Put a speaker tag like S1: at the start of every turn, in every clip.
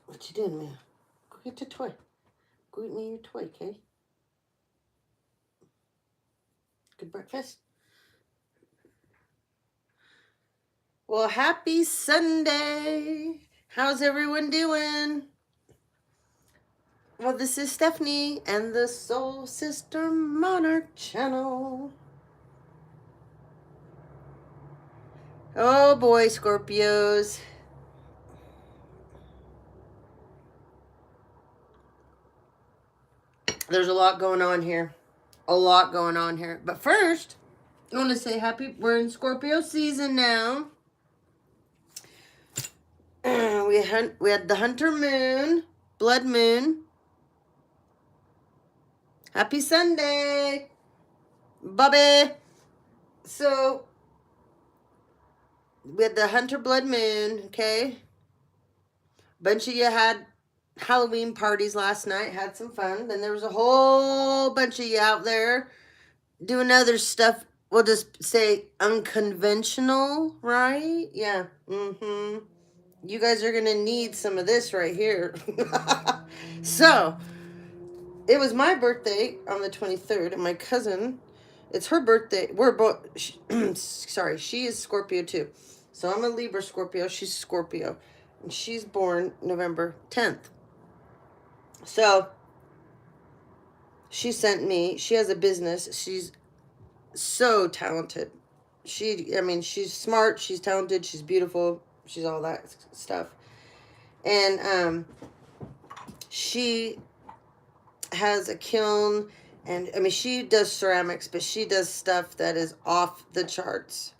S1: What you doing, man? Go get your toy. Go get me your toy, okay? Good breakfast. Well, happy Sunday. How's everyone doing? Well, this is Stephanie and the Soul Sister Monarch channel. Oh boy, Scorpios. There's a lot going on here. A lot going on here. But first, I want to say we're in Scorpio season now. We had the Hunter Moon, Blood Moon. Happy Sunday, Bobby. So, we had the Hunter Blood Moon, okay? Bunch of you had Halloween parties last night, had some fun. Then there was a whole bunch of you out there doing other stuff. We'll just say unconventional, right? Yeah. You guys are going to need some of this right here. So, it was my birthday on the 23rd, and my cousin, it's her birthday. We're both, sorry, she is Scorpio too. So I'm a Libra Scorpio, she's Scorpio. And she's born November 10th. So, she sent me, she has a business. She's so talented. She's smart, she's talented, she's beautiful, she's all that stuff. And she has a kiln, and she does ceramics, but she does stuff that is off the charts,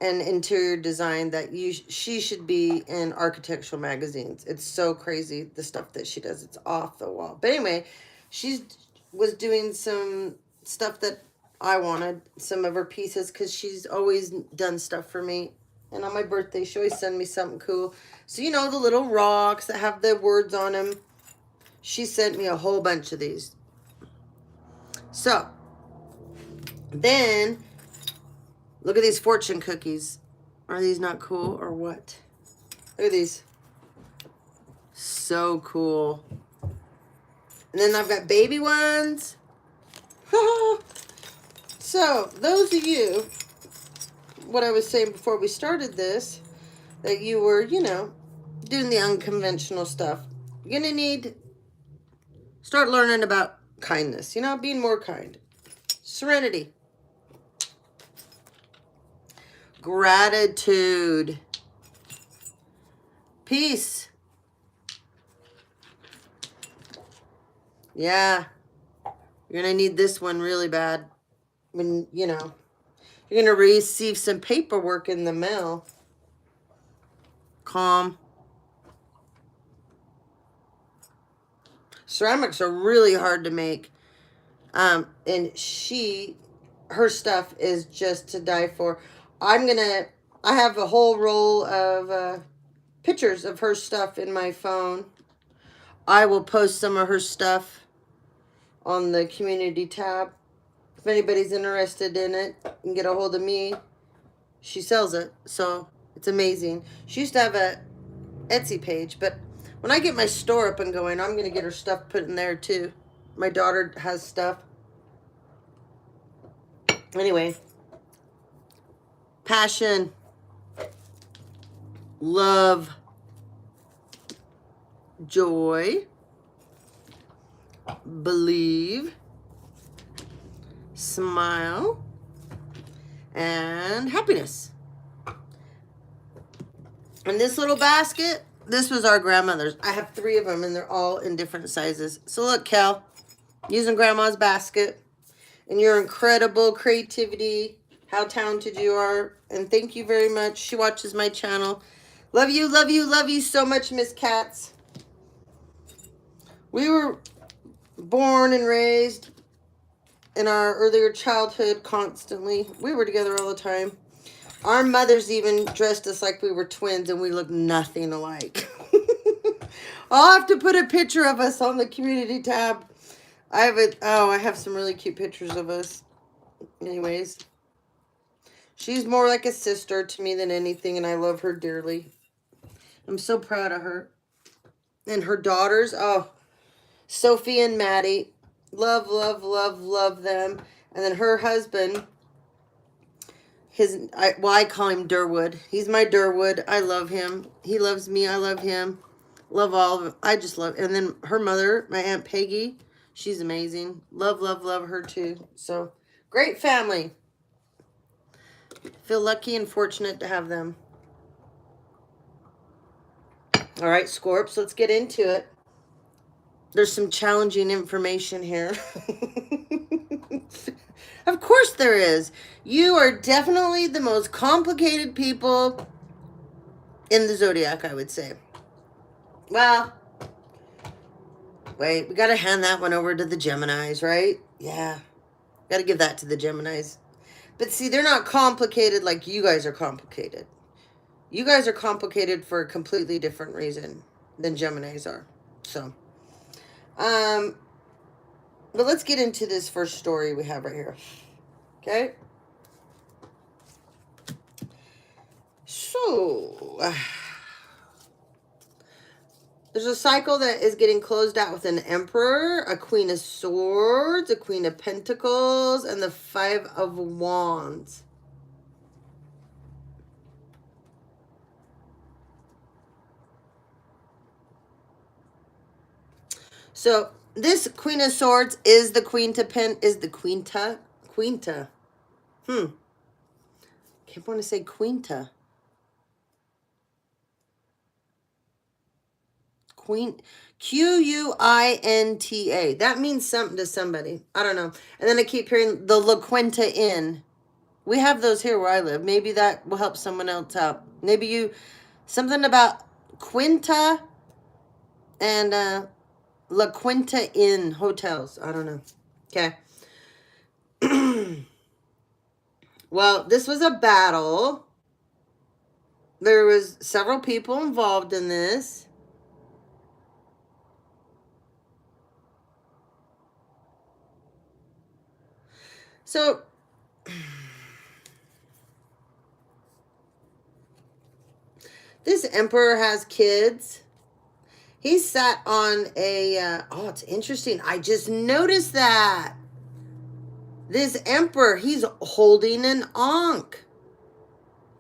S1: and interior design that she should be in architectural magazines. It's so crazy, the stuff that she does. It's off the wall. But anyway, she was doing some stuff that I wanted, some of her pieces, because she's always done stuff for me. And on my birthday, she always sends me something cool. So, the little rocks that have the words on them. She sent me a whole bunch of these. So, then, look at these fortune cookies. Are these not cool or what? Look at these. So cool. And then I've got baby ones. So, those of you, what I was saying before we started this, that you were, doing the unconventional stuff. You're going to need, start learning about kindness, you know, being more kind. Serenity. Gratitude. Peace. Yeah. You're going to need this one really bad. When, you know, you're going to receive some paperwork in the mail. Calm. Ceramics are really hard to make. And her stuff is just to die for. I have a whole roll of pictures of her stuff in my phone. I will post some of her stuff on the community tab. If anybody's interested in it, you can get a hold of me. She sells it, so it's amazing. She used to have a Etsy page, but when I get my store up and going, I'm going to get her stuff put in there too. My daughter has stuff. Anyway, passion, love, joy, believe, smile, and happiness. And this little basket, this was our grandmother's. I have 3 of them, and they're all in different sizes. So look, Cal, using grandma's basket, and your incredible creativity, how talented you are, and thank you very much. She watches my channel. Love you, love you, love you so much, Miss Katz. We were born and raised in our earlier childhood constantly. We were together all the time. Our mothers even dressed us like we were twins, and we looked nothing alike. I'll have to put a picture of us on the community tab. I have some really cute pictures of us. Anyways, she's more like a sister to me than anything, and I love her dearly. I'm so proud of her. And her daughters, Sophie and Maddie. Love, love, love, love them. And then her husband, I call him Durwood. He's my Durwood. I love him. He loves me. I love him. Love all of them. I just love. And then her mother, my Aunt Peggy, she's amazing. Love, love, love her too. So, great family. Feel lucky and fortunate to have them. All right, Scorps, let's get into it. There's some challenging information here. Of course there is. You are definitely the most complicated people in the zodiac, I would say. Well, wait, we got to hand that one over to the Geminis, right? Yeah. Got to give that to the Geminis. But see, they're not complicated like you guys are complicated. You guys are complicated for a completely different reason than Geminis are. So, but let's get into this first story we have right here. Okay? So, there's a cycle that is getting closed out with an Emperor, a Queen of Swords, a Queen of Pentacles, and the 5 of Wands. So, this Queen of Swords is the Quinta. Can't want to say Quinta. Quinta. That means something to somebody. I don't know. And then I keep hearing the La Quinta Inn. We have those here where I live. Maybe that will help someone else out. Maybe something about Quinta and La Quinta Inn hotels. I don't know. Okay. Well, this was a battle. There was several people involved in this. So, this emperor has kids. He sat on it's interesting. I just noticed that. This emperor, he's holding an ankh.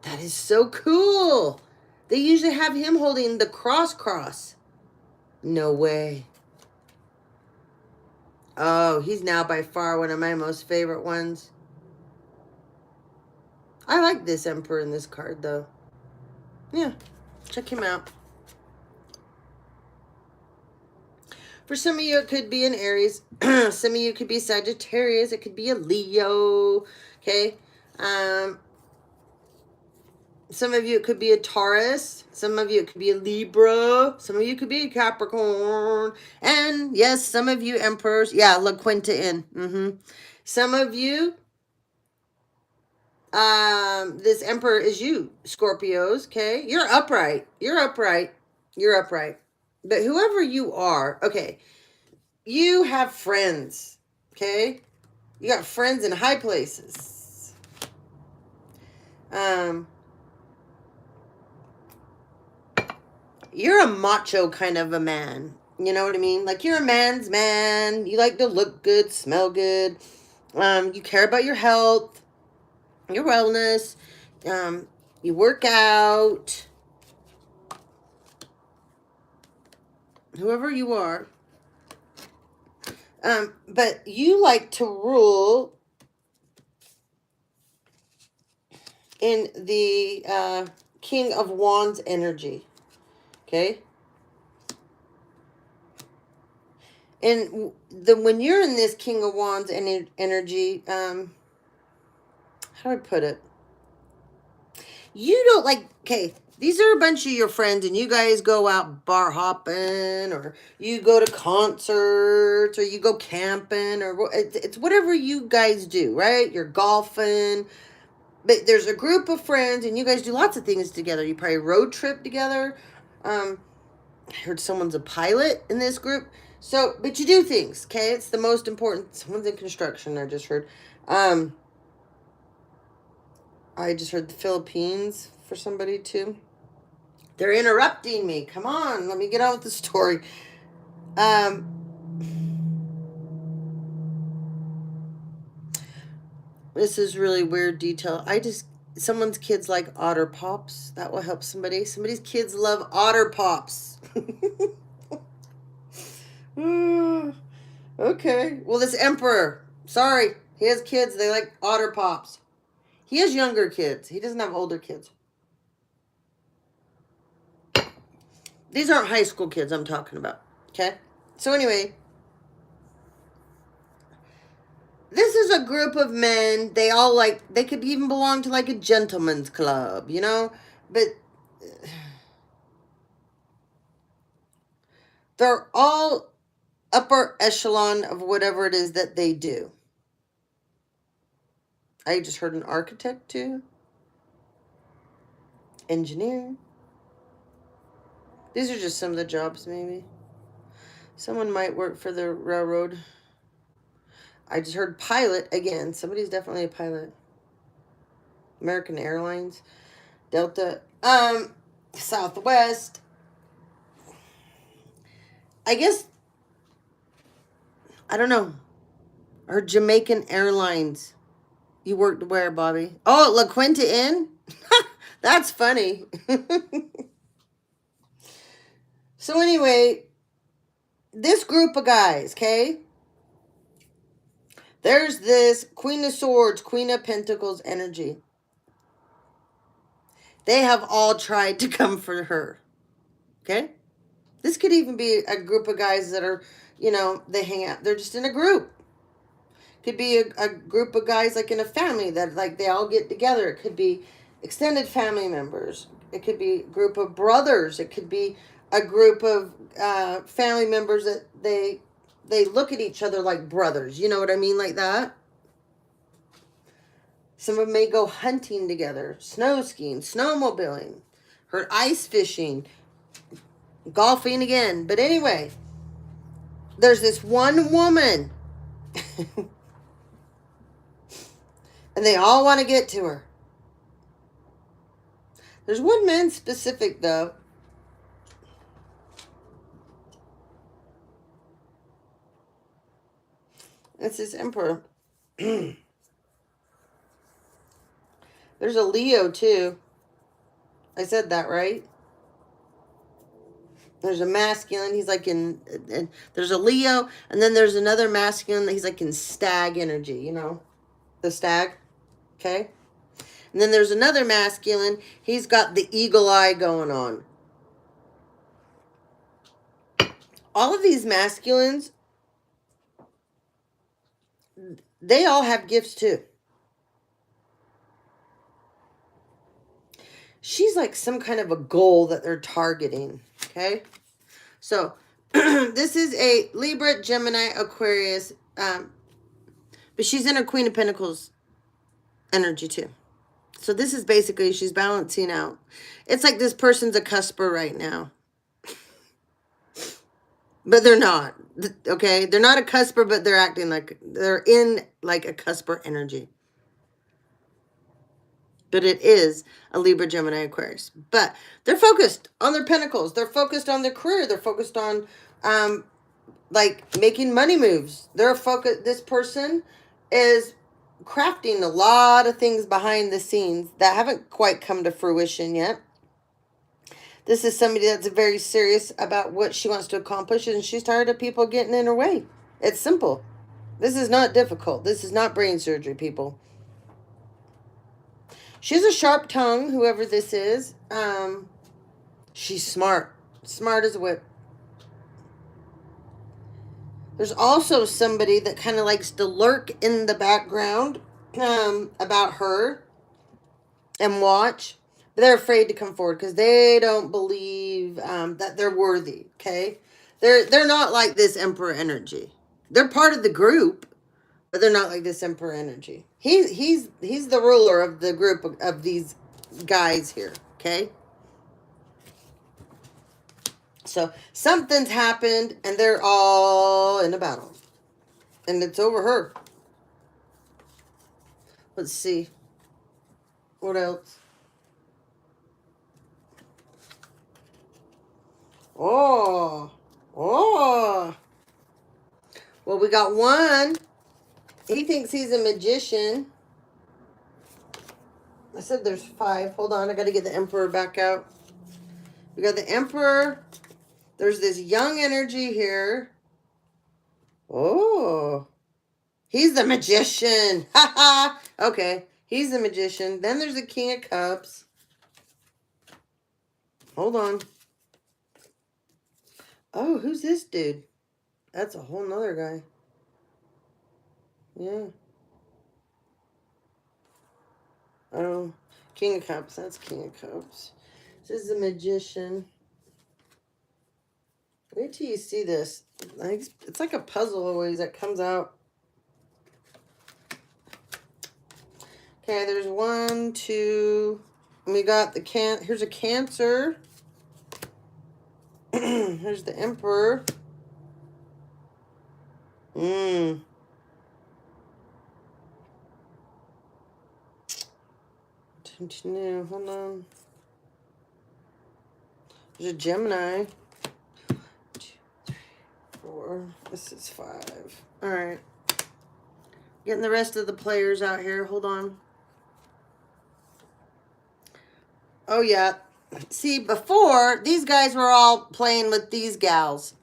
S1: That is so cool. They usually have him holding the cross. No way. Oh, he's now by far one of my most favorite ones. I like this Emperor in this card, though. Yeah, check him out. For some of you, it could be an Aries. Some of you could be Sagittarius. It could be a Leo. Okay. Some of you, it could be a Taurus. Some of you, it could be a Libra. Some of you could be a Capricorn. And yes, some of you Emperors. Yeah, La Quinta in. Some of you, this Emperor is you, Scorpios. Okay. You're upright. You're upright. You're upright. But whoever you are, okay, you have friends. Okay. You got friends in high places. You're a macho kind of a man. You know what I mean? Like, you're a man's man. You like to look good, smell good. You care about your health, your wellness. You work out. Whoever you are. But you like to rule in the King of Wands energy. Okay? And when you're in this King of Wands energy, how do I put it? You don't like, okay, these are a bunch of your friends and you guys go out bar hopping or you go to concerts or you go camping or it's whatever you guys do, right? You're golfing. But there's a group of friends and you guys do lots of things together. You probably road trip together. I heard someone's a pilot in this group. So, but you do things, okay? It's the most important. Someone's in construction, I just heard. I just heard the Philippines for somebody too. They're interrupting me. Come on, let me get on with the story. This is really weird detail. Someone's kids like Otter Pops. That will help somebody. Somebody's kids love Otter Pops. Okay. Well, this Emperor, sorry, he has kids. They like Otter Pops. He has younger kids. He doesn't have older kids. These aren't high school kids I'm talking about. Okay? So anyway, this is a group of men. They all they could even belong to like a gentleman's club, you know? But they're all upper echelon of whatever it is that they do. I just heard an architect too. Engineer. These are just some of the jobs, maybe. Someone might work for the railroad. I just heard pilot again. Somebody's definitely a pilot. American Airlines. Delta. Southwest. I guess, I don't know. Or Jamaican Airlines. You worked where, Bobby? Oh, La Quinta Inn? That's funny. So anyway, this group of guys, okay? There's this Queen of Swords, Queen of Pentacles energy. They have all tried to come for her. Okay? This could even be a group of guys that are, they hang out. They're just in a group. Could be a group of guys like in a family that like they all get together. It could be extended family members. It could be a group of brothers. It could be a group of family members that they look at each other like brothers. You know what I mean? Like that. Some of them may go hunting together, snow skiing, snowmobiling, or ice fishing, golfing again. But anyway, there's this one woman. And they all want to get to her. There's one man specific, though. It's this Emperor. There's a Leo, too. I said that, right? There's a masculine. He's like in there's a Leo. And then there's another masculine. He's like in stag energy, you know. The stag. Okay. And then there's another masculine. He's got the eagle eye going on. All of these masculines, they all have gifts too. She's like some kind of a goal that they're targeting. Okay. So this is a Libra, Gemini, Aquarius. But she's in her Queen of Pentacles energy too. So this is basically, she's balancing out. It's like this person's a cusper right now. But they're not. Okay? They're not a cusper, but they're acting like, they're in like a cusper energy. But it is a Libra, Gemini, Aquarius. But they're focused on their pentacles. They're focused on their career. They're focused on, like, making money moves. They're focused. This person is crafting a lot of things behind the scenes that haven't quite come to fruition yet. This is somebody that's very serious about what she wants to accomplish, and she's tired of people getting in her way. It's simple. This is not difficult. This is not brain surgery, people. She has a sharp tongue, whoever this is. She's smart. Smart as a whip. There's also somebody that kind of likes to lurk in the background about her and watch. But they're afraid to come forward because they don't believe that they're worthy, okay? They're not like this Emperor energy. They're part of the group, but they're not like this Emperor energy. He's the ruler of the group of these guys here, okay? So something's happened, and they're all in a battle. And it's over her. Let's see. What else? Oh. Well, we got one. He thinks he's a magician. I said there's 5. Hold on, I got to get the Emperor back out. We got the Emperor. There's this young energy here. Oh. He's the magician. Ha ha. Okay. He's the magician. Then there's the King of Cups. Hold on. Oh, who's this dude? That's a whole nother guy. Yeah. Oh. King of Cups. That's King of Cups. This is the magician. Wait till you see this. It's like a puzzle always that comes out. Okay, there's 1, 2. And we got the here's a Cancer. Here's the Emperor. Don't you know? Hold on. There's a Gemini. 2, 3, 4. This is 5. All right. Getting the rest of the players out here. Hold on. Oh, yeah. See, before, these guys were all playing with these gals.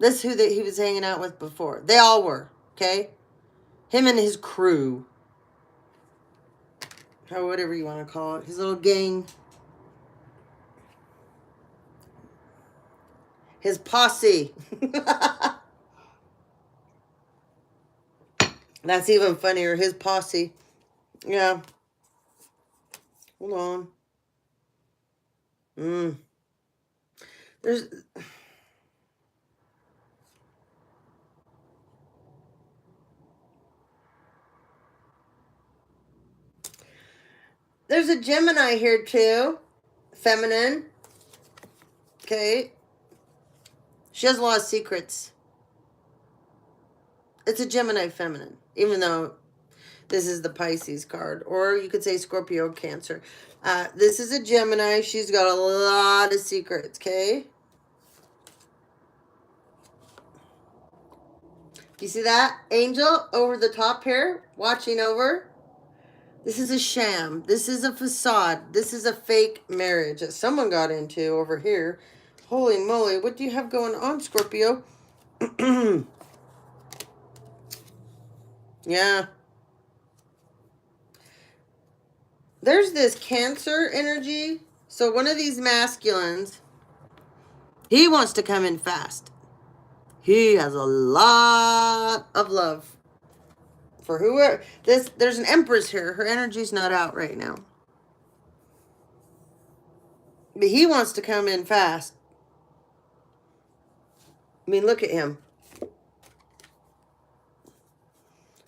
S1: This is who he was hanging out with before. They all were, okay? Him and his crew. Or whatever you want to call it. His little gang. His posse. That's even funnier. His posse. Yeah. Hold on. There's a Gemini here too. Feminine. Okay. She has a lot of secrets. It's a Gemini feminine. Even though this is the Pisces card. Or you could say Scorpio, Cancer. This is a Gemini. She's got a lot of secrets, okay? You see that? Angel over the top here, watching over. This is a sham. This is a facade. This is a fake marriage that someone got into over here. Holy moly, what do you have going on, Scorpio? Yeah. There's this Cancer energy. So one of these masculines, he wants to come in fast. He has a lot of love for whoever. There's an Empress here. Her energy's not out right now. But he wants to come in fast. I mean, look at him.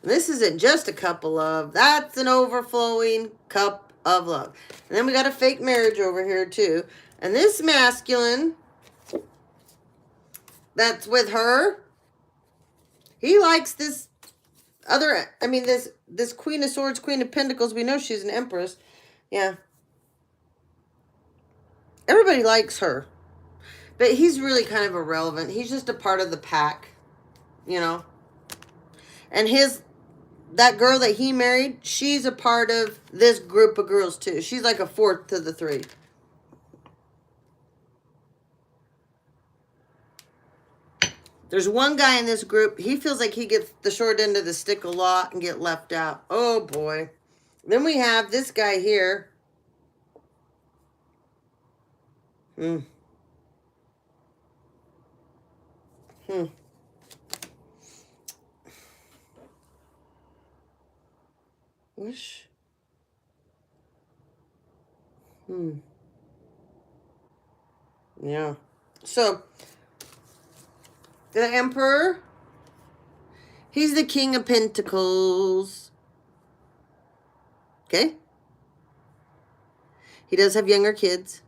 S1: This isn't just a cup of love. That's an overflowing cup of love. And then we got a fake marriage over here too. And this masculine that's with her, he likes this other, I mean, this Queen of Swords, Queen of Pentacles. We know she's an Empress. Yeah. Everybody likes her. But he's really kind of irrelevant. He's just a part of the pack, you know. And that girl that he married, she's a part of this group of girls too. She's like a fourth to the three. There's one guy in this group, he feels like he gets the short end of the stick a lot and get left out. Oh boy. Then we have this guy here. Wish. Yeah. So, the Emperor, he's the King of Pentacles. Okay? He does have younger kids.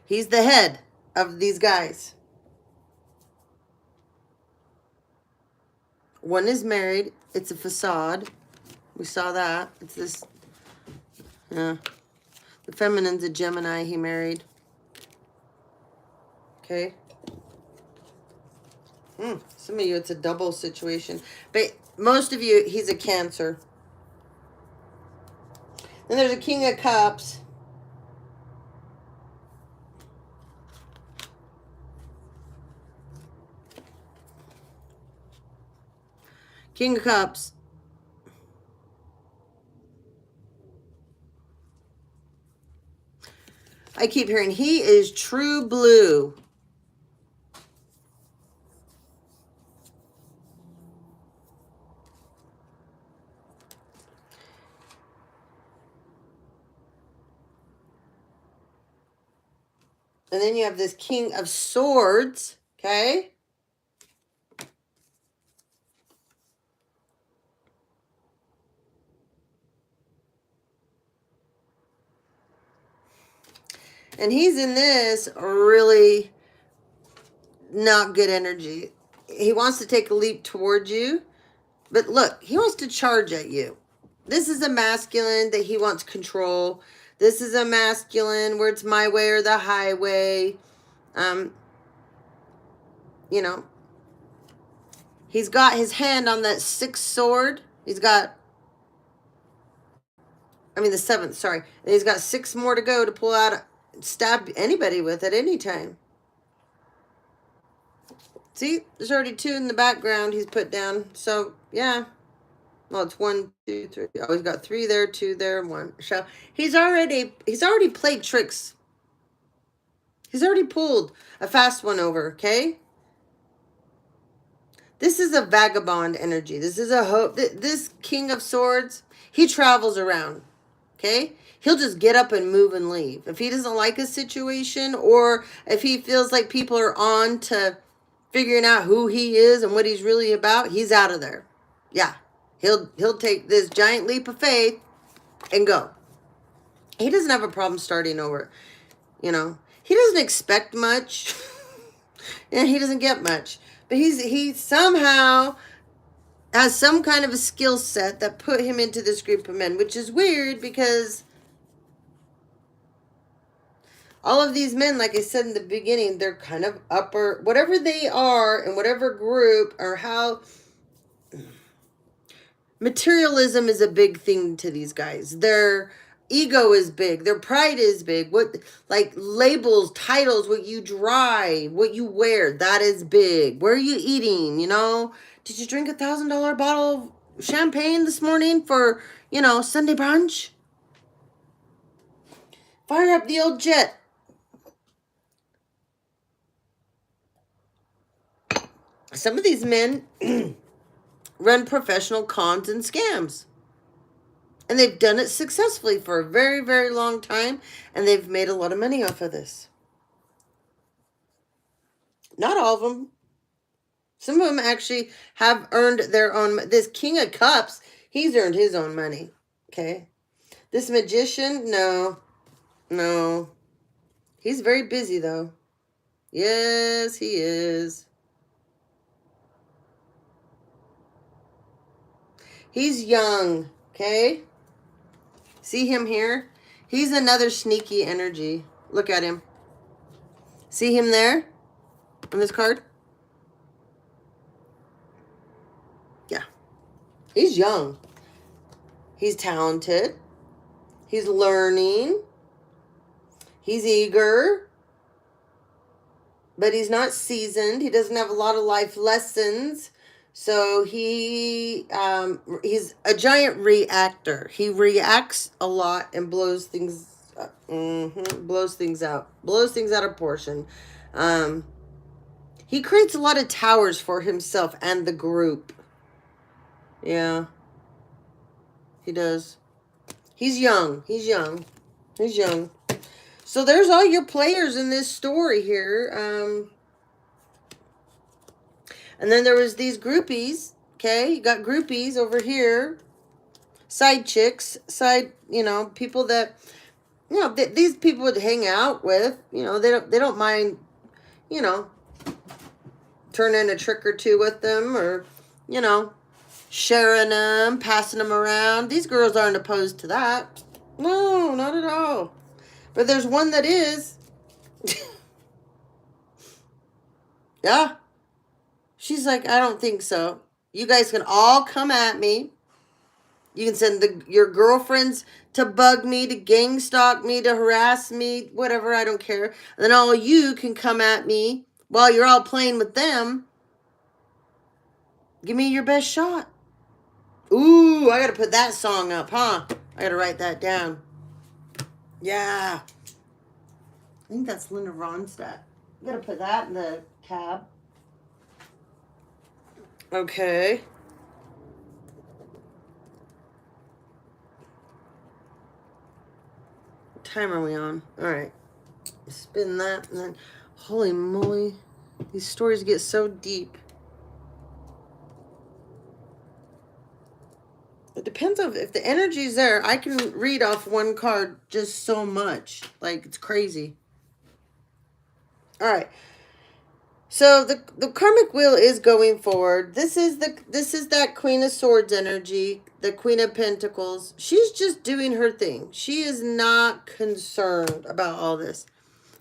S1: He's the head of these guys. One is married. It's a facade. We saw that. It's this. Yeah. The feminine's a Gemini he married. Okay. Some of you, it's a double situation. But most of you, he's a Cancer. Then there's a King of Cups. King of Cups. I keep hearing he is true blue. And then you have this King of Swords, okay? And he's in this really not good energy. He wants to take a leap towards you. But look, he wants to charge at you. This is a masculine that he wants control. This is a masculine where it's my way or the highway. You know. He's got his hand on that 6th sword. He's got... I mean the 7th, sorry. And he's got 6 more to go to pull out... Stab anybody with at any time. See, there's already 2 in the background he's put down. So, yeah. Well, it's 1, 2, 3. Oh, he's got 3 there, 2 there, 1. So, he's already played tricks. He's already pulled a fast one over, okay? This is a vagabond energy. This is a hope. This King of Swords, he travels around, okay? He'll just get up and move and leave. If he doesn't like a situation or if he feels like people are on to figuring out who he is and what he's really about, he's out of there. Yeah. He'll take this giant leap of faith and go. He doesn't have a problem starting over. You know, he doesn't expect much. And he doesn't get much. But he somehow has some kind of a skill set that put him into this group of men, which is weird because all of these men, like I said in the beginning, they're kind of upper, whatever they are in whatever group or how... Materialism is a big thing to these guys. They're ego is big. Their pride is big. What, like labels, titles, what you drive, what you wear, that is big. Where are you eating? You know, did you drink $1,000 bottle of champagne this morning for, you know, Sunday brunch? Fire up the old jet. Some of these men run professional cons and scams. And they've done it successfully for a very, very long time. And they've made a lot of money off of this. Not all of them. Some of them actually have earned their own. This King of Cups, he's earned his own money. Okay. This magician, no. No. He's very busy, though. Yes, he is. He's young. Okay. See him here? He's another sneaky energy. Look at him. See him there on this card? Yeah. He's young. He's talented. He's learning. He's eager. But he's not seasoned. He doesn't have a lot of life lessons. So he's a giant reactor. He reacts a lot and blows things blows things out of portion. He creates a lot of towers for himself and the group. Yeah. He does. He's young. He's young. He's young. So there's all your players in this story here. And then there was these groupies. Okay, you got groupies over here. Side chicks. Side, you know, people that, you know, these people would hang out with. You know, they don't mind, you know, turning a trick or two with them, or, you know, sharing them, passing them around. These girls aren't opposed to that. No, not at all. But there's one that is. Yeah. She's like, I don't think so. You guys can all come at me. You can send your girlfriends to bug me, to gang stalk me, to harass me, whatever, I don't care. And then all you can come at me while you're all playing with them. Give me your best shot. Ooh, I got to put that song up, huh? I got to write that down. Yeah. I think that's Linda Ronstadt. I got to put that in the tab. Okay. What time are we on? All right. Spin that, and then, holy moly, these stories get so deep. It depends on if the energy's there. I can read off one card just so much. Like, it's crazy. All right. So the karmic wheel is going forward. This is that Queen of Swords energy, the Queen of Pentacles. She's just doing her thing. She is not concerned about all this.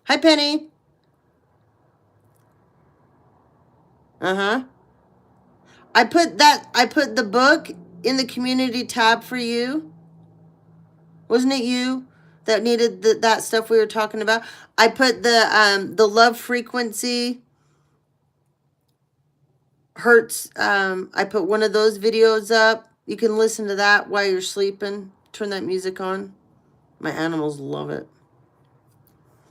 S1: Hi, Penny. Uh-huh. I put the book in the community tab for you. Wasn't it you that needed that stuff we were talking about? I put the love frequency hurts. I put one of those videos up. You can listen to that while you're sleeping. Turn that music on. My animals love it.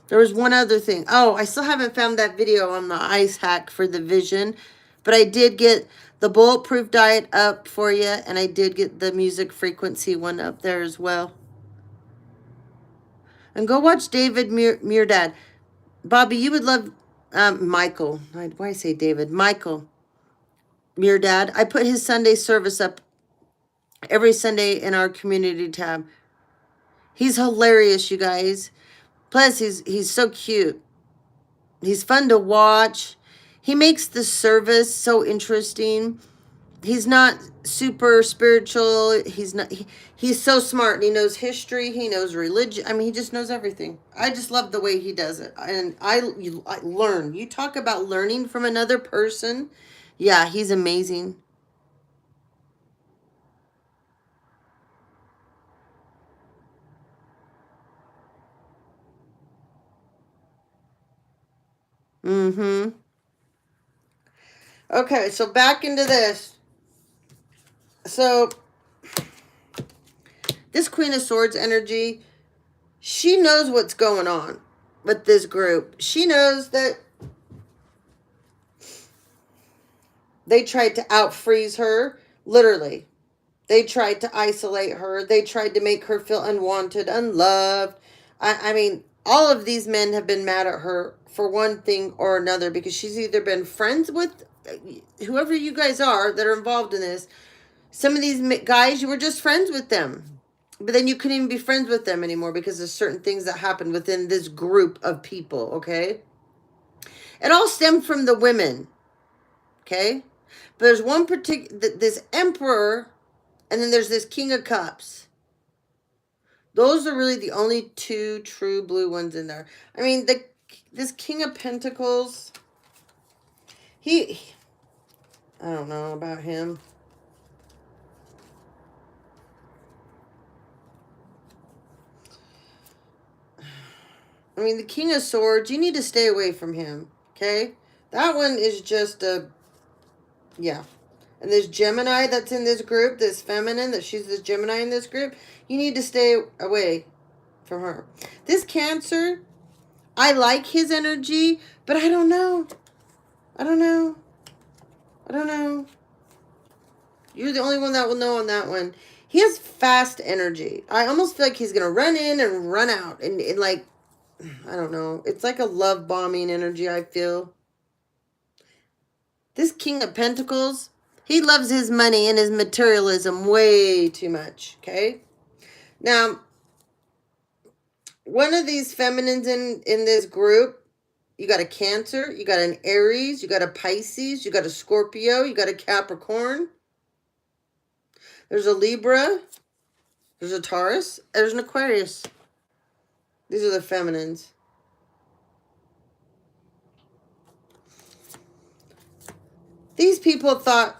S1: There was one other thing. Oh, I still haven't found that video on the ice hack for the vision. But I did get the bulletproof diet up for you. And I did get the music frequency one up there as well. And go watch David Muirdad. Bobby, you would love Michael. Why do I say David? Michael Muirdad. I put his Sunday service up every Sunday in our community tab. He's hilarious, you guys. Plus, he's so cute. He's fun to watch. He makes the service so interesting. He's not super spiritual. He's so smart. He knows history. He knows religion. I mean, he just knows everything. I just love the way he does it. And I learn. You talk about learning from another person. Yeah, he's amazing. Mm-hmm. Okay, so back into this. So, this Queen of Swords energy, she knows what's going on with this group. She knows that they tried to out-freeze her, literally. They tried to isolate her. They tried to make her feel unwanted, unloved. I mean, all of these men have been mad at her for one thing or another because she's either been friends with whoever you guys are that are involved in this. Some of these guys, you were just friends with them. But then you couldn't even be friends with them anymore because of certain things that happened within this group of people, okay? It all stemmed from the women, okay? But there's one particular, this emperor, and then there's this King of Cups. Those are really the only two true blue ones in there. I mean, this King of Pentacles, I don't know about him. I mean, the King of Swords, you need to stay away from him, okay? That one is just yeah. And this Gemini that's in this group, this feminine, that she's this Gemini in this group, you need to stay away from her. This Cancer, I like his energy, but I don't know. I don't know. I don't know. You're the only one that will know on that one. He has fast energy. I almost feel like he's going to run in and run out. And like, I don't know. It's like a love bombing energy, I feel. This King of Pentacles, he loves his money and his materialism way too much, okay? Now, one of these feminines in this group, you got a Cancer, you got an Aries, you got a Pisces, you got a Scorpio, you got a Capricorn. There's a Libra, there's a Taurus, there's an Aquarius. These are the feminines. These people thought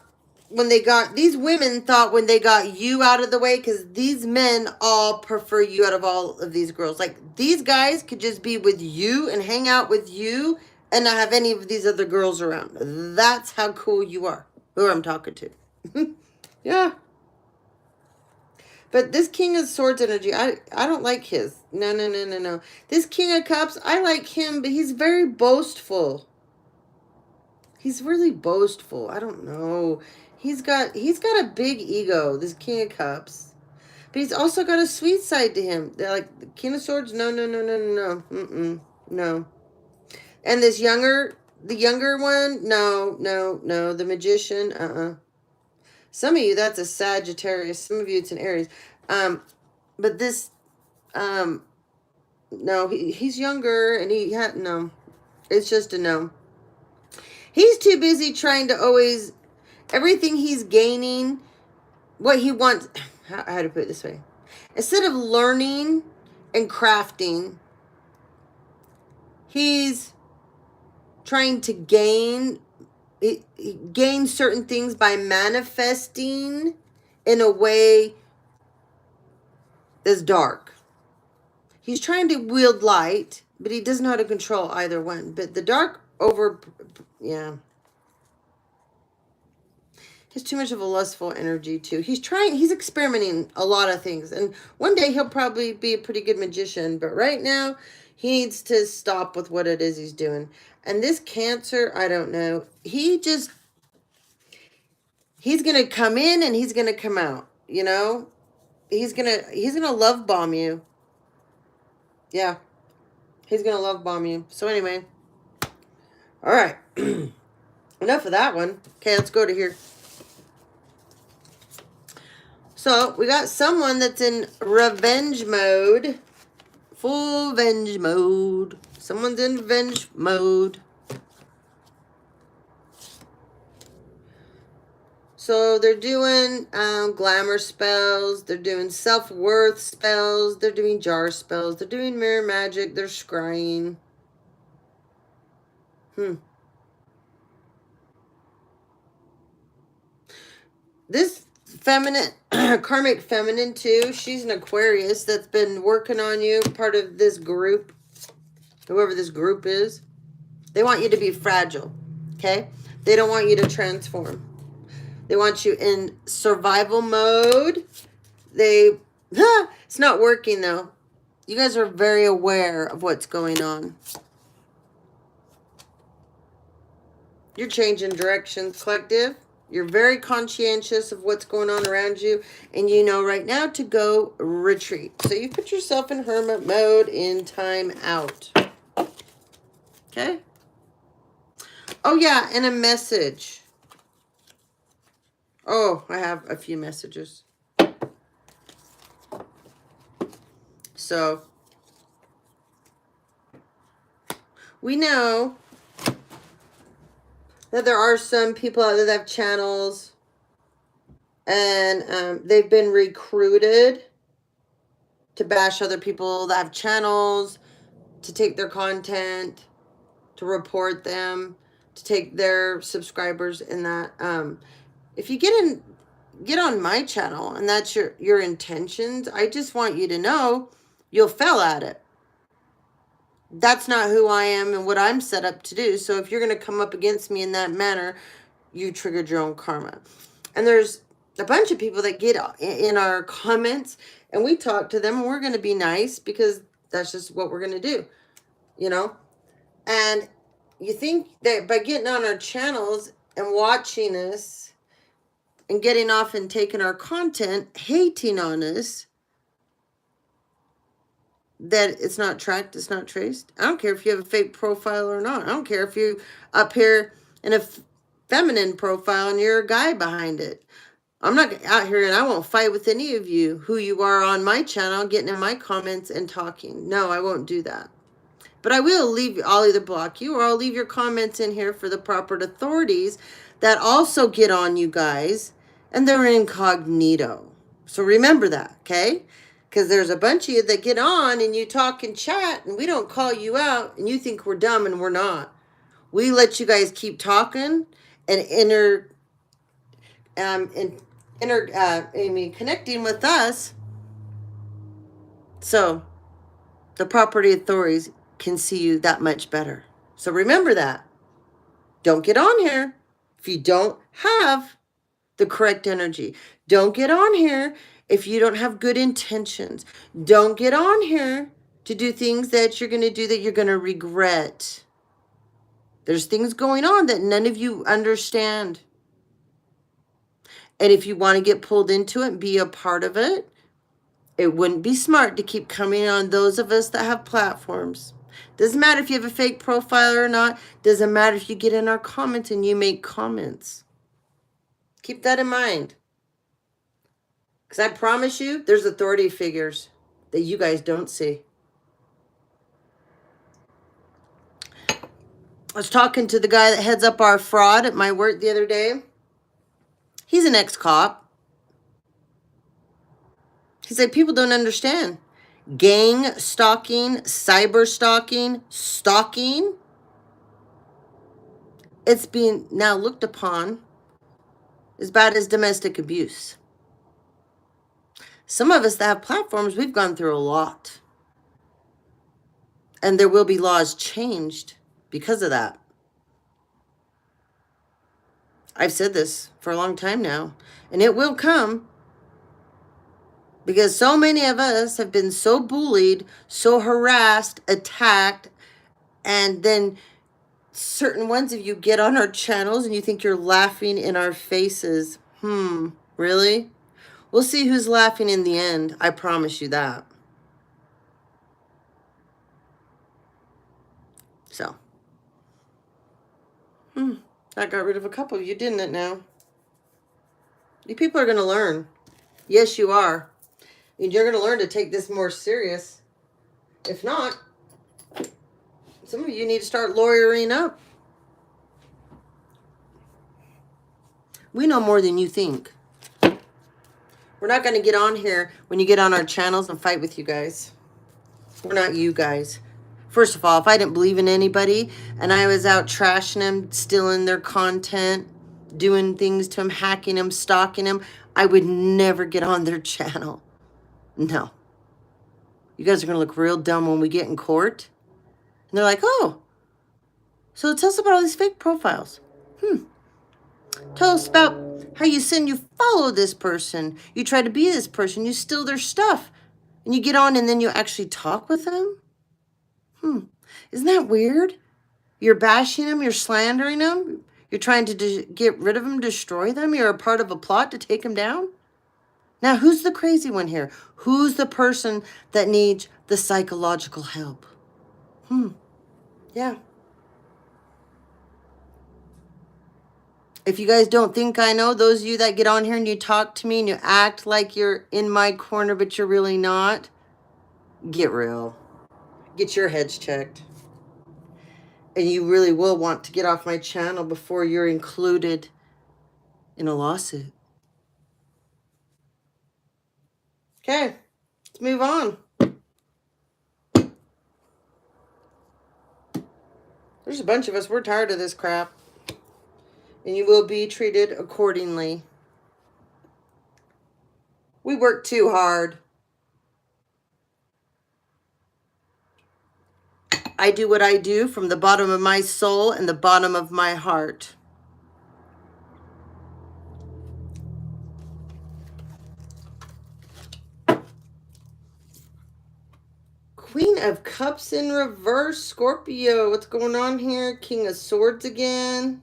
S1: these women thought when they got you out of the way, because these men all prefer you out of all of these girls. Like, these guys could just be with you and hang out with you and not have any of these other girls around. That's how cool you are. Who I'm talking to. Yeah. But this King of Swords energy, I don't like his. No. This King of Cups, I like him, but he's very boastful. He's really boastful. I don't know. He's got a big ego, this King of Cups. But he's also got a sweet side to him. They're like, the King of Swords, no. No. And the younger one, no. The Magician, Some of you, that's a Sagittarius. Some of you, it's an Aries. But this, no, he's younger, and no. It's just a no. He's too busy trying to always, everything he's gaining, what he wants, how to put it this way. Instead of learning and crafting, he's trying to gain certain things by manifesting in a way that's dark. He's trying to wield light, but he doesn't know how to control either one. But the dark yeah. He's too much of a lustful energy too. He's experimenting a lot of things. And one day he'll probably be a pretty good magician. But right now, he needs to stop with what it is he's doing. And this Cancer, I don't know. He's going to come in and he's going to come out, you know? He's going to love bomb you. Yeah. He's going to love bomb you. So anyway. All right. Enough of that one. Okay, let's go to here. So, we got someone that's in revenge mode. Full venge mode. Someone's in revenge mode. So, they're doing glamour spells. They're doing self-worth spells. They're doing jar spells. They're doing mirror magic. They're scrying. This feminine, karmic feminine too, she's an Aquarius that's been working on you, part of this group, whoever this group is. They want you to be fragile, okay? They don't want you to transform. They want you in survival mode. It's not working though. You guys are very aware of what's going on. You're changing directions, collective. You're very conscientious of what's going on around you. And you know right now to go retreat. So you put yourself in hermit mode in time out. Okay? Oh yeah, and a message. Oh, I have a few messages. So, we know that there are some people out there that have channels and they've been recruited to bash other people that have channels, to take their content, to report them, to take their subscribers and that. If you get on my channel and that's your intentions, I just want you to know you'll fail at it. That's not who I am and what I'm set up to do. So if you're going to come up against me in that manner, you triggered your own karma. And there's a bunch of people that get in our comments and we talk to them and we're going to be nice because that's just what we're going to do, you know? And you think that by getting on our channels and watching us and getting off and taking our content, hating on us, that it's not tracked, it's not traced. I don't care if you have a fake profile or not. I don't care if you up here in a feminine profile and you're a guy behind it. I'm not out here and I won't fight with any of you who you are on my channel, getting in my comments and talking. No, I won't do that. But I will I'll either block you or I'll leave your comments in here for the proper authorities that also get on you guys and they're incognito. So remember that, okay? Because there's a bunch of you that get on and you talk and chat and we don't call you out and you think we're dumb and we're not. We let you guys keep talking and connecting with us. So the property authorities can see you that much better. So remember that. Don't get on here if you don't have the correct energy. Don't get on here if you don't have good intentions. Don't get on here to do things that you're going to do that you're going to regret. There's things going on that none of you understand. And if you want to get pulled into it and be a part of it, it wouldn't be smart to keep coming on those of us that have platforms. Doesn't matter if you have a fake profile or not. Doesn't matter if you get in our comments and you make comments. Keep that in mind. Because I promise you, there's authority figures that you guys don't see. I was talking to the guy that heads up our fraud at my work the other day. He's an ex-cop. He said, people don't understand. Gang stalking, cyber stalking, stalking. It's being now looked upon as bad as domestic abuse. Some of us that have platforms, we've gone through a lot. And there will be laws changed because of that. I've said this for a long time now, and it will come because so many of us have been so bullied, so harassed, attacked, and then certain ones of you get on our channels and you think you're laughing in our faces. Really? We'll see who's laughing in the end. I promise you that. So. I got rid of a couple of you, didn't it now? You people are going to learn. Yes, you are. And you're going to learn to take this more serious. If not, some of you need to start lawyering up. We know more than you think. We're not going to get on here when you get on our channels and fight with you guys. We're not you guys. First of all, if I didn't believe in anybody and I was out trashing them, stealing their content, doing things to them, hacking them, stalking them, I would never get on their channel. No. You guys are going to look real dumb when we get in court. And they're like, oh, So tell us about all these fake profiles. Tell us about how you say you follow this person. You try to be this person. You steal their stuff. And you get on and then you actually talk with them? Isn't that weird? You're bashing them. You're slandering them. You're trying to get rid of them, destroy them. You're a part of a plot to take them down. Now, who's the crazy one here? Who's the person that needs the psychological help? Yeah. If you guys don't think I know, those of you that get on here and you talk to me and you act like you're in my corner, but you're really not, get real. Get your heads checked. And you really will want to get off my channel before you're included in a lawsuit. Okay, let's move on. There's a bunch of us. We're tired of this crap. And you will be treated accordingly. We work too hard. I do what I do from the bottom of my soul and the bottom of my heart. Queen of Cups in reverse, Scorpio. What's going on here? King of Swords again.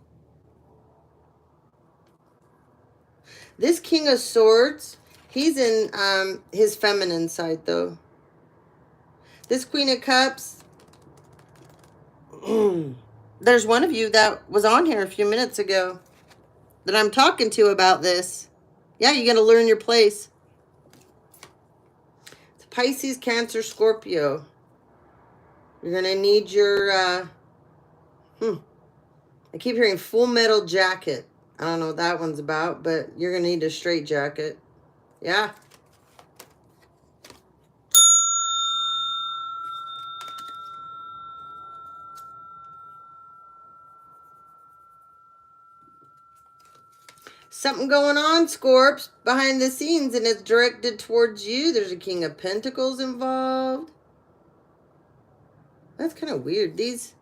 S1: This King of Swords, he's in his feminine side, though. This Queen of Cups, there's one of you that was on here a few minutes ago that I'm talking to about this. Yeah, you got to learn your place. It's Pisces, Cancer, Scorpio. You're going to need your, I keep hearing Full Metal Jacket. I don't know what that one's about, but you're going to need a straight jacket. Yeah. Something going on, Scorps, behind the scenes, and it's directed towards you. There's a King of Pentacles involved. That's kind of weird. These,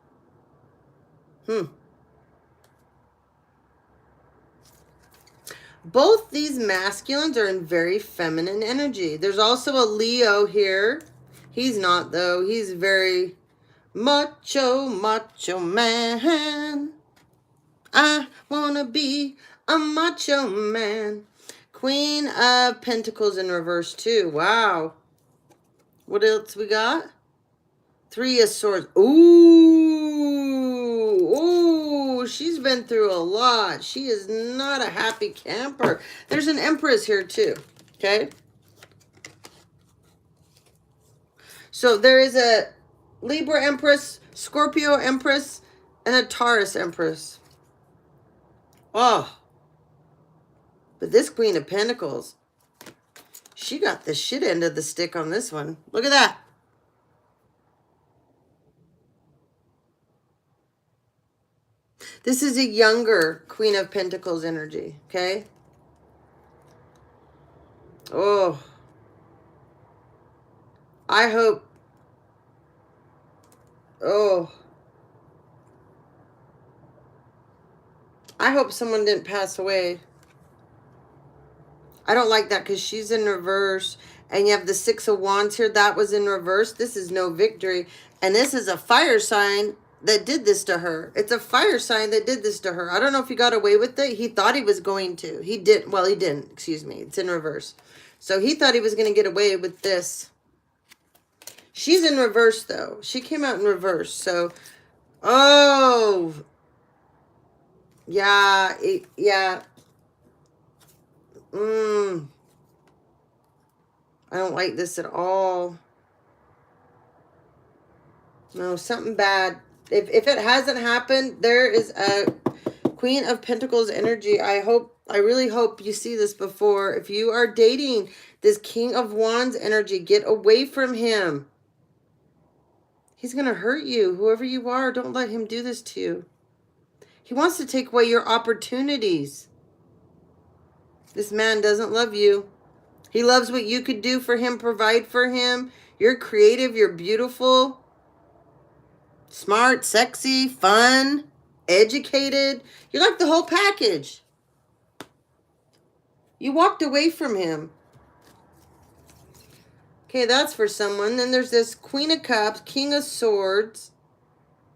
S1: Both these masculines are in very feminine energy. There's also a Leo here. He's not, though. He's very macho man. I want to be a macho man. Queen of Pentacles in reverse, too. Wow. What else we got? Three of Swords. Ooh, she's been through a lot. She is not a happy camper. There's an Empress here too, okay? So there is a Libra Empress, Scorpio Empress, and a Taurus Empress. Oh, but this Queen of Pentacles, she got the shit end of the stick on this one. Look at that. This is a younger Queen of Pentacles energy, okay? Oh. I hope. Oh. I hope someone didn't pass away. I don't like that because she's in reverse. And you have the Six of Wands here. That was in reverse. This is no victory. And this is a fire sign that did this to her. It's a fire sign that did this to her. I don't know if he got away with it. He thought he was going to. He didn't. Well, he didn't. Excuse me. It's in reverse. So he thought he was going to get away with this. She's in reverse, though. She came out in reverse. So, oh. Yeah. Yeah. I don't like this at all. No, something bad. If it hasn't happened, there is a Queen of Pentacles energy. I really hope you see this before. If you are dating this King of Wands energy, get away from him. He's going to hurt you. Whoever you are, don't let him do this to you. He wants to take away your opportunities. This man doesn't love you. He loves what you could do for him, provide for him. You're creative. You're beautiful. Smart, sexy, fun, educated. You're like the whole package. You walked away from him. Okay, that's for someone. Then there's this Queen of Cups, King of Swords.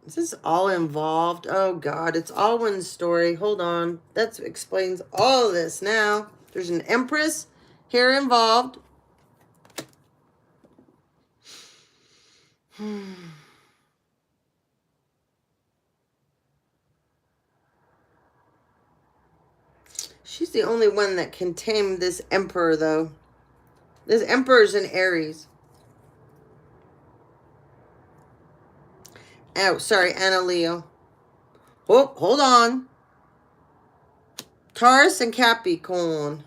S1: Is this all involved? Oh, God. It's all one story. Hold on. That explains all of this now. There's an Empress here involved. She's the only one that can tame this Emperor, though. This Emperor's in Aries. Oh, sorry, Anna Leo. Oh, hold on. Taurus and Capricorn.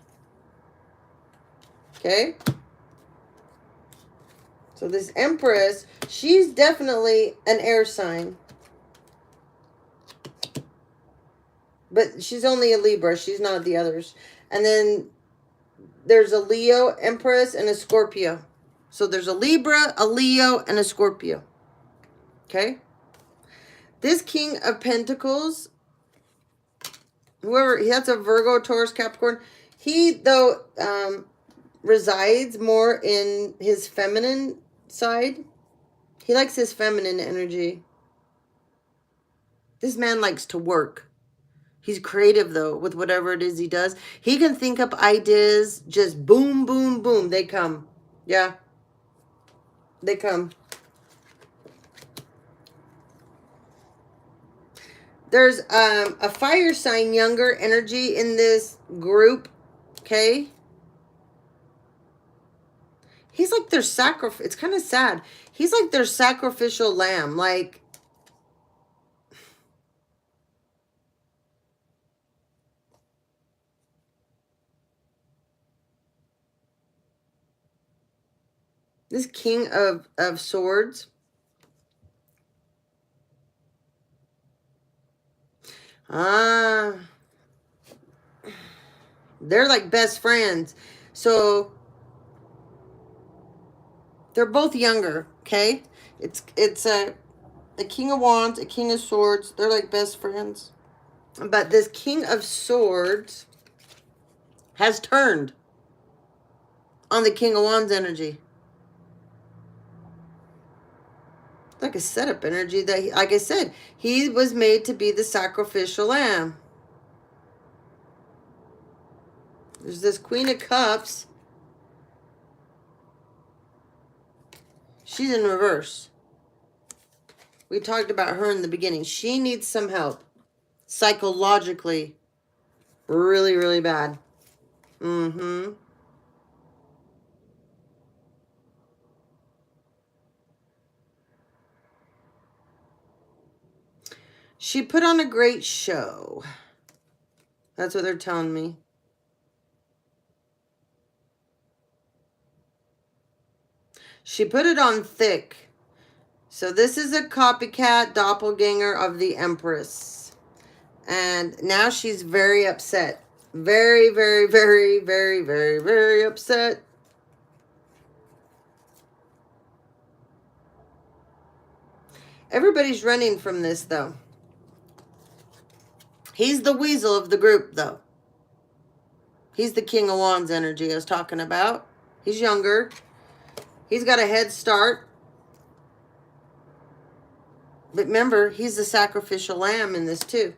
S1: Okay? So this Empress, she's definitely an air sign. But she's only a Libra. She's not the others. And then there's a Leo Empress and a Scorpio. So there's a Libra, a Leo, and a Scorpio. Okay? This King of Pentacles, whoever, that's a Virgo, Taurus, Capricorn. He, though, resides more in his feminine side. He likes his feminine energy. This man likes to work. He's creative, though, with whatever it is he does. He can think up ideas, just boom, boom, boom. They come. Yeah. They come. There's a fire sign, younger energy in this group. Okay? He's like their sacrifice. It's kind of sad. He's like their sacrificial lamb. Like, this King of Swords. They're like best friends. So they're both younger, okay? It's a King of Wands, a King of Swords. They're like best friends. But this King of Swords has turned on the King of Wands energy. Like a setup energy that, like I said, he was made to be the sacrificial lamb. There's this Queen of Cups. She's in reverse. We talked about her in the beginning. She needs some help. Psychologically. Really, really bad. Mm-hmm. She put on a great show. That's what they're telling me. She put it on thick. So this is a copycat doppelganger of the Empress. And now she's very upset. Very, very, very, very, very, very upset. Everybody's running from this, though. He's the weasel of the group, though. He's the King of Wands energy I was talking about. He's younger. He's got a head start. But remember, he's the sacrificial lamb in this, too.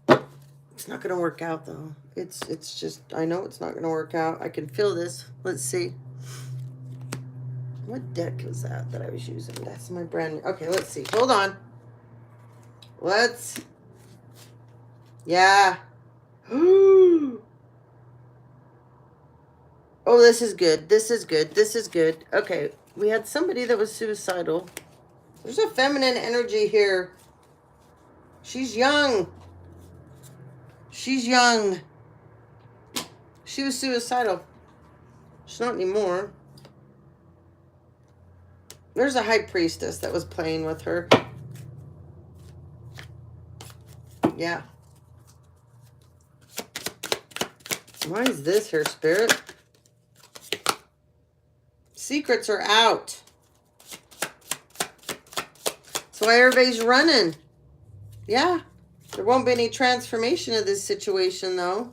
S1: It's not going to work out, though. It's just, I know it's not going to work out. I can feel this. Let's see. What deck was that I was using? That's my brand new. Okay, let's see. Hold on. Yeah. Oh, this is good. This is good. This is good. Okay, we had somebody that was suicidal. There's a feminine energy here. She's young. She's young. She was suicidal. She's not anymore. There's a high priestess that was playing with her. Yeah. Why is this here, Spirit? Secrets are out. That's why everybody's running. Yeah. There won't be any transformation of this situation, though.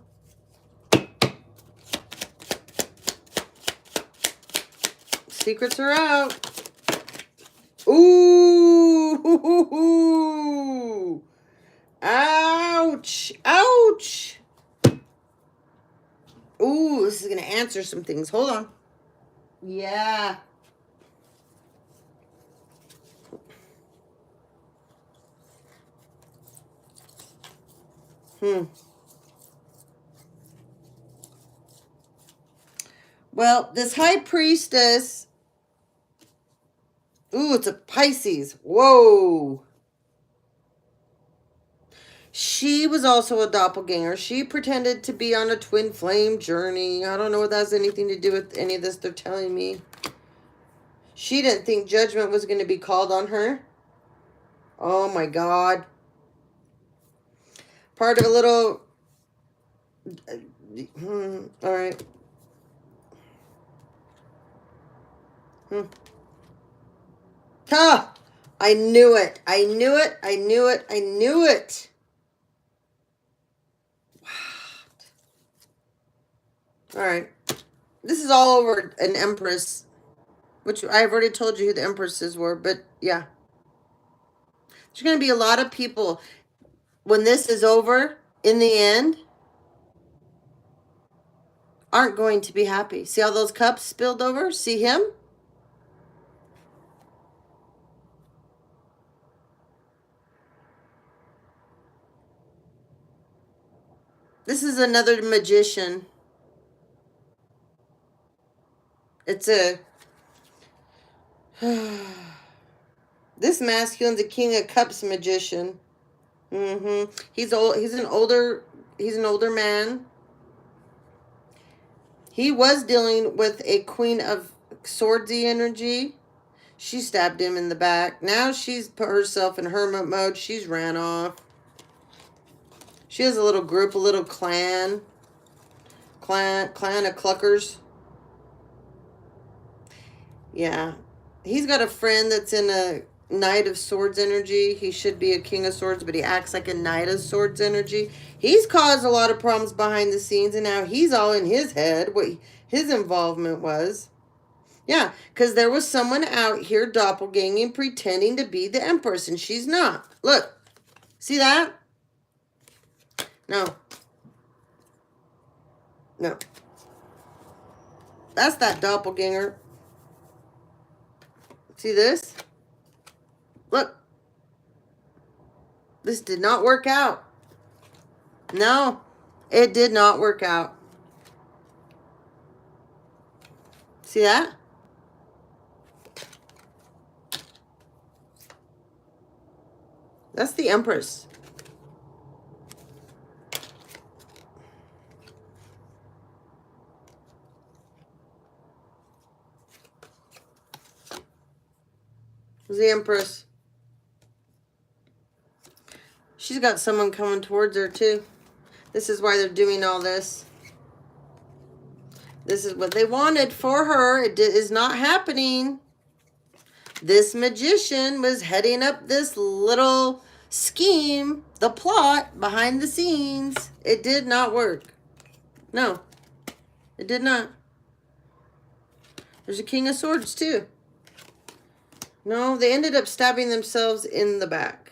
S1: Secrets are out. Ooh. Ouch. Ouch. Ooh, this is going to answer some things. Hold on. Yeah. Well, this high priestess. Ooh, it's a Pisces. Whoa. She was also a doppelganger. She pretended to be on a twin flame journey. I don't know what that has anything to do with any of this they're telling me. She didn't think judgment was going to be called on her. Oh my God. Part of a little... all right. Ha! I knew it. I knew it. I knew it. I knew it. All right. This is all over an Empress, which I've already told you who the Empresses were, but yeah. There's going to be a lot of people, when this is over, in the end, aren't going to be happy. See all those cups spilled over? See him? This is another magician. It's a... This masculine's a King of Cups magician. He's old. He's an older man. He was dealing with a Queen of Swordsy energy. She stabbed him in the back. Now she's put herself in hermit mode. She's ran off. She has a little group, a little clan of cluckers. Yeah. He's got a friend that's in a Knight of Swords energy. He should be a King of Swords, but he acts like a Knight of Swords energy. He's caused a lot of problems behind the scenes, and now he's all in his head what his involvement was. Yeah, because there was someone out here doppelganging, pretending to be the Empress, and she's not. Look. See that? No. No. That's that doppelganger. See this? Look. This did not work out. No, it did not work out. See that? That's the Empress. The Empress. She's got someone coming towards her too. This is why they're doing all this. This is what they wanted for her. It is not happening. This magician was heading up this little scheme, the plot behind the scenes. It did not work. No, it did not. There's a King of Swords too. No, they ended up stabbing themselves in the back.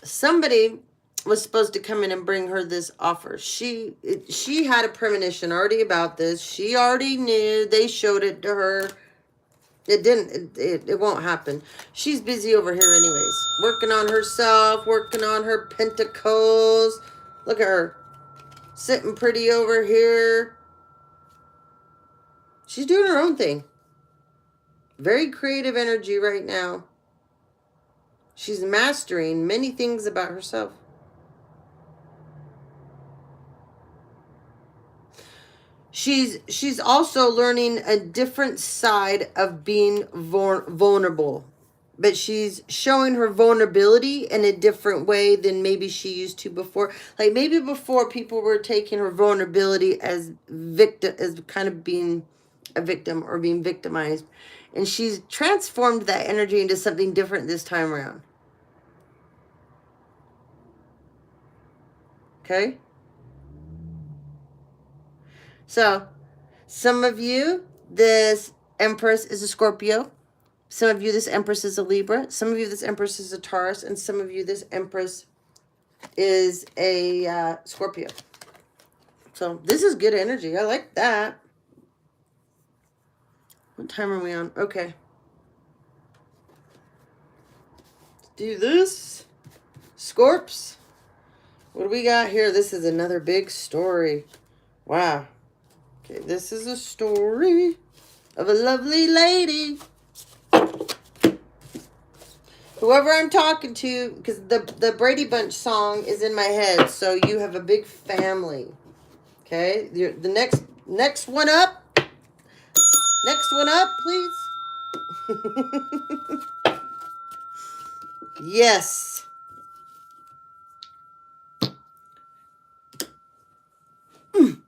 S1: Somebody was supposed to come in and bring her this offer. She had a premonition already about this. She already knew. They showed it to her. It didn't. It won't happen. She's busy over here anyways. Working on herself. Working on her pentacles. Look at her. Sitting pretty over here. She's doing her own thing. Very creative energy right now. She's mastering many things about herself. She's also learning a different side of being vulnerable. But she's showing her vulnerability in a different way than maybe she used to before. Like maybe before people were taking her vulnerability as victim, as kind of being a victim or being victimized. And she's transformed that energy into something different this time around. Okay? So, some of you, this Empress is a Scorpio. Some of you, this Empress is a Libra. Some of you, this Empress is a Taurus. And some of you, this Empress is a Scorpio. So, this is good energy. I like that. What time are we on? Okay. Let's do this. Scorps. What do we got here? This is another big story. Wow. Okay, this is a story of a lovely lady. Whoever I'm talking to, because the Brady Bunch song is in my head, so you have a big family. Okay? The next one up. Next one up, please. Yes.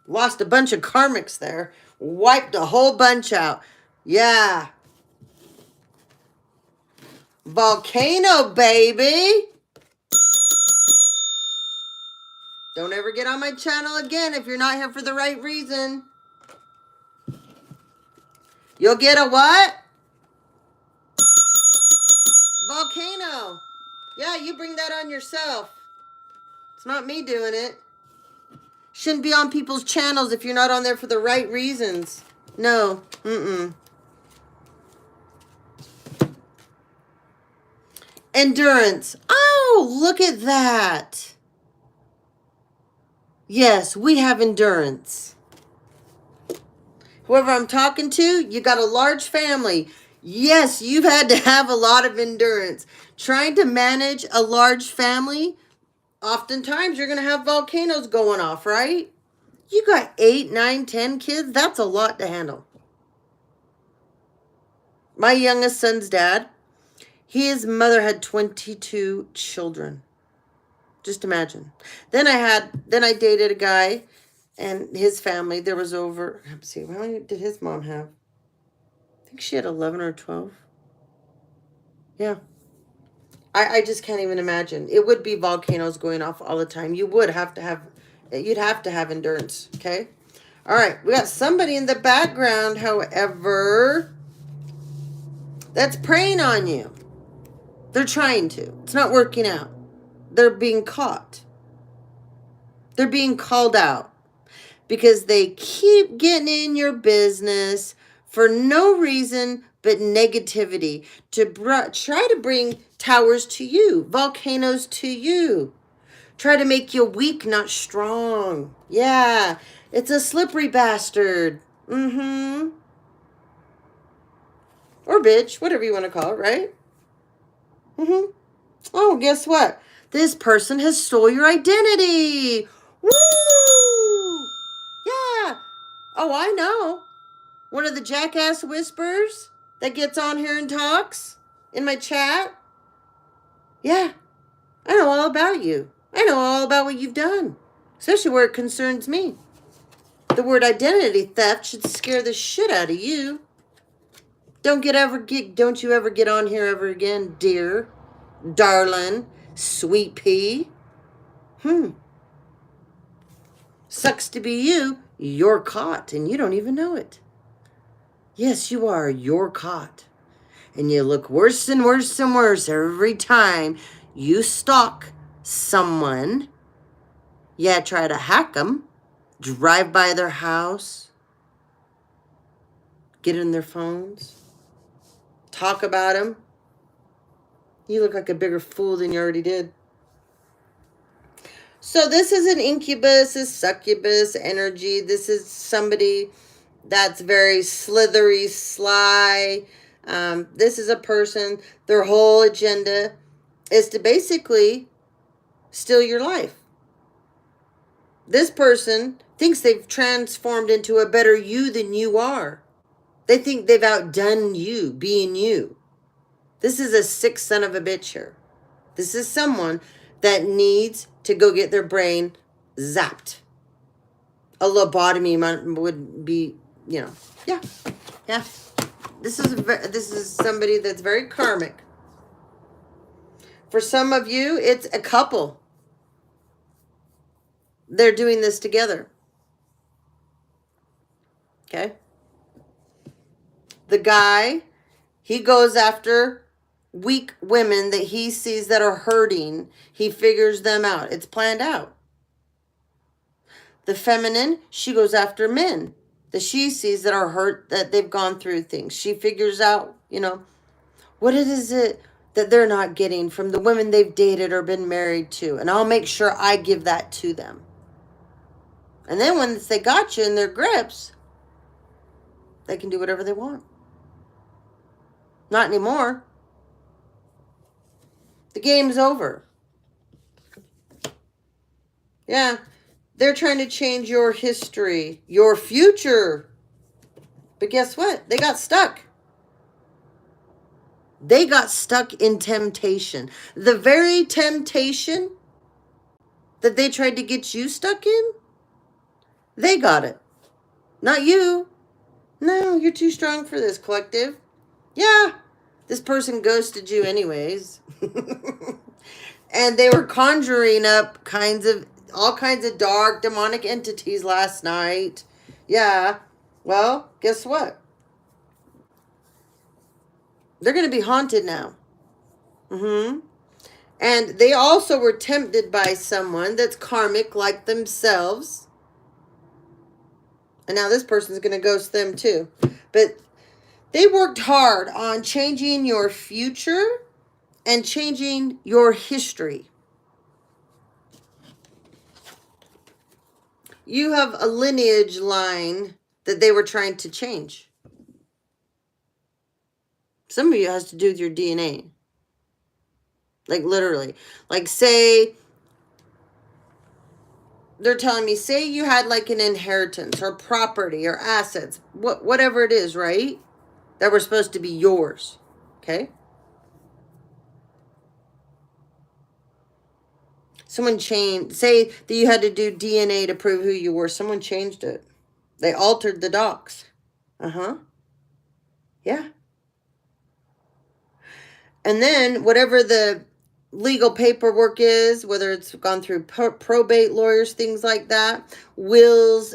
S1: Lost a bunch of karmics there. Wiped a whole bunch out. Yeah. Volcano, baby. Don't ever get on my channel again if you're not here for the right reason. You'll get a what? Volcano. Yeah, you bring that on yourself. It's not me doing it. Shouldn't be on people's channels if you're not on there for the right reasons. No. Endurance. Oh, look at that. Yes, we have endurance. Whoever I'm talking to, you got a large family. Yes, you've had to have a lot of endurance. Trying to manage a large family, oftentimes you're going to have volcanoes going off, right? You got 8, 9, 10 kids. That's a lot to handle. My youngest son's dad, his mother had 22 children. Just imagine. Then I dated a guy and his family, there was over, let's see, how many did his mom have? I think she had 11 or 12. Yeah. I just can't even imagine. It would be volcanoes going off all the time. You'd have to have endurance, okay? All right, we got somebody in the background, however, that's preying on you. They're trying to. It's not working out. They're being caught. They're being called out because they keep getting in your business for no reason but negativity to try to bring towers to you, volcanoes to you. Try to make you weak, not strong. Yeah, it's a slippery bastard. Or bitch, whatever you want to call it, right? Oh, guess what? This person has stole your identity. Woo! Yeah. Oh, I know. One of the jackass whispers that gets on here and talks in my chat. Yeah. I know all about you. I know all about what you've done. Especially where it concerns me. The word identity theft should scare the shit out of you. Don't you ever get on here ever again, dear, darling, sweet pea. Sucks to be you. You're caught and you don't even know it. Yes, you are. You're caught. And you look worse and worse and worse every time you stalk someone. Yeah, try to hack them. Drive by their house. Get in their phones. Talk about them. You look like a bigger fool than you already did. So this is an incubus, a succubus energy. This is somebody that's very slithery, sly. This is a person, their whole agenda is to basically steal your life. This person thinks they've transformed into a better you than you are. They think they've outdone you, being you. This is a sick son of a bitch here. This is someone that needs to go get their brain zapped. A lobotomy would be, yeah. Yeah. This is somebody that's very karmic. For some of you, it's a couple. They're doing this together. Okay? The guy, he goes after weak women that he sees that are hurting. He figures them out. It's planned out. The feminine, she goes after men that she sees that are hurt, that they've gone through things. She figures out, what it is that they're not getting from the women they've dated or been married to. And I'll make sure I give that to them. And then once they got you in their grips, they can do whatever they want. Not anymore. The game's over. Yeah. They're trying to change your history, your future. But guess what? They got stuck. They got stuck in temptation. The very temptation that they tried to get you stuck in, they got it. Not you. No, you're too strong for this, collective. Yeah, this person ghosted you anyways. And they were conjuring up all kinds of dark demonic entities last night. Yeah. Well, guess what? They're going to be haunted now. And they also were tempted by someone that's karmic like themselves. And now this person's going to ghost them too. But they worked hard on changing your future and changing your history. You have a lineage line that they were trying to change. Some of you has to do with your DNA. Like literally. Like say, they're telling me, say you had like an inheritance or property or assets, whatever it is, right? That were supposed to be yours. Okay? Someone changed, say that you had to do DNA to prove who you were. Someone changed it. They altered the docs. Yeah. And then whatever the legal paperwork is, whether it's gone through probate lawyers, things like that, wills,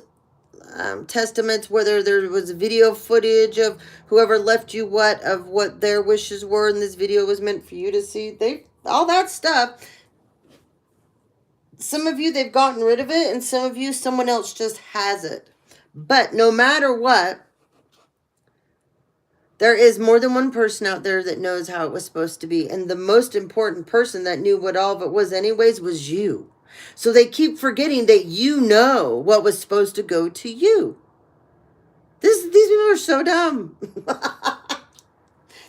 S1: testaments, whether there was video footage of whoever left you what their wishes were, and this video was meant for you to see. All that stuff. Some of you, they've gotten rid of it, and some of you, someone else just has it. But no matter what, there is more than one person out there that knows how it was supposed to be. And the most important person that knew what all of it was anyways was you. So they keep forgetting that you know what was supposed to go to you. These people are so dumb.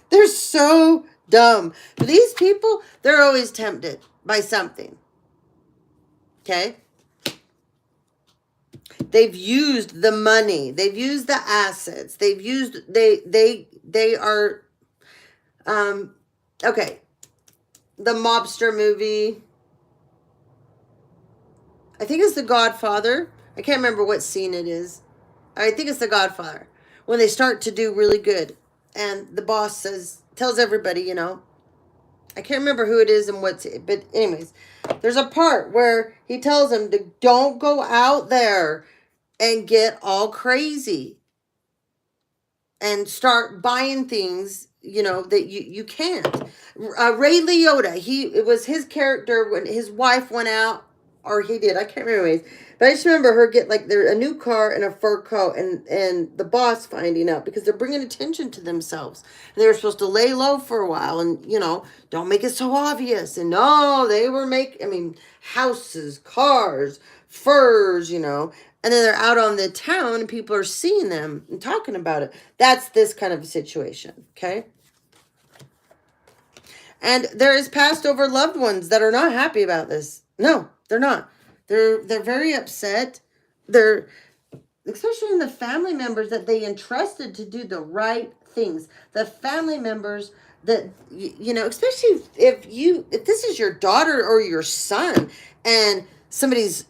S1: They're so dumb. These people, they're always tempted by something. Okay? They've used the money. They've used the assets. They are, okay. The mobster movie. I think it's The Godfather. I can't remember what scene it is. I think it's The Godfather. When they start to do really good. And the boss tells everybody, I can't remember who it is and but anyways, there's a part where he tells them to don't go out there and get all crazy and start buying things, that you can't. Ray Liotta, it was his character when his wife went out, or he did, I can't remember. But I just remember her get like a new car and a fur coat, and the boss finding out because they're bringing attention to themselves. And they were supposed to lay low for a while and, don't make it so obvious. And no, they were houses, cars, furs, and then they're out on the town and people are seeing them and talking about it. That's this kind of a situation, okay? And there is passed over loved ones that are not happy about this. No, they're not. They're very upset. They're, especially in the family members that they entrusted to do the right things. The family members that, especially if this is your daughter or your son and somebody's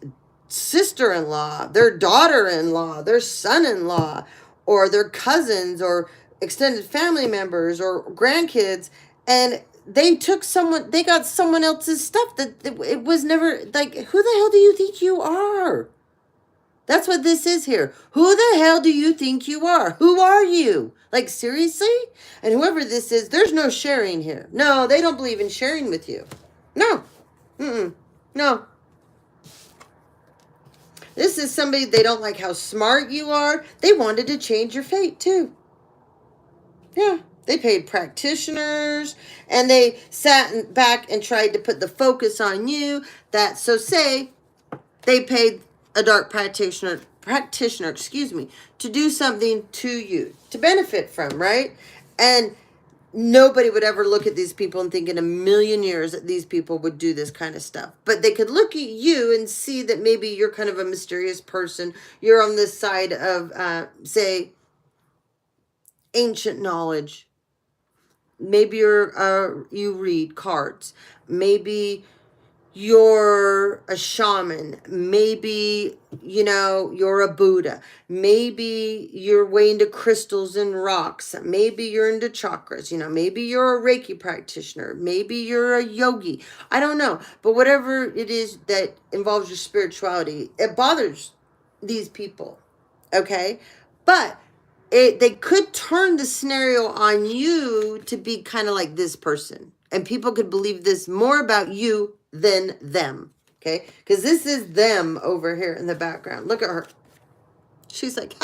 S1: sister-in-law, their daughter-in-law, their son-in-law, or their cousins or extended family members or grandkids, and they got someone else's stuff that it was never, like, who the hell do you think you are? That's what this is here. Who the hell do you think you are? Who are you? Like, seriously? And whoever this is, there's no sharing here. No, they don't believe in sharing with you. No. No. This is somebody, they don't like how smart you are. They wanted to change your fate, too. Yeah. They paid practitioners, and they sat back and tried to put the focus on you. So say they paid a dark practitioner, to do something to you, to benefit from, right? And nobody would ever look at these people and think in a million years that these people would do this kind of stuff. But they could look at you and see that maybe you're kind of a mysterious person. You're on this side of, say, ancient knowledge. Maybe you read cards. Maybe you're a shaman. Maybe, you're a Buddha. Maybe you're way into crystals and rocks. Maybe you're into chakras. Maybe you're a Reiki practitioner. Maybe you're a yogi. I don't know. But whatever it is that involves your spirituality, it bothers these people. Okay? But they could turn the scenario on you to be kind of like this person. And people could believe this more about you than them. Okay? Because this is them over here in the background. Look at her. She's like,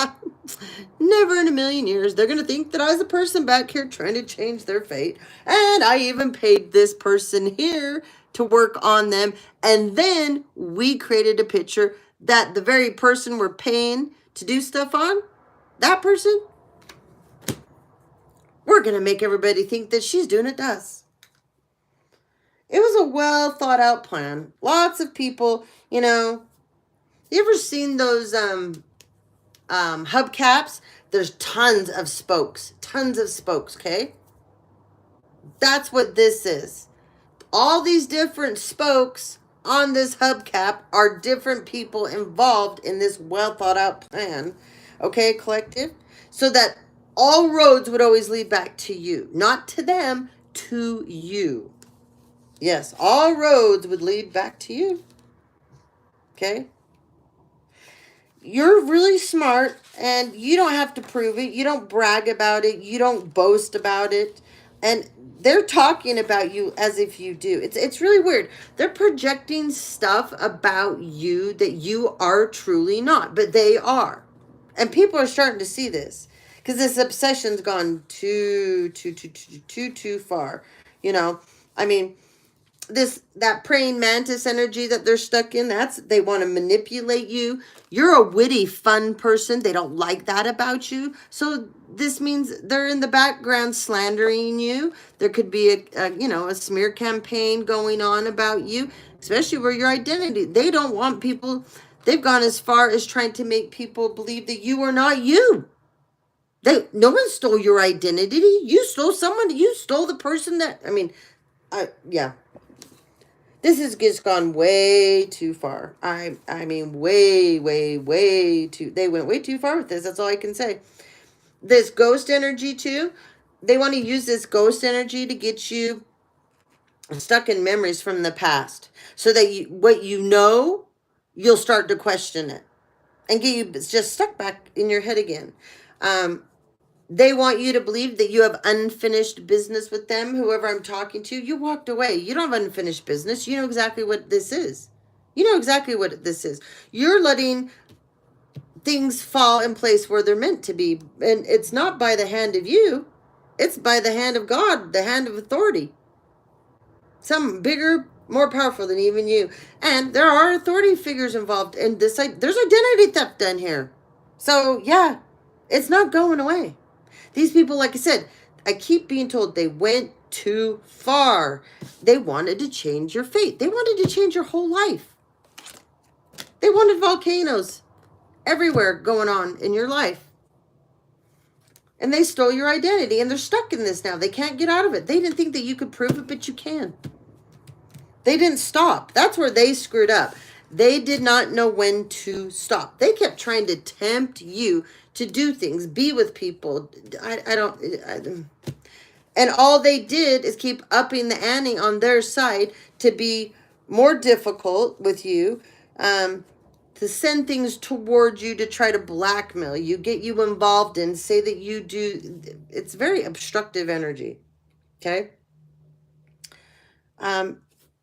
S1: never in a million years. They're going to think that I was the person back here trying to change their fate. And I even paid this person here to work on them. And then we created a picture that the very person we're paying to do stuff on, that person, we're going to make everybody think that she's doing it to us. It was a well thought out plan. Lots of people, you ever seen those hubcaps? There's tons of spokes, okay? That's what this is. All these different spokes on this hubcap are different people involved in this well thought out plan. Okay, collective? So that all roads would always lead back to you. Not to them, to you. Yes, all roads would lead back to you. Okay? You're really smart, and you don't have to prove it. You don't brag about it. You don't boast about it. And they're talking about you as if you do. It's really weird. They're projecting stuff about you that you are truly not, but they are. And people are starting to see this because this obsession's gone too far. That praying mantis energy that they're stuck in, they want to manipulate you. You're a witty, fun person. They don't like that about you. So this means they're in the background slandering you. There could be a smear campaign going on about you, especially where your identity. They don't want people. They've gone as far as trying to make people believe that you are not you. No one stole your identity. You stole someone. You stole the person that, yeah. This has just gone way too far. I mean, way too. They went way too far with this. That's all I can say. This ghost energy too. They want to use this ghost energy to get you stuck in memories from the past, so that what you know, you'll start to question it and get you just stuck back in your head again. They want you to believe that you have unfinished business with them. Whoever I'm talking to, you walked away. You don't have unfinished business. You know exactly what this is. You're letting things fall in place where they're meant to be. And it's not by the hand of you. It's by the hand of God, the hand of authority. Some bigger, more powerful than even you. And there are authority figures involved in this. There's identity theft done here. So, yeah, it's not going away. These people, like I said, I keep being told they went too far. They wanted to change your fate. They wanted to change your whole life. They wanted volcanoes everywhere going on in your life. And they stole your identity, and they're stuck in this now. They can't get out of it. They didn't think that you could prove it, but you can. They didn't stop. That's where they screwed up. They did not know when to stop. They kept trying to tempt you to do things, be with people. And all they did is keep upping the ante on their side to be more difficult with you, to send things towards you, to try to blackmail you, get you involved in, say that you do. It's very obstructive energy. Okay.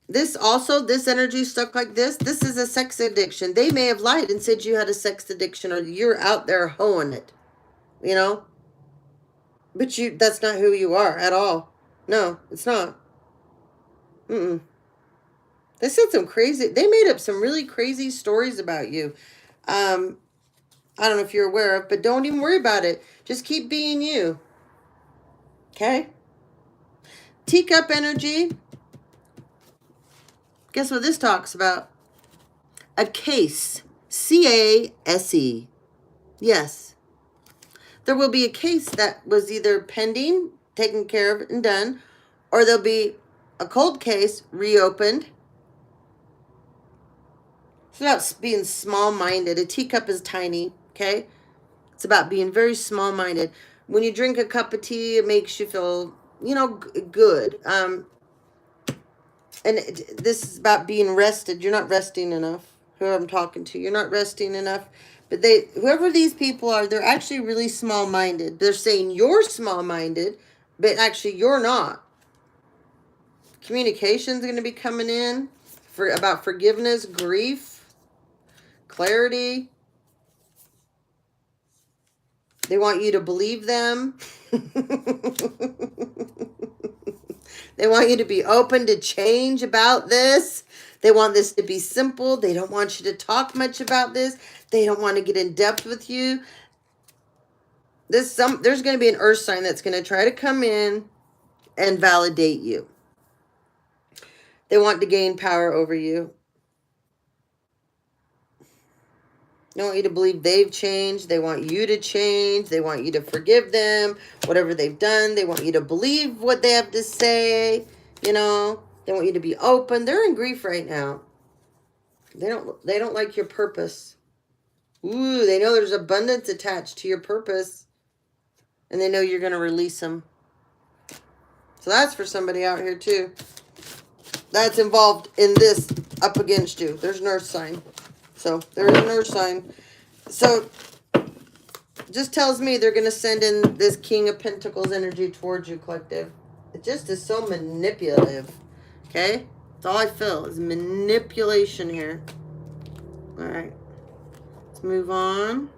S1: This energy stuck like this is a sex addiction. They may have lied and said you had a sex addiction, or you're out there hoeing it, you know, but that's not who you are at all. No, it's not. Mm-mm. They said they made up some really crazy stories about you. I don't know if you're aware of, but don't even worry about it. Just keep being you. Okay? Teacup energy. Guess what this talks about? A case. C-A-S-E. Yes. There will be a case that was either pending, taken care of and done, or there'll be a cold case reopened. It's about being small-minded. A teacup is tiny, okay? It's about being very small-minded. When you drink a cup of tea, it makes you feel, good. This is about being rested. You're not resting enough. Whoever I'm talking to, you're not resting enough. But whoever these people are, they're actually really small-minded. They're saying you're small-minded, but actually you're not. Communication's going to be coming in about forgiveness, grief, clarity. They want you to believe them. They want you to be open to change about this. They want this to be simple. They don't want you to talk much about this. They don't want to get in depth with you. There's going to be an earth sign that's going to try to come in and validate you. They want to gain power over you. They want you to believe they've changed. They want you to change. They want you to forgive them, whatever they've done. They want you to believe what they have to say. They want you to be open. They're in grief right now. They don't like your purpose. Ooh, they know there's abundance attached to your purpose. And they know you're going to release them. So that's for somebody out here too. That's involved in this up against you. There's an earth sign. So there is an earth sign. So just tells me they're going to send in this King of Pentacles energy towards you, collective. It just is so manipulative. Okay? That's all I feel is manipulation here. All right. Let's move on.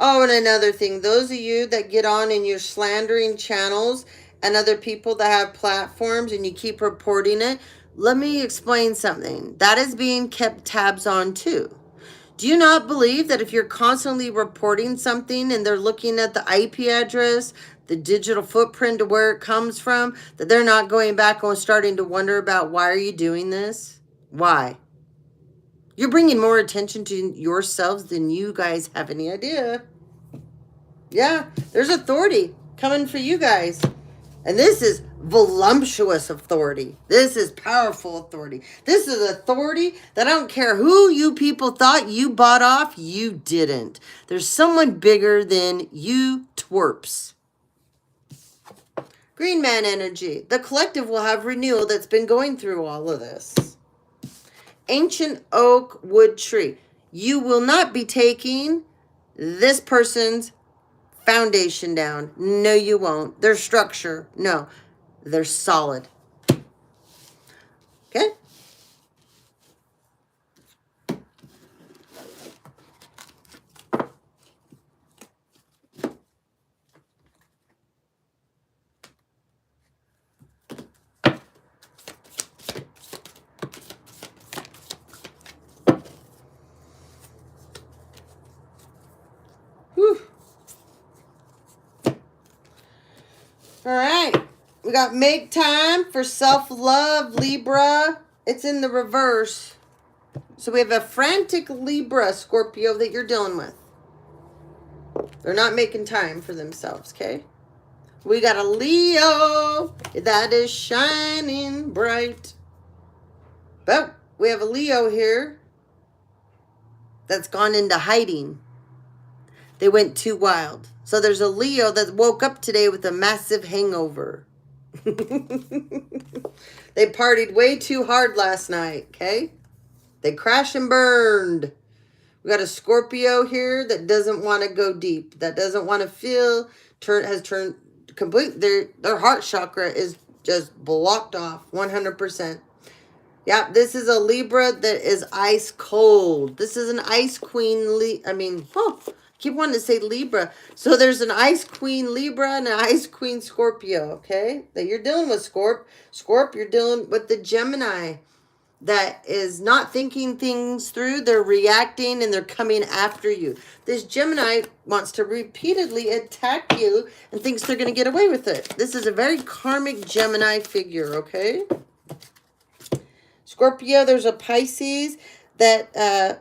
S1: Oh, and another thing, those of you that get on and you're slandering channels and other people that have platforms and you keep reporting it, let me explain something. That is being kept tabs on too. Do you not believe that if you're constantly reporting something and they're looking at the IP address, the digital footprint to where it comes from, that they're not going back and starting to wonder about why are you doing this? Why? You're bringing more attention to yourselves than you guys have any idea. Yeah, there's authority coming for you guys. And this is voluptuous authority. This is powerful authority. This is authority that I don't care who you people thought you bought off, you didn't. There's someone bigger than you twerps. Green man energy. The collective will have renewal that's been going through all of this. Ancient oak wood tree. You will not be taking this person's foundation down. No, you won't. Their structure. No, they're solid. Okay? Whew. All right. We got make time for self-love, Libra. It's in the reverse. So we have a frantic Libra, Scorpio, that you're dealing with. They're not making time for themselves, okay? We got a Leo that is shining bright. But we have a Leo here that's gone into hiding. They went too wild. So there's a Leo that woke up today with a massive hangover. They partied way too hard last night, okay? They crashed and burned. We got a Scorpio here that doesn't want to go deep, that doesn't want to feel, has turned complete. Their heart chakra is just blocked off 100%. Yeah, this is a Libra that is ice cold. This is an ice queen. I keep wanting to say Libra. So there's an ice queen Libra and an ice queen Scorpio, okay? That you're dealing with, Scorp. Scorp, you're dealing with the Gemini that is not thinking things through. They're reacting and they're coming after you. This Gemini wants to repeatedly attack you and thinks they're going to get away with it. This is a very karmic Gemini figure, okay? Scorpio, there's a Pisces that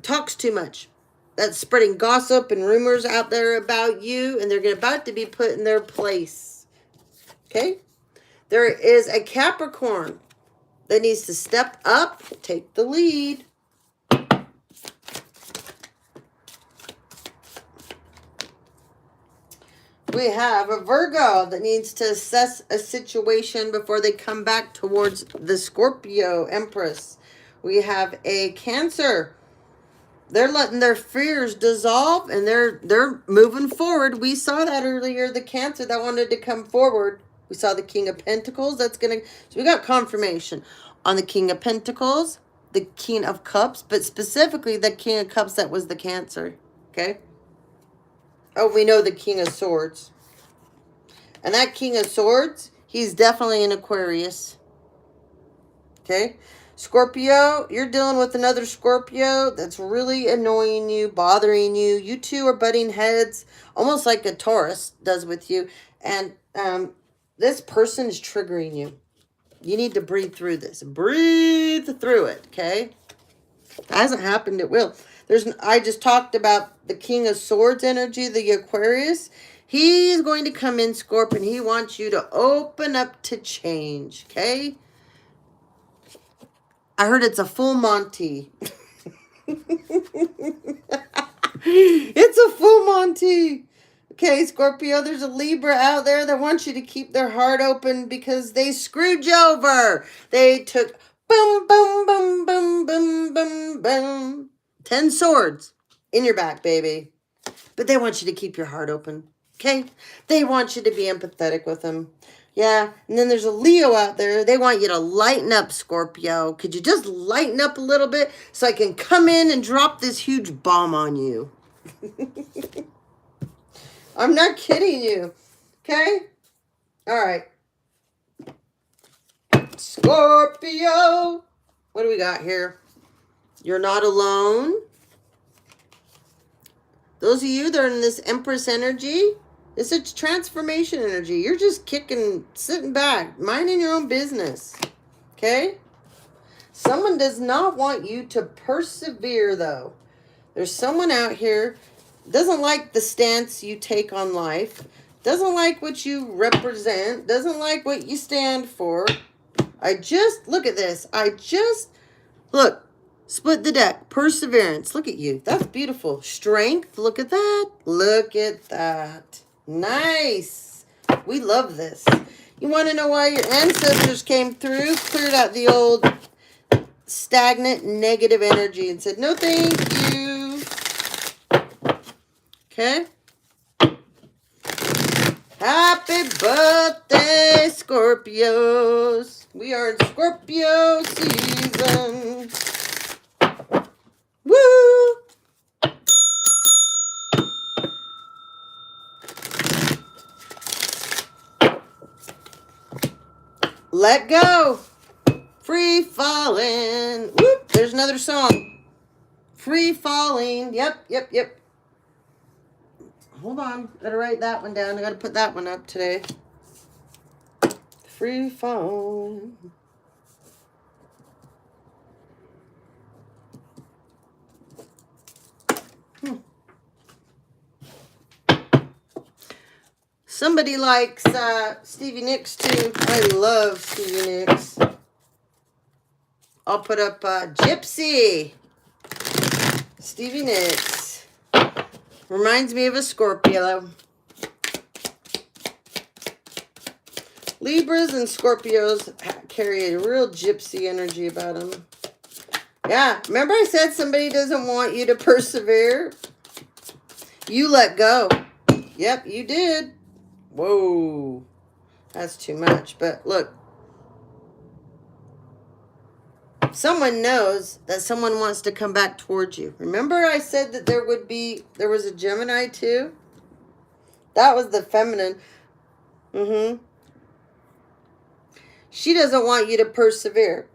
S1: talks too much. That's spreading gossip and rumors out there about you, and they're about to be put in their place. Okay? There is a Capricorn that needs to step up, take the lead. We have a Virgo that needs to assess a situation before they come back towards the Scorpio Empress. We have a Cancer. They're letting their fears dissolve and they're moving forward. We saw that earlier, the Cancer that wanted to come forward. We saw the King of Pentacles. So we got confirmation on the King of Pentacles, the King of Cups, but specifically the King of Cups that was the Cancer. Okay? Oh, we know the King of Swords. And that King of Swords, he's definitely an Aquarius. Okay? Scorpio, you're dealing with another Scorpio that's really annoying you, bothering you. You two are butting heads, almost like a Taurus does with you. And this person is triggering you. You need to breathe through this. Breathe through it, okay? It hasn't happened, it will. I just talked about the King of Swords energy, the Aquarius. He's going to come in, Scorp, and he wants you to open up to change, okay? I heard it's a full Monty. It's a full Monty. Okay, Scorpio, there's a Libra out there that wants you to keep their heart open because they screwed you over. They took boom, boom, boom, boom, boom, boom, boom. 10 swords in your back, baby. But they want you to keep your heart open. Okay? They want you to be empathetic with them. Yeah, and then there's a Leo out there. They want you to lighten up, Scorpio. Could you just lighten up a little bit so I can come in and drop this huge bomb on you? I'm not kidding you. Okay? All right. Scorpio. What do we got here? You're not alone. Those of you that are in this Empress energy, it's a transformation energy. You're just kicking, sitting back, minding your own business. Okay? Someone does not want you to persevere, though. There's someone out here doesn't like the stance you take on life, doesn't like what you represent, doesn't like what you stand for. Look at this. Look, split the deck. Perseverance. Look at you. That's beautiful. Strength. Look at that. Look at that. Nice. We love this. You want to know why your ancestors came through, cleared out the old stagnant negative energy and said, no, thank you. Okay? Happy birthday, Scorpios. We are in Scorpio season. Woo! Let go. Free falling. Whoop, there's another song. Free falling. Yep. Hold on. Gotta write that one down. I gotta put that one up today. Free falling. Somebody likes Stevie Nicks too. I love Stevie Nicks. I'll put up Gypsy. Stevie Nicks. Reminds me of a Scorpio. Libras and Scorpios carry a real gypsy energy about them. Yeah, remember I said somebody doesn't want you to persevere? You let go. Yep, you did. Whoa. That's too much. But look. Someone knows that someone wants to come back towards you. Remember I said that there was a Gemini too? That was the feminine. She doesn't want you to persevere.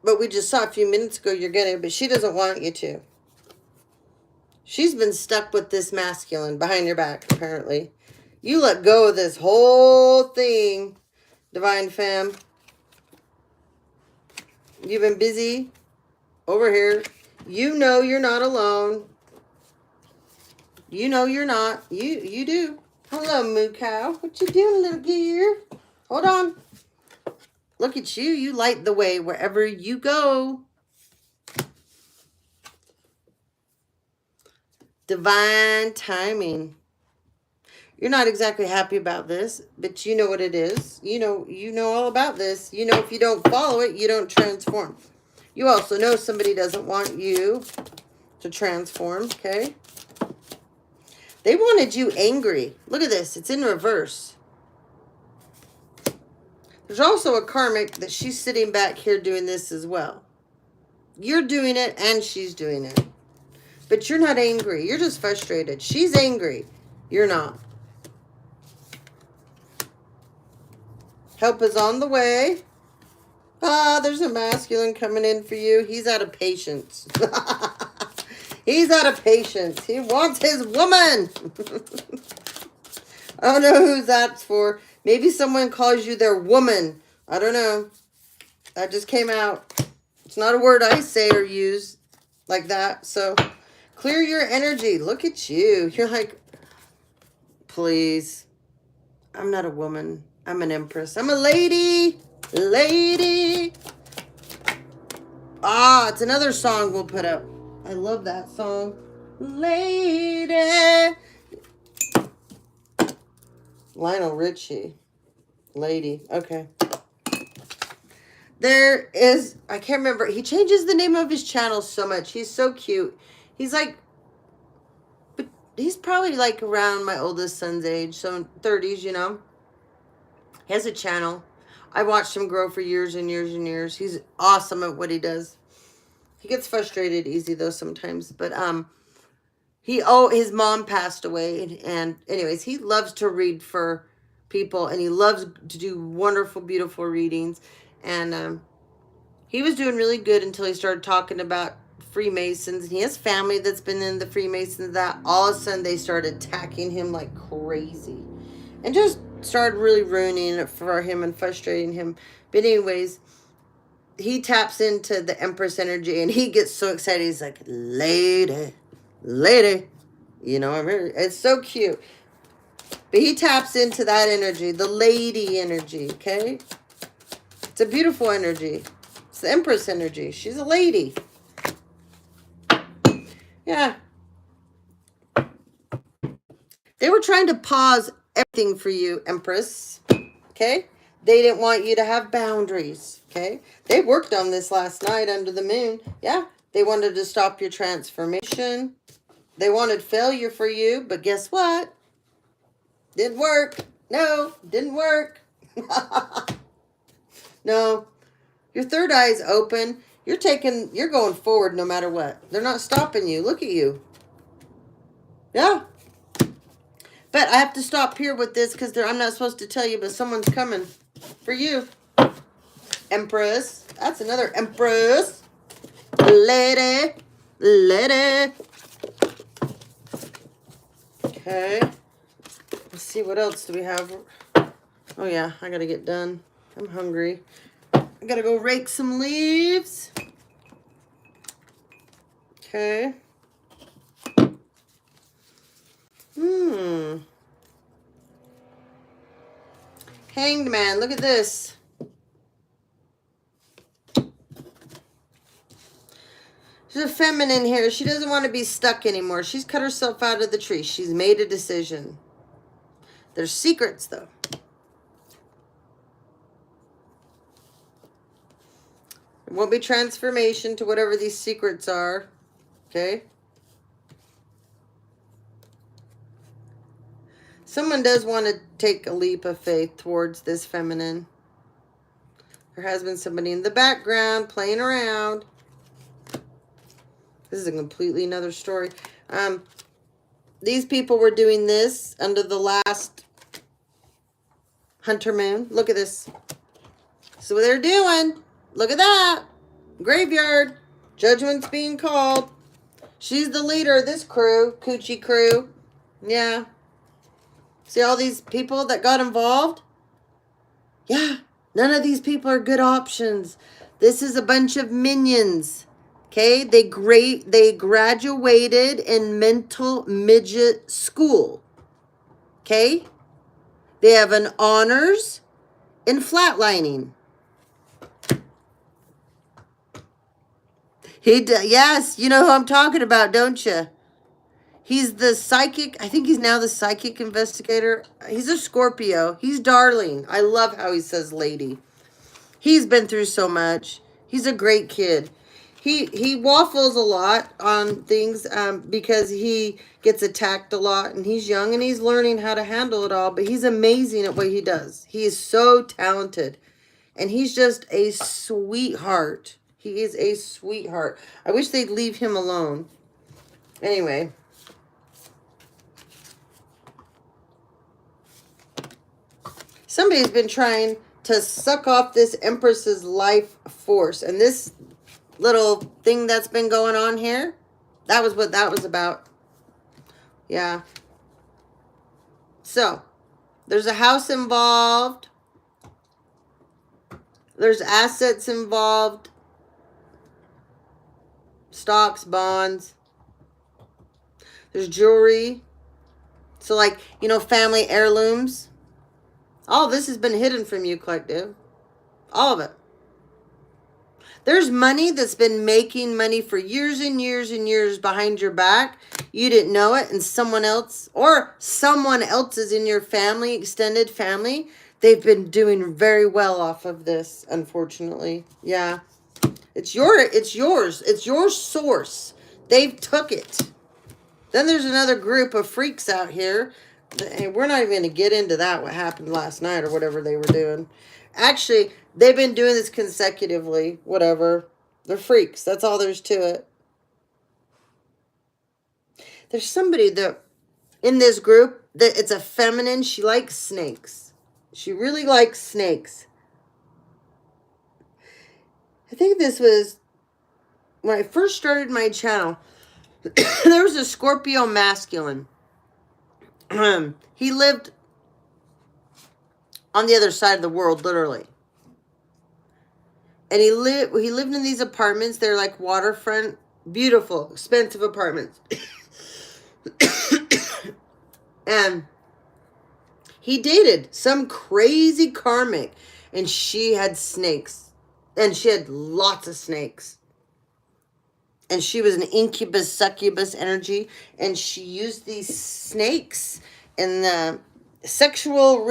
S1: But we just saw a few minutes ago you're getting, but she doesn't want you to. She's been stuck with this masculine behind your back, apparently. You let go of this whole thing, Divine Femme. You've been busy over here. You know you're not alone. You know you're not. You do. Hello, Moo Cow. What you doing, little gear? Hold on. Look at you. You light the way wherever you go. Divine timing. You're not exactly happy about this, but you know what it is. You know all about this. You know if you don't follow it, you don't transform. You also know somebody doesn't want you to transform, okay? They wanted you angry. Look at this. It's in reverse. There's also a karmic that she's sitting back here doing this as well. You're doing it and she's doing it. But you're not angry. You're just frustrated. She's angry. You're not. Help is on the way. Ah, there's a masculine coming in for you. He's out of patience. He's out of patience. He wants his woman. I don't know who that's for. Maybe someone calls you their woman. I don't know. That just came out. It's not a word I say or use like that. So clear your energy. Look at you. You're like, please. I'm not a woman. I'm an empress. I'm a lady. Lady. Ah, it's another song we'll put up. I love that song. Lady. Lionel Richie. Lady. Okay. There is, I can't remember. He changes the name of his channel so much. He's so cute. He's like, but he's probably like around my oldest son's age. So 30s, you know. He has a channel. I watched him grow for years and years and years. He's awesome at what he does. He gets frustrated easy though sometimes. But his mom passed away. And anyways, he loves to read for people. And he loves to do wonderful, beautiful readings. And he was doing really good until he started talking about Freemasons. And he has family that's been in the Freemasons. That all of a sudden they started attacking him like crazy. And just started really ruining it for him and frustrating him. But anyways, he taps into the Empress energy and he gets so excited. He's like, lady, lady. You know, it's so cute. But he taps into that energy, the lady energy, okay? It's a beautiful energy. It's the Empress energy. She's a lady. Yeah. They were trying to pause everything for you, Empress. Okay? They didn't want you to have boundaries. Okay? They worked on this last night under the moon. Yeah. They wanted to stop your transformation. They wanted failure for you. But guess what? Didn't work. No, didn't work. No. Your third eye is open. You're going forward no matter what. They're not stopping you. Look at you. Yeah. But I have to stop here with this because I'm not supposed to tell you, but someone's coming for you. Empress. That's another Empress. Lady. Lady. Okay. Let's see, what else do we have? Oh, yeah. I got to get done. I'm hungry. I got to go rake some leaves. Okay. Hanged Man, look at this. She's a feminine here. She doesn't want to be stuck anymore. She's cut herself out of the tree. She's made a decision. There's secrets, though. It won't be transformation to whatever these secrets are. Okay? Someone does want to take a leap of faith towards this feminine. There has been somebody in the background playing around. This is a completely another story. These people were doing this under the last Hunter Moon. Look at this. This is what they're doing. Look at that. Graveyard. Judgment's being called. She's the leader of this crew. Coochie crew. Yeah. See all these people that got involved? Yeah. None of these people are good options. This is a bunch of minions. Okay? They graduated in mental midget school. Okay? They have an honors in flatlining. Yes, you know who I'm talking about, don't you? He's the psychic. I think he's now the psychic investigator. He's a Scorpio. He's darling. I love how he says lady. He's been through so much. He's a great kid. He waffles a lot on things because he gets attacked a lot, and he's young and he's learning how to handle it all, but he's amazing at what he does. He is so talented, and he's just a sweetheart. He is a sweetheart. I wish they'd leave him alone. Anyway. Somebody's been trying to suck off this Empress's life force. And this little thing that's been going on here, that was what that was about. Yeah. So, there's a house involved. There's assets involved. Stocks, bonds. There's jewelry. So, like, you know, family heirlooms. All this has been hidden from you, collective. All of it. There's money that's been making money for years and years and years behind your back. You didn't know it, and someone else, or someone else is in your family, extended family. They've been doing very well off of this, unfortunately. Yeah. It's yours. It's your source. They've took it. Then there's another group of freaks out here. And we're not even going to get into that, what happened last night or whatever they were doing. Actually, they've been doing this consecutively, whatever. They're freaks. That's all there's to it. There's somebody that in this group that it's a feminine. She likes snakes. She really likes snakes. I think this was when I first started my channel. There was a Scorpio masculine. He lived on the other side of the world, literally. And he lived in these apartments. They're like waterfront, beautiful, expensive apartments. And he dated some crazy karmic, and she had snakes. And she had lots of snakes. And she was an incubus, succubus energy. And she used these snakes in the sexual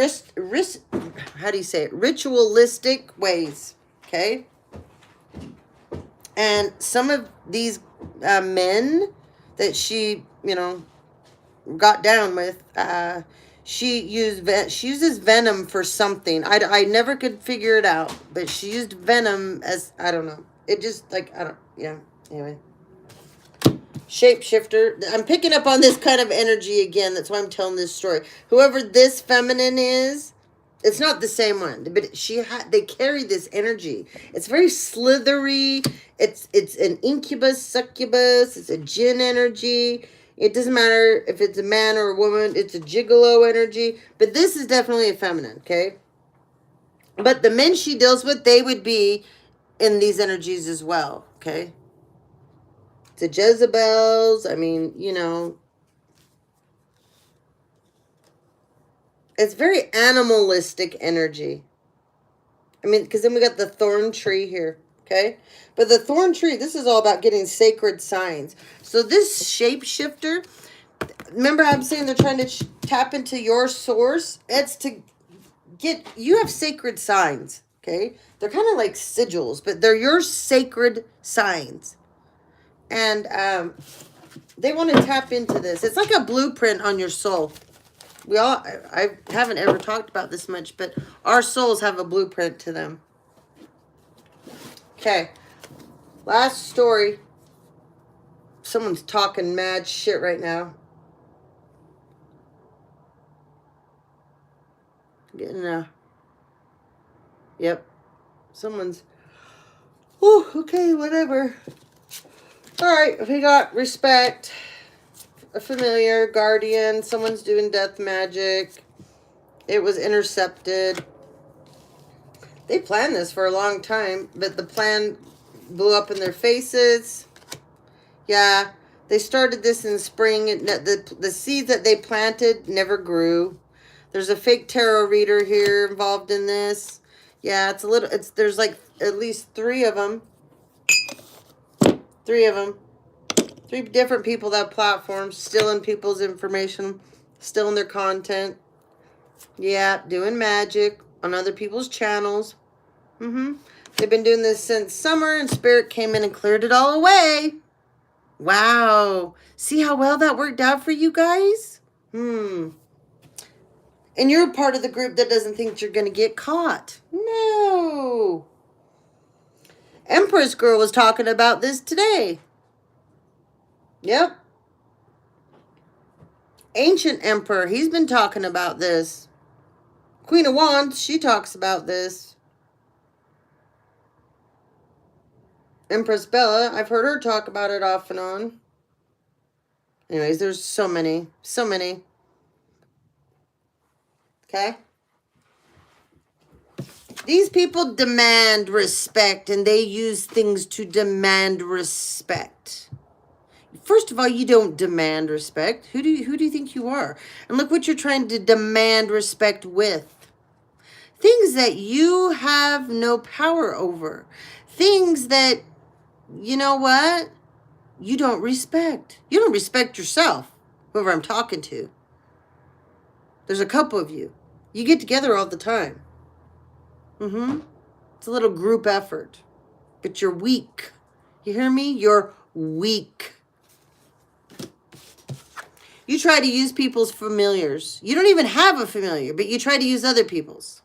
S1: how do you say it? Ritualistic ways. Okay? And some of these men that she, you know, got down with, she uses venom for something. I never could figure it out. But she used venom as, I don't know. It just, like, yeah. Anyway. Shapeshifter. I'm picking up on this kind of energy again. That's why I'm telling this story. Whoever this feminine is, it's not the same one, but they carry this energy. It's very slithery. It's an incubus, succubus. It's a jinn energy. It doesn't matter if it's a man or a woman. It's a gigolo energy. But this is definitely a feminine, okay? But the men she deals with, they would be in these energies as well, okay? The Jezebels, I mean, you know, It's very animalistic energy. I mean, because then we got the thorn tree here, okay? But the thorn tree, this is all about getting sacred signs. So this shapeshifter, remember I'm saying they're trying to tap into your source? It's to get, you have sacred signs, okay? They're kind of like sigils, but they're your sacred signs. And they want to tap into this. It's like a blueprint on your soul. We all, I haven't ever talked about this much, but our souls have a blueprint to them. Okay. Last story. Someone's talking mad shit right now. Getting yep. Someone's, oh, okay, whatever. All right, we got respect, a familiar, guardian, someone's doing death magic. It was intercepted. They planned this for a long time, but the plan blew up in their faces. Yeah, they started this in spring. The seeds that they planted never grew. There's a fake tarot reader here involved in this. Yeah, there's like at least 3 of them. 3 of them. 3 different people that have platforms, stealing people's information, stealing their content. Yeah, doing magic on other people's channels. They've been doing this since summer, and Spirit came in and cleared it all away. Wow. See how well that worked out for you guys? And you're part of the group that doesn't think you're going to get caught. No. Empress Girl was talking about this today. Yep. Ancient Emperor, he's been talking about this. Queen of Wands, she talks about this. Empress Bella, I've heard her talk about it off and on. Anyways, there's so many. So many. Okay? These people demand respect, and they use things to demand respect. First of all, you don't demand respect. Who do you think you are? And look what you're trying to demand respect with. Things that you have no power over. Things that, you know what? You don't respect. You don't respect yourself, whoever I'm talking to. There's a couple of you. You get together all the time. It's a little group effort. But you're weak. You hear me? You're weak. You try to use people's familiars. You don't even have a familiar, but you try to use other people's.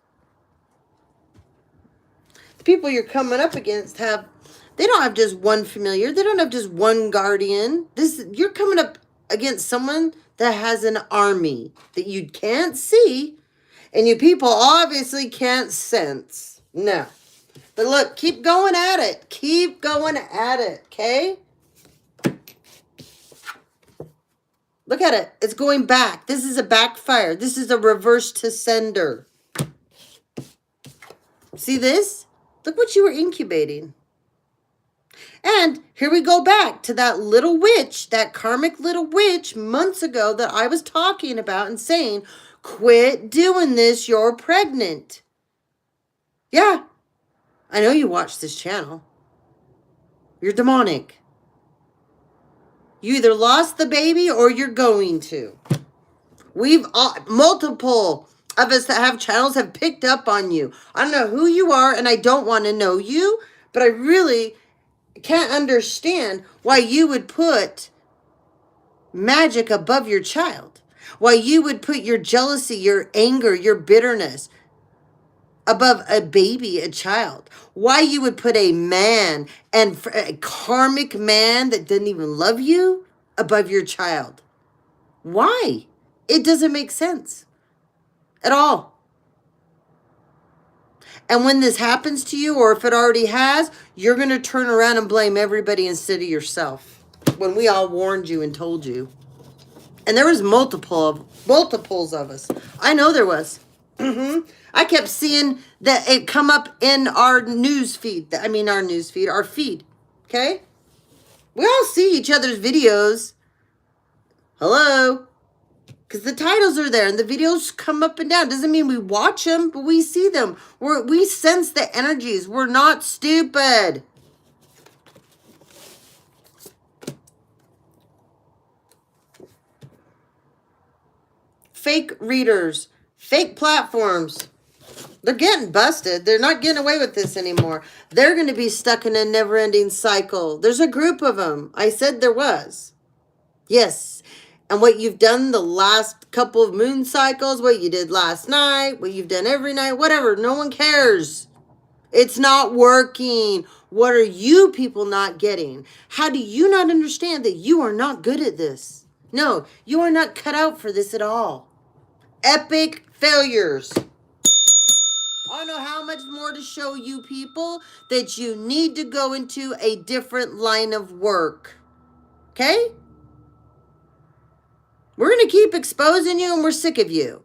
S1: The people you're coming up against they don't have just one familiar. They don't have just one guardian. You're coming up against someone that has an army that you can't see, and you people obviously can't sense. No. But look, keep going at it. Keep going at it, okay? Look at it. It's going back. This is a backfire. This is a reverse to sender. See this? Look what you were incubating. And here we go back to that little witch, that karmic little witch months ago that I was talking about and saying, quit doing this, you're pregnant. Yeah, I know you watch this channel. You're demonic. You either lost the baby or you're going to. We've multiple of us that have channels have picked up on you. I don't know who you are, and I don't want to know you, but I really can't understand why you would put magic above your child. Why you would put your jealousy, your anger, your bitterness above a baby, a child. Why you would put a man, and a karmic man that didn't even love you, above your child. Why? It doesn't make sense at all. And when this happens to you, or if it already has, you're going to turn around and blame everybody instead of yourself. When we all warned you and told you. And there was multiples of us. I know there was. I kept seeing that it come up in our news feed. Our feed. Okay? We all see each other's videos. Hello? Because the titles are there and the videos come up and down. Doesn't mean we watch them, but we see them. We sense the energies. We're not stupid. Fake readers, fake platforms. They're getting busted. They're not getting away with this anymore. They're going to be stuck in a never-ending cycle. There's a group of them. I said there was. Yes. And what you've done the last couple of moon cycles, what you did last night, what you've done every night, whatever, no one cares. It's not working. What are you people not getting? How do you not understand that you are not good at this? No, you are not cut out for this at all. Epic failures. I don't know how much more to show you people that you need to go into a different line of work. Okay? We're going to keep exposing you and we're sick of you.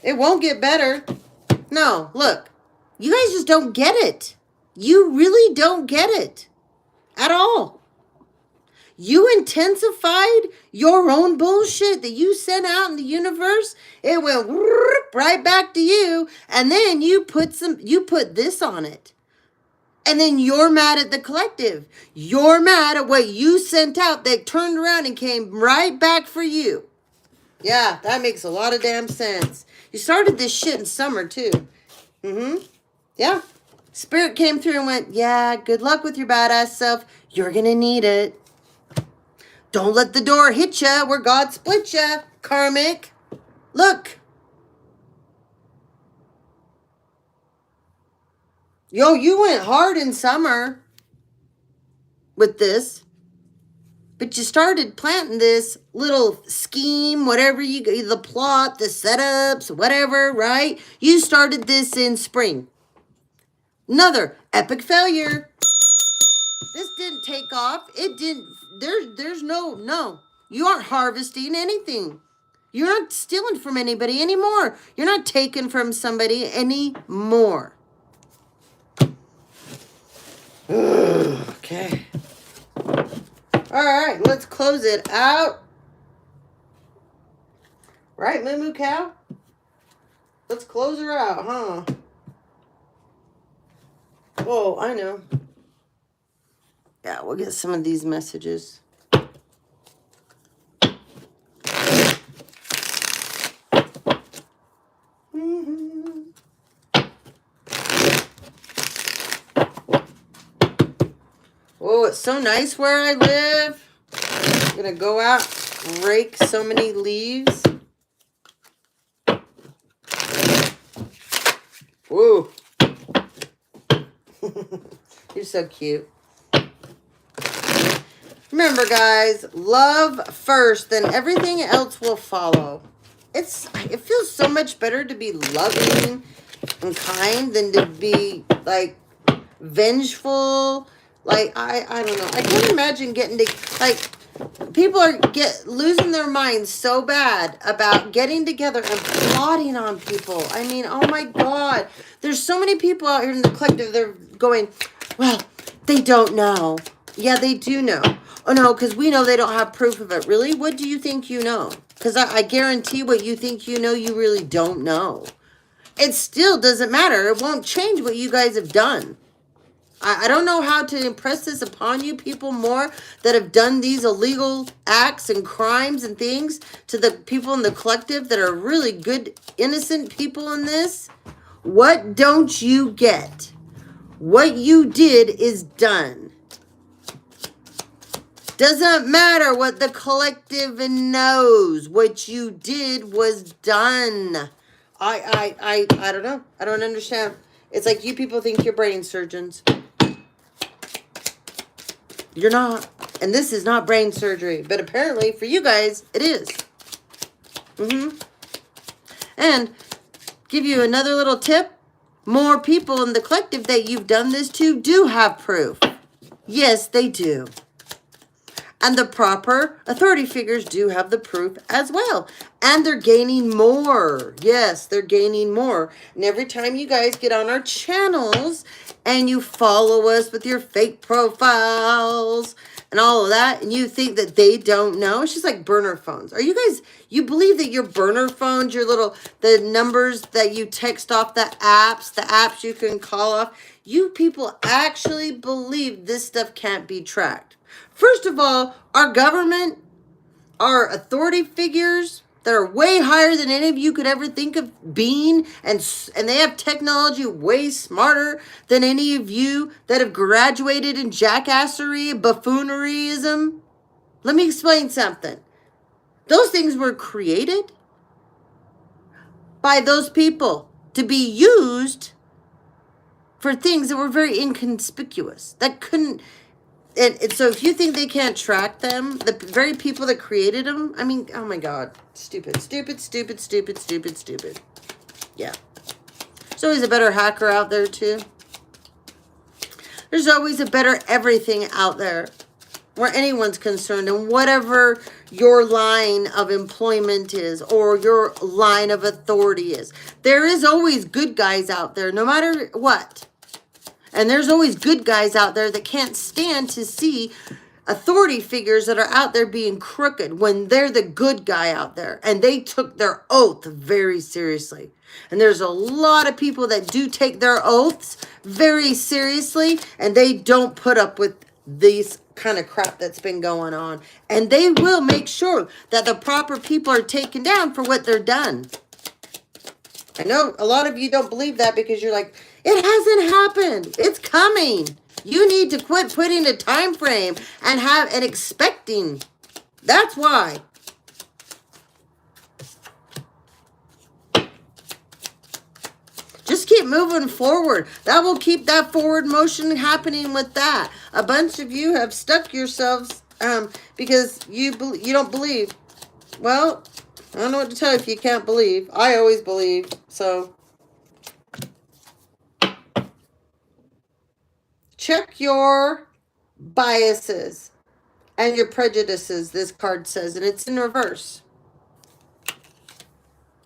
S1: It won't get better. No, look. You guys just don't get it. You really don't get it. At all. You intensified your own bullshit that you sent out in the universe. It went right back to you. And then you put this on it. And then you're mad at the collective. You're mad at what you sent out that turned around and came right back for you. Yeah, that makes a lot of damn sense. You started this shit in summer too. Yeah. Spirit came through and went, yeah, good luck with your badass self. You're going to need it. Don't let the door hit ya where God split ya, karmic. Look. Yo, you went hard in summer with this. But you started planting this little scheme, whatever the plot, the setups, whatever, right? You started this in spring. Another epic failure. This didn't take off. It didn't, there's no. You aren't harvesting anything. You're not stealing from anybody anymore. You're not taking from somebody anymore. Okay. All right, let's close it out. Right, Moo Cow? Let's close her out, huh? Oh, I know. Yeah, we'll get some of these messages. Oh, it's so nice where I live. I'm going to go out, rake so many leaves. Woo. You're so cute. Remember, guys, love first, then everything else will follow. It feels so much better to be loving and kind than to be, like, vengeful. Like, I don't know. I can't imagine getting to, like, people are losing their minds so bad about getting together and plotting on people. I mean, oh my God. There's so many people out here in the collective, they're going, well, they don't know. Yeah, they do know. Oh, no, because we know they don't have proof of it. Really? What do you think you know? Because I guarantee what you think you know, you really don't know. It still doesn't matter. It won't change what you guys have done. I don't know how to impress this upon you people more that have done these illegal acts and crimes and things to the people in the collective that are really good, innocent people in this. What don't you get? What you did is done. Doesn't matter what the collective knows. What you did was done. I don't know. I don't understand. It's like you people think you're brain surgeons. You're not. And this is not brain surgery. But apparently for you guys, it is. And give you another little tip. More people in the collective that you've done this to do have proof. Yes, they do. And the proper authority figures do have the proof as well. And they're gaining more. Yes, they're gaining more. And every time you guys get on our channels and you follow us with your fake profiles and all of that, and you think that they don't know. It's just like burner phones. Are you guys, you believe that your burner phones, your little, the numbers that you text off, the apps you can call off, you people actually believe this stuff can't be tracked? First of all, our government, our authority figures that are way higher than any of you could ever think of being, and they have technology way smarter than any of you that have graduated in jackassery, buffooneryism. Let me explain something. Those things were created by those people to be used for things that were very inconspicuous, that couldn't. And so if you think they can't track them, the very people that created them, I mean, oh my God, stupid, stupid, stupid, stupid, stupid, stupid. Yeah. There's always a better hacker out there too. There's always a better everything out there where anyone's concerned, and whatever your line of employment is or your line of authority is. There is always good guys out there, no matter what. And there's always good guys out there that can't stand to see authority figures that are out there being crooked when they're the good guy out there. And they took their oath very seriously. And there's a lot of people that do take their oaths very seriously, and they don't put up with these kind of crap that's been going on. And they will make sure that the proper people are taken down for what they're done. I know a lot of you don't believe that because you're like, it hasn't happened. It's coming. You need to quit putting a time frame and expecting. That's why. Just keep moving forward. That will keep that forward motion happening with that. A bunch of you have stuck yourselves because you don't believe. Well, I don't know what to tell you if you can't believe. I always believe. So check your biases and your prejudices, this card says, and it's in reverse.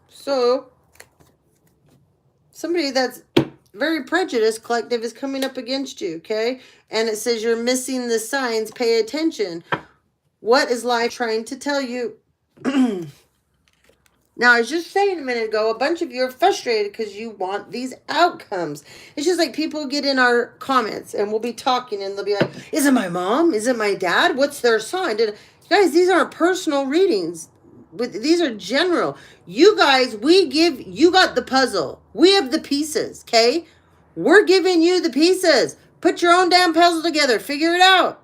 S1: So somebody that's very prejudiced, collective, is coming up against you, okay? And it says you're missing the signs. Pay attention. What is life trying to tell you? Now, I was just saying a minute ago, a bunch of you are frustrated because you want these outcomes. It's just like people get in our comments and we'll be talking and they'll be like, is it my mom? Is it my dad? What's their sign? Guys, these aren't personal readings. These are general. You guys, you got the puzzle. We have the pieces, okay? We're giving you the pieces. Put your own damn puzzle together. Figure it out.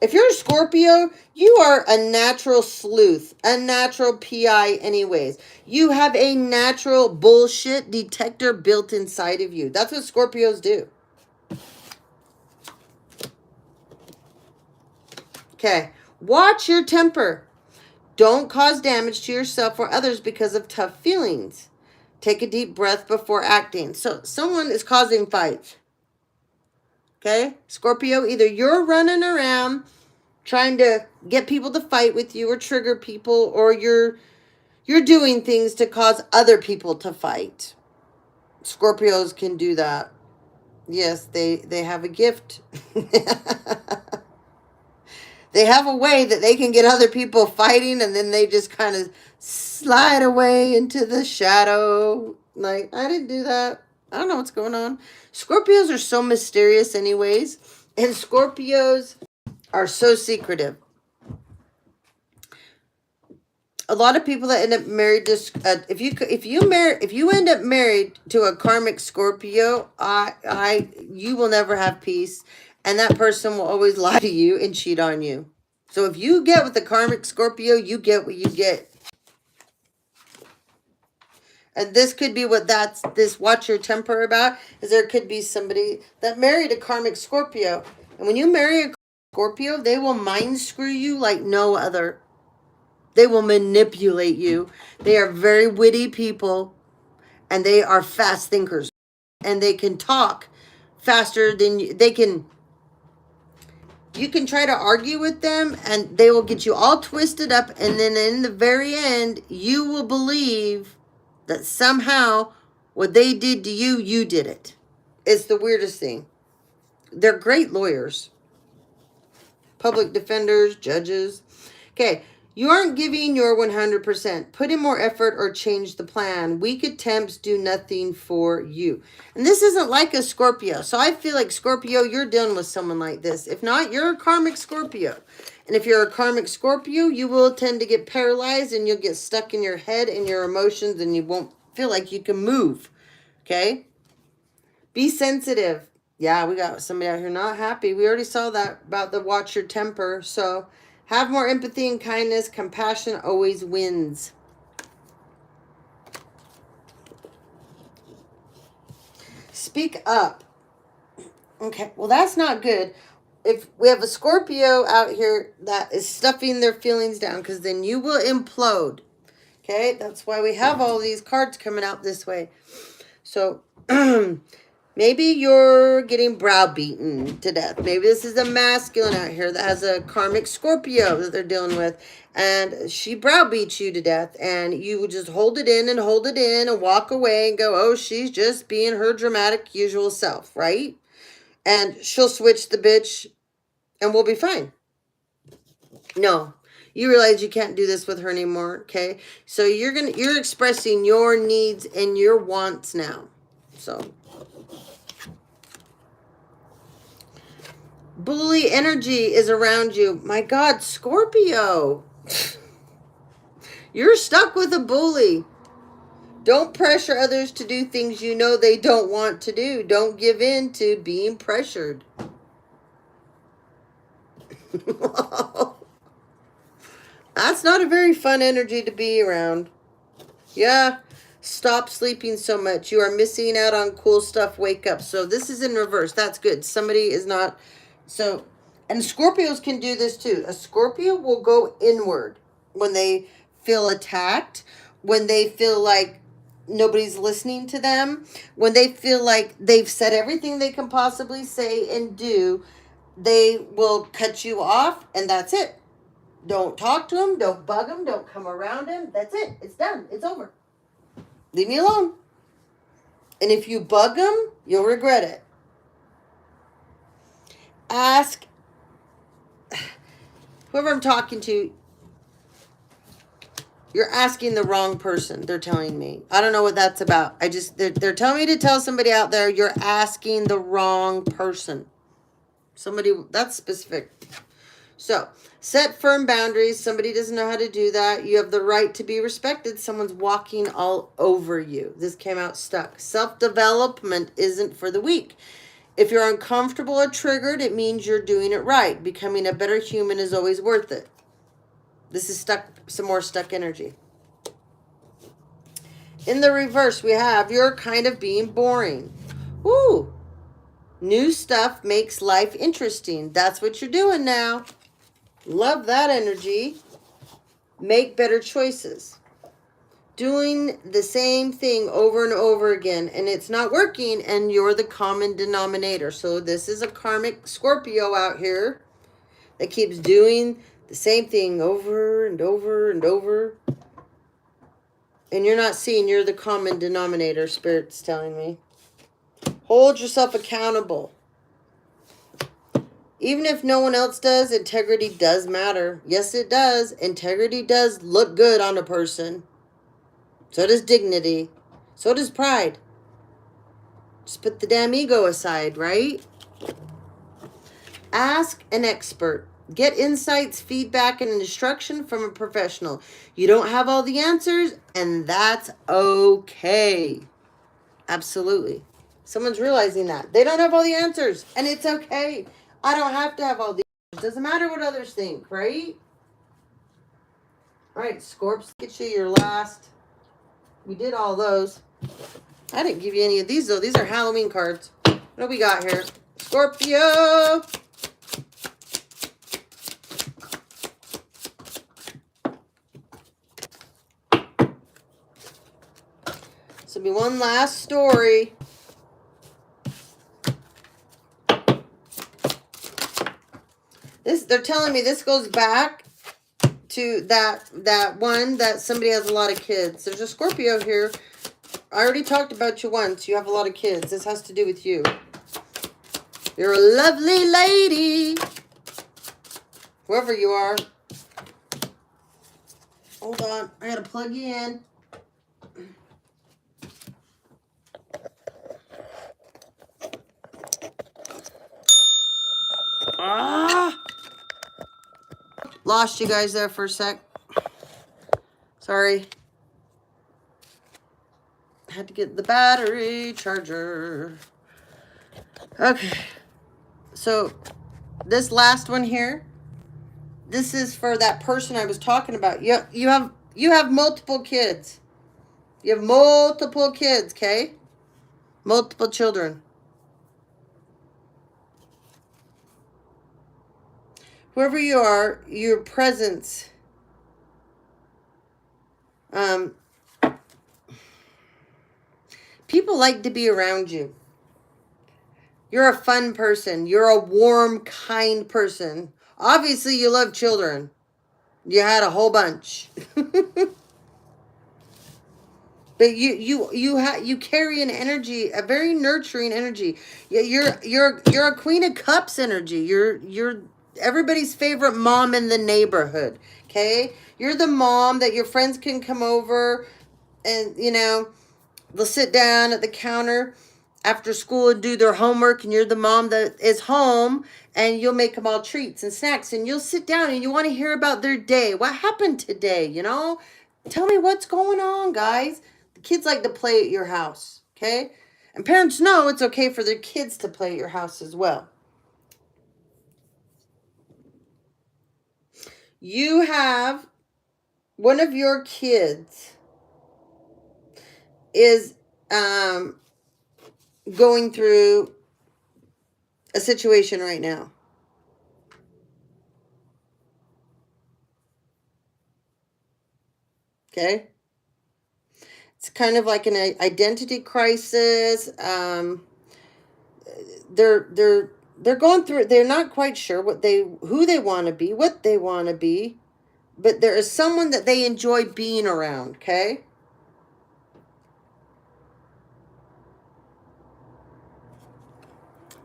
S1: If you're a Scorpio, you are a natural sleuth, a natural PI anyways. You have a natural bullshit detector built inside of you. That's what Scorpios do. Okay, watch your temper. Don't cause damage to yourself or others because of tough feelings. Take a deep breath before acting. So someone is causing fights. Okay, Scorpio, either you're running around trying to get people to fight with you or trigger people, or you're doing things to cause other people to fight. Scorpios can do that. Yes, they have a gift. They have a way that they can get other people fighting, and then they just kind of slide away into the shadow. Like, I didn't do that. I don't know what's going on. Scorpios are so mysterious anyways. And Scorpios are so secretive. A lot of people that end up married to if you end up married to a karmic Scorpio, you will never have peace, and that person will always lie to you and cheat on you. So if you get with the karmic Scorpio, you get what you get. And this could be what this watch your temper about, is there could be somebody that married a karmic Scorpio. And when you marry a Scorpio, they will mind screw you like no other. They will manipulate you. They are very witty people, and they are fast thinkers. And they can talk faster than you. You can try to argue with them, and they will get you all twisted up, and then in the very end, you will believe that somehow what they did to you, you did it. It's the weirdest thing. They're great lawyers. Public defenders, judges. Okay, you aren't giving your 100%. Put in more effort or change the plan. Weak attempts do nothing for you. And this isn't like a Scorpio. So I feel like Scorpio, you're dealing with someone like this. If not, you're a karmic Scorpio. And if you're a karmic Scorpio, you will tend to get paralyzed and you'll get stuck in your head and your emotions and you won't feel like you can move. Okay? Be sensitive. Yeah, we got somebody out here not happy. We already saw that about the watch your temper. So have more empathy and kindness. Compassion always wins. Speak up. Okay, well, that's not good. If we have a Scorpio out here that is stuffing their feelings down, because then you will implode. Okay, that's why we have all these cards coming out this way. So maybe you're getting browbeaten to death. Maybe this is a masculine out here that has a karmic Scorpio that they're dealing with. And she browbeats you to death. And you would just hold it in and walk away and go, oh, she's just being her dramatic usual self, right? And she'll switch the bitch and we'll be fine. No. You realize you can't do this with her anymore, okay? So you're expressing your needs and your wants now. So bully energy is around you. My God, Scorpio. You're stuck with a bully. Don't pressure others to do things you know they don't want to do. Don't give in to being pressured. That's not a very fun energy to be around. Yeah. Stop sleeping so much. You are missing out on cool stuff. Wake up. So this is in reverse. That's good. Somebody is not. So, and Scorpios can do this too. A Scorpio will go inward when they feel attacked, when they feel like nobody's listening to them, when they feel like they've said everything they can possibly say and do, they will cut you off and that's it. Don't talk to them. Don't bug them. Don't come around them. That's it. It's done. It's over. Leave me alone. And if you bug them, you'll regret it. Ask whoever I'm talking to. You're asking the wrong person, they're telling me. I don't know what that's about. They're telling me to tell somebody out there, you're asking the wrong person. Somebody, that's specific. So, set firm boundaries. Somebody doesn't know how to do that. You have the right to be respected. Someone's walking all over you. This came out stuck. Self-development isn't for the weak. If you're uncomfortable or triggered, it means you're doing it right. Becoming a better human is always worth it. This is stuck, some more stuck energy. In the reverse, we have you're kind of being boring. Woo! New stuff makes life interesting. That's what you're doing now. Love that energy. Make better choices. Doing the same thing over and over again, and it's not working, and you're the common denominator. So this is a karmic Scorpio out here that keeps doing the same thing over and over and over. And you're not seeing you're the common denominator, Spirit's telling me. Hold yourself accountable. Even if no one else does, integrity does matter. Yes, it does. Integrity does look good on a person. So does dignity. So does pride. Just put the damn ego aside, right? Ask an expert. Get insights, feedback, and instruction from a professional. You don't have all the answers, and that's okay. Absolutely. Someone's realizing that. They don't have all the answers, and it's okay. I don't have to have all the answers. Doesn't matter what others think, right? All right, Scorps, get you your last. We did all those. I didn't give you any of these, though. These are Halloween cards. What do we got here? Scorpio. This will be one last story. They're telling me this goes back to that one that somebody has a lot of kids. There's a Scorpio here I already talked about you once. You have a lot of kids. This has to do with you. You're a lovely lady. Whoever you are. Hold on. I gotta plug you in. Ah! Lost you guys there for a sec. Sorry. Had to get the battery charger. Okay. So, this last one here, this is for that person I was talking about. You have multiple kids. You have multiple kids, okay? Multiple children. Whoever you are, your presence. People like to be around you. You're a fun person. You're a warm, kind person. Obviously, you love children. You had a whole bunch. But you carry an energy, a very nurturing energy. You're a Queen of Cups energy. You're everybody's favorite mom in the neighborhood. Okay? You're the mom that your friends can come over and, they'll sit down at the counter after school and do their homework, and you're the mom that is home, and you'll make them all treats and snacks, and you'll sit down and you want to hear about their day. What happened today, Tell me what's going on, guys. The kids like to play at your house, okay? And parents know it's okay for their kids to play at your house as well. You have one of your kids is going through a situation right now. Okay? It's kind of like an identity crisis. They're going through it. They're not quite sure who they want to be, what they want to be, but there is someone that they enjoy being around, okay?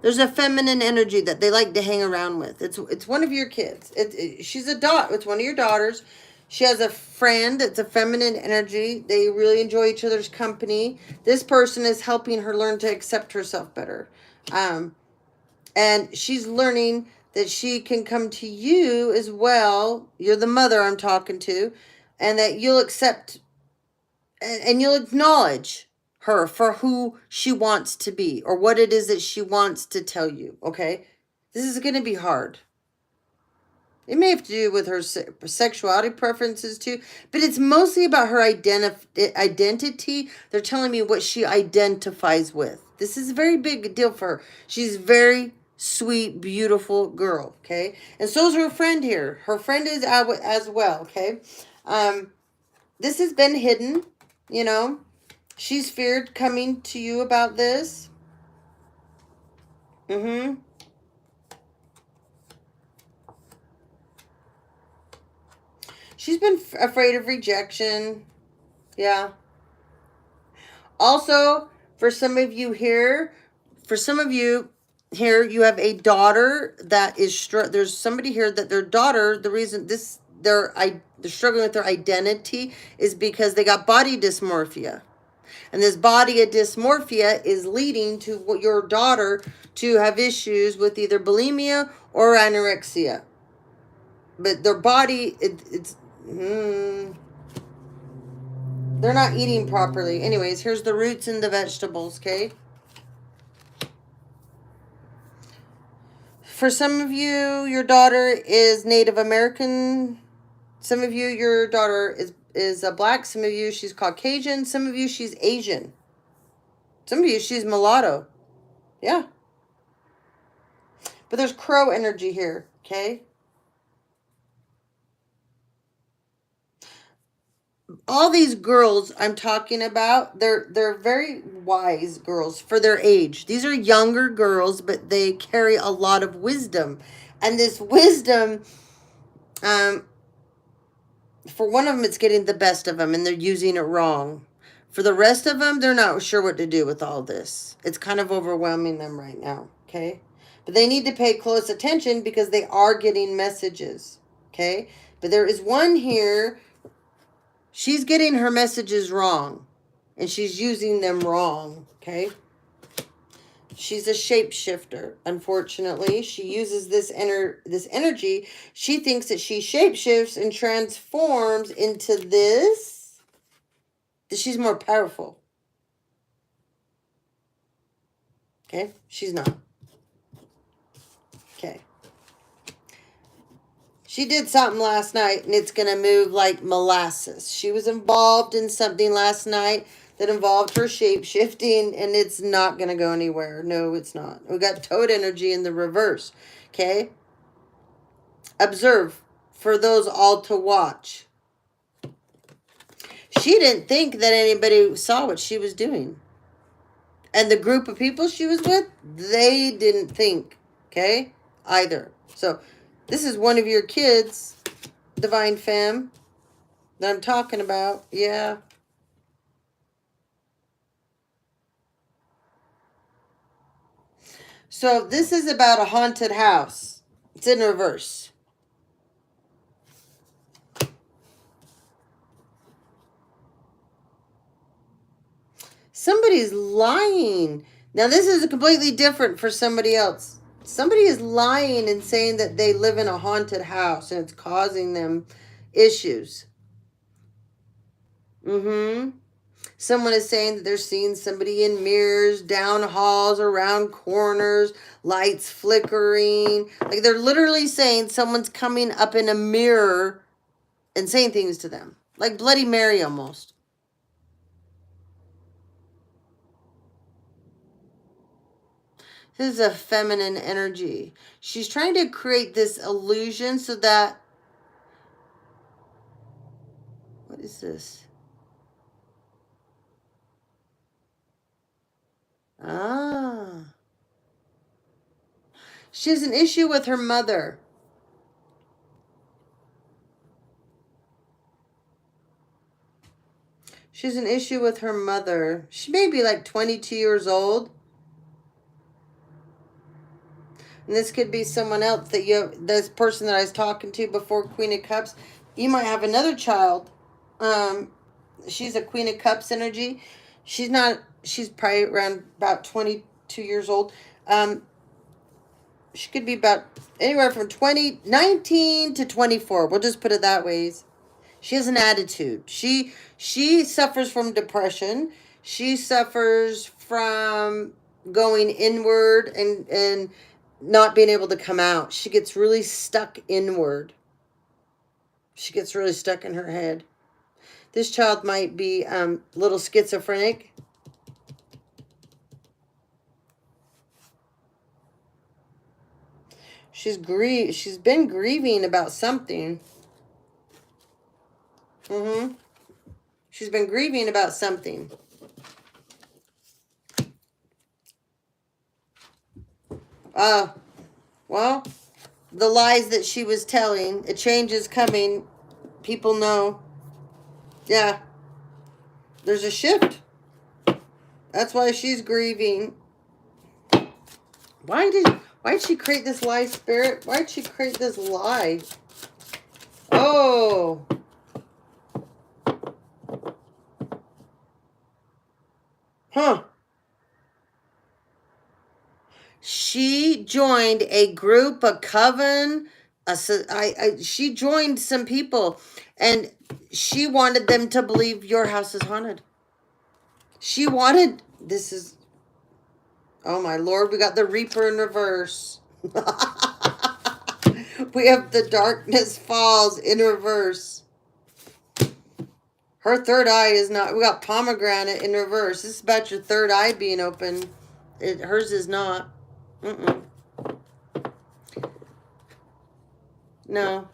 S1: There's a feminine energy that they like to hang around with. It's one of your kids. She's a daughter. It's one of your daughters. She has a friend. It's a feminine energy. They really enjoy each other's company. This person is helping her learn to accept herself better. And she's learning that she can come to you as well. You're the mother I'm talking to. And that you'll accept and you'll acknowledge her for who she wants to be or what it is that she wants to tell you, okay? This is going to be hard. It may have to do with her sexuality preferences too, but it's mostly about her identity. They're telling me what she identifies with. This is a very big deal for her. She's a very sweet, beautiful girl, okay? And so is her friend here. Her friend is out as well, okay? This has been hidden, She's feared coming to you about this. She's been afraid of rejection. Yeah. Also, for some of you here, you have a daughter that is there's somebody here that their daughter, the reason they're struggling with their identity is because they got body dysmorphia. And this body dysmorphia is leading to your daughter to have issues with either bulimia or anorexia. But their body, they're not eating properly. Anyways, here's the roots and the vegetables, okay? For some of you, your daughter is Native American. Some of you, your daughter is black. Some of you, she's Caucasian. Some of you, she's Asian. Some of you, she's mulatto. Yeah. But there's crow energy here, okay? All these girls I'm talking about, they're very wise girls for their age. These are younger girls, but they carry a lot of wisdom. And this wisdom, for one of them, it's getting the best of them, and they're using it wrong. For the rest of them, they're not sure what to do with all this. It's kind of overwhelming them right now, okay? But they need to pay close attention because they are getting messages, okay? But there is one here, she's getting her messages wrong, and she's using them wrong, okay? She's a shapeshifter, unfortunately. She uses this energy. She thinks that she shapeshifts and transforms into this, that she's more powerful. Okay? She's not. Okay. She did something last night, and it's going to move like molasses. She was involved in something last night that involved her shape-shifting, and it's not going to go anywhere. No, it's not. We got toad energy in the reverse. Okay? Observe for those all to watch. She didn't think that anybody saw what she was doing. And the group of people she was with, they didn't think, okay, either. So this is one of your kids, Divine Femme, that I'm talking about. Yeah. So this is about a haunted house. It's in reverse. Somebody's lying. Now, this is completely different for somebody else. Somebody is lying and saying that they live in a haunted house and it's causing them issues. Someone is saying that they're seeing somebody in mirrors, down halls, around corners, lights flickering. Like they're literally saying someone's coming up in a mirror and saying things to them. Like Bloody Mary almost. This is a feminine energy. She's trying to create this illusion so that... What is this? Ah. She has an issue with her mother. She has an issue with her mother. She may be like 22 years old. And this could be someone else that this person that I was talking to before Queen of Cups. You might have another child. She's a Queen of Cups energy. She's probably around about 22 years old. She could be about anywhere from 19 to 24. We'll just put it that way. She has an attitude. She suffers from depression. She suffers from going inward and not being able to come out. She gets really stuck inward. She gets really stuck in her head. This child might be a little schizophrenic. She's been grieving about something. She's been grieving about something. Well, the lies that she was telling, a change is coming. People know. Yeah. There's a shift. That's why she's grieving. Why did she create this lie, Spirit? Why did she create this lie? Oh. Huh. She joined a group, a coven. She joined some people, and she wanted them to believe your house is haunted. She wanted, this is, oh my Lord, we got the Reaper in reverse. We have the Darkness Falls in reverse. Her third eye is not, we got Pomegranate in reverse. This is about your third eye being open. Hers is not. No.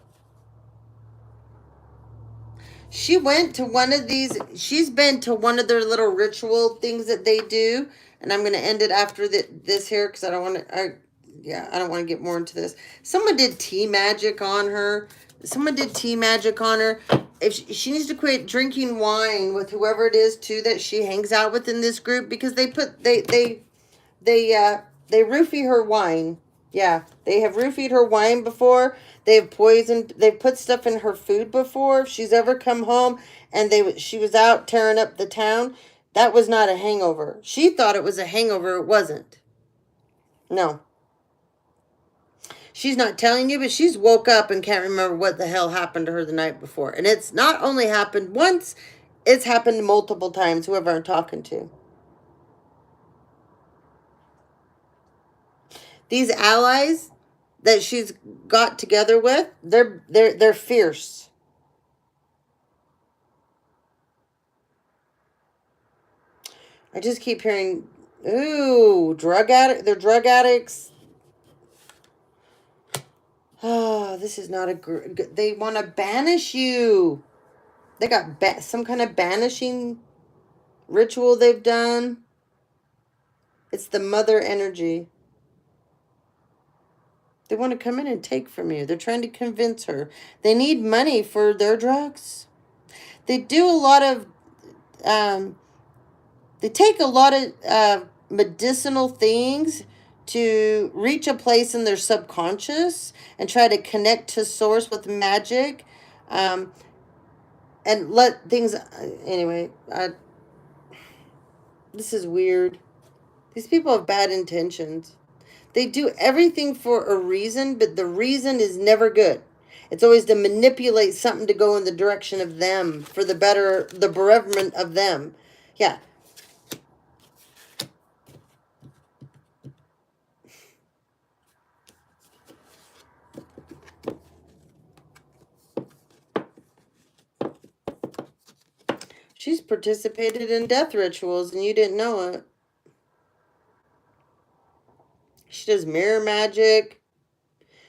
S1: She went to one of these, she's been to one of their little ritual things that they do. And I'm going to end it after this here because I don't want to, I don't want to get more into this. Someone did tea magic on her. if she needs to quit drinking wine with whoever it is too that she hangs out with in this group, because they roofie her wine. Yeah, they have roofied her wine before. They've poisoned. They've put stuff in her food before. If she's ever come home and she was out tearing up the town, that was not a hangover. She thought it was a hangover. It wasn't. No. She's not telling you, but she's woke up and can't remember what the hell happened to her the night before. And it's not only happened once, it's happened multiple times, whoever I'm talking to. These allies that she's got together with, they're fierce. I just keep hearing, ooh, drug addict. They're drug addicts. Oh, this is not a good. They want to banish you. They got some kind of banishing ritual they've done. It's the mother energy. They want to come in and take from you. They're trying to convince her. They need money for their drugs. They do a lot of, they take a lot of medicinal things to reach a place in their subconscious and try to connect to source with magic, and let things, anyway, this is weird. These people have bad intentions. They do everything for a reason, but the reason is never good. It's always to manipulate something to go in the direction of them, for the betterment of them. Yeah. She's participated in death rituals and you didn't know it. She does mirror magic.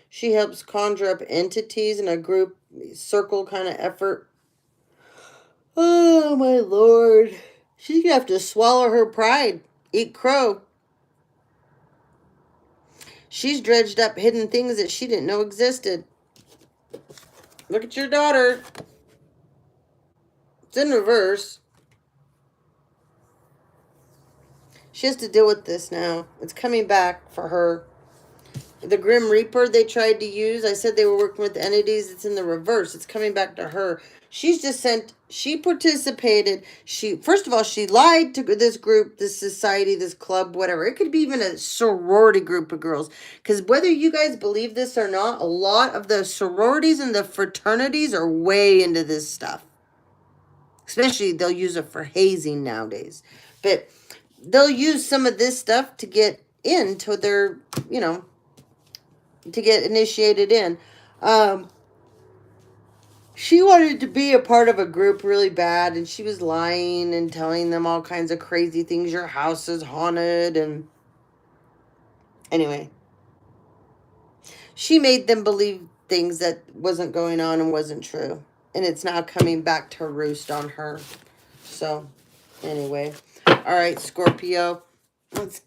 S1: She helps conjure up entities in a group circle kind of effort. Oh, my Lord. She's going to have to swallow her pride. Eat crow. She's dredged up hidden things that she didn't know existed. Look at your daughter. It's in reverse. She has to deal with this now. It's coming back for her. The Grim Reaper they tried to use, I said they were working with entities. It's in the reverse. It's coming back to her. She's just sent, she participated. First of all, she lied to this group, this society, this club, whatever. It could be even a sorority group of girls. Because whether you guys believe this or not, a lot of the sororities and the fraternities are way into this stuff. Especially they'll use it for hazing nowadays. But they'll use some of this stuff to get into their, to get initiated in. She wanted to be a part of a group really bad, and she was lying and telling them all kinds of crazy things. Your house is haunted, and anyway. She made them believe things that wasn't going on and wasn't true. And it's now coming back to roost on her. So, anyway. All right, Scorpio. Let's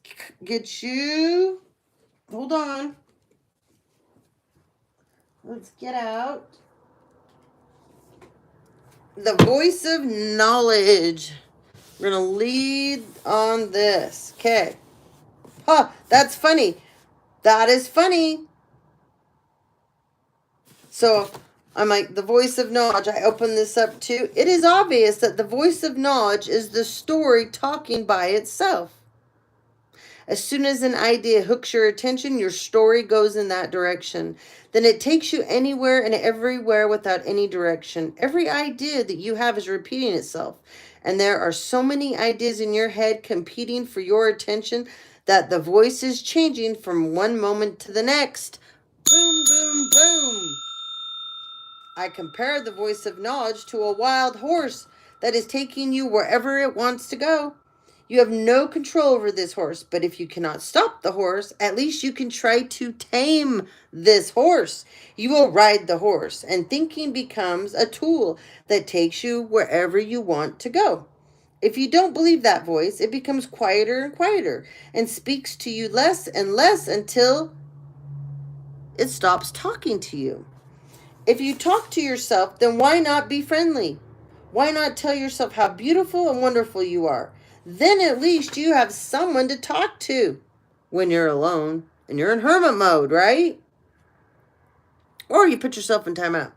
S1: get you. Hold on. Let's get out the voice of knowledge. We're going to lead on this. Okay. Huh, that's funny. That is funny. So, I'm like, the voice of knowledge. I open this up too. It is obvious that the voice of knowledge is the story talking by itself. As soon as an idea hooks your attention, your story goes in that direction. Then it takes you anywhere and everywhere without any direction. Every idea that you have is repeating itself. And there are so many ideas in your head competing for your attention that the voice is changing from one moment to the next. Boom, boom, boom. I compare the voice of knowledge to a wild horse that is taking you wherever it wants to go. You have no control over this horse, but if you cannot stop the horse, at least you can try to tame this horse. You will ride the horse, and thinking becomes a tool that takes you wherever you want to go. If you don't believe that voice, it becomes quieter and quieter and speaks to you less and less until it stops talking to you. If you talk to yourself, then why not be friendly? Why not tell yourself how beautiful and wonderful you are? Then at least you have someone to talk to when you're alone and you're in hermit mode, right? Or you put yourself in timeout.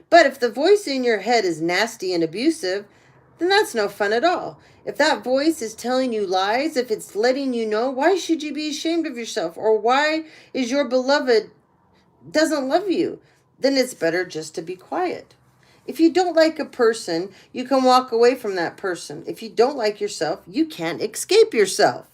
S1: But if the voice in your head is nasty and abusive, then that's no fun at all. If that voice is telling you lies, if it's letting you know, why should you be ashamed of yourself? Or why is your beloved doesn't love you? Then it's better just to be quiet. If you don't like a person, you can walk away from that person. If you don't like yourself, you can't escape yourself.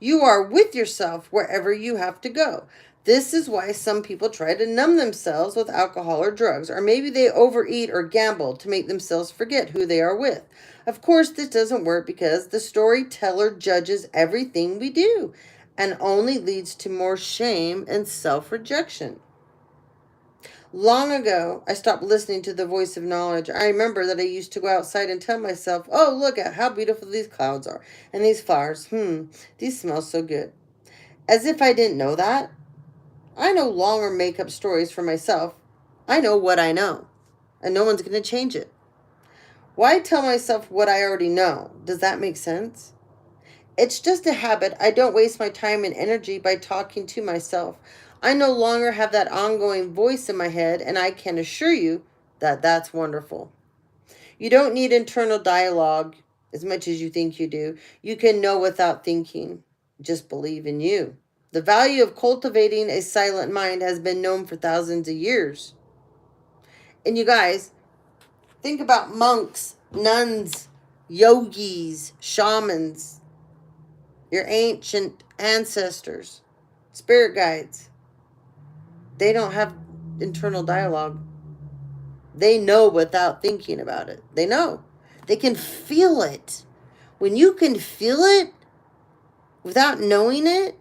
S1: You are with yourself wherever you have to go. This is why some people try to numb themselves with alcohol or drugs, or maybe they overeat or gamble to make themselves forget who they are with. Of course, this doesn't work because the storyteller judges everything we do and only leads to more shame and self-rejection. Long ago, I stopped listening to the voice of knowledge. I remember that I used to go outside and tell myself, oh, look at how beautiful these clouds are. And these flowers, these smell so good. As if I didn't know that. I no longer make up stories for myself. I know what I know. And no one's going to change it. Why tell myself what I already know? Does that make sense? It's just a habit. I don't waste my time and energy by talking to myself. I no longer have that ongoing voice in my head, and I can assure you that that's wonderful. You don't need internal dialogue as much as you think you do. You can know without thinking. Just believe in you. The value of cultivating a silent mind has been known for thousands of years. And you guys, think about monks, nuns, yogis, shamans, your ancient ancestors, spirit guides. They don't have internal dialogue. They know without thinking about it. They know. They can feel it. When you can feel it without knowing it,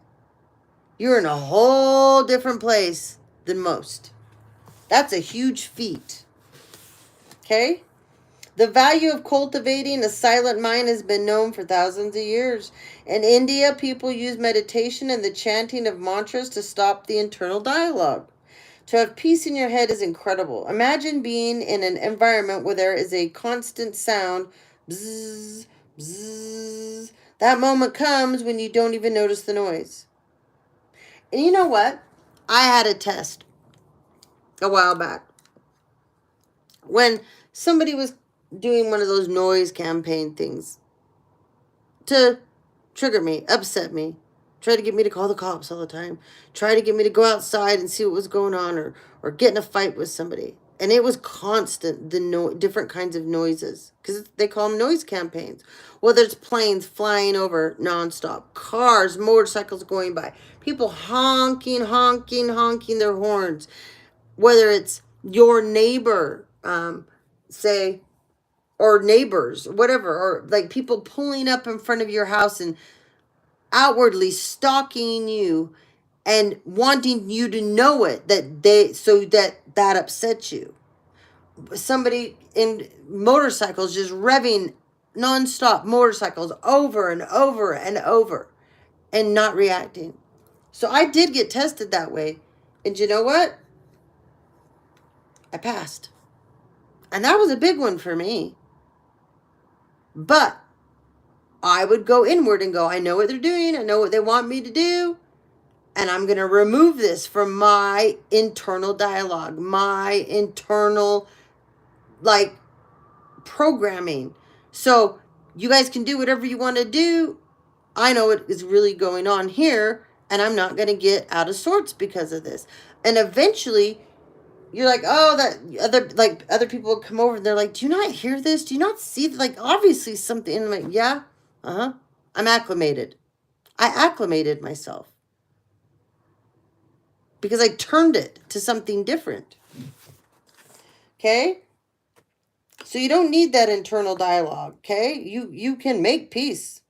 S1: you're in a whole different place than most. That's a huge feat. Okay? The value of cultivating a silent mind has been known for thousands of years. In India, people use meditation and the chanting of mantras to stop the internal dialogue. To have peace in your head is incredible. Imagine being in an environment where there is a constant sound, bzzz, bzzz. That moment comes when you don't even notice the noise. And you know what? I had a test a while back when somebody was doing one of those noise campaign things to trigger me, upset me, try to get me to call the cops all the time, try to get me to go outside and see what was going on, or get in a fight with somebody. And it was constant, different kinds of noises, because they call them noise campaigns. Whether it's planes flying over nonstop, cars, motorcycles going by, people honking their horns. Whether it's your neighbor, say, or neighbors, whatever, or like people pulling up in front of your house and outwardly stalking you and wanting you to know it, so that upsets you. Somebody in motorcycles just revving nonstop motorcycles over and over and over and not reacting. So I did get tested that way. And you know what? I passed. And that was a big one for me. But I would go inward and go, I know what they're doing. I know what they want me to do. And I'm going to remove this from my internal dialogue, my internal, programming. So you guys can do whatever you want to do. I know what is really going on here, and I'm not going to get out of sorts because of this. And eventually, you're like, oh, that other people will come over and they're like, do you not hear this? Do you not see, obviously something? And I'm like, yeah, I'm acclimated. I acclimated myself because I turned it to something different. Okay? So you don't need that internal dialogue, okay? You can make peace.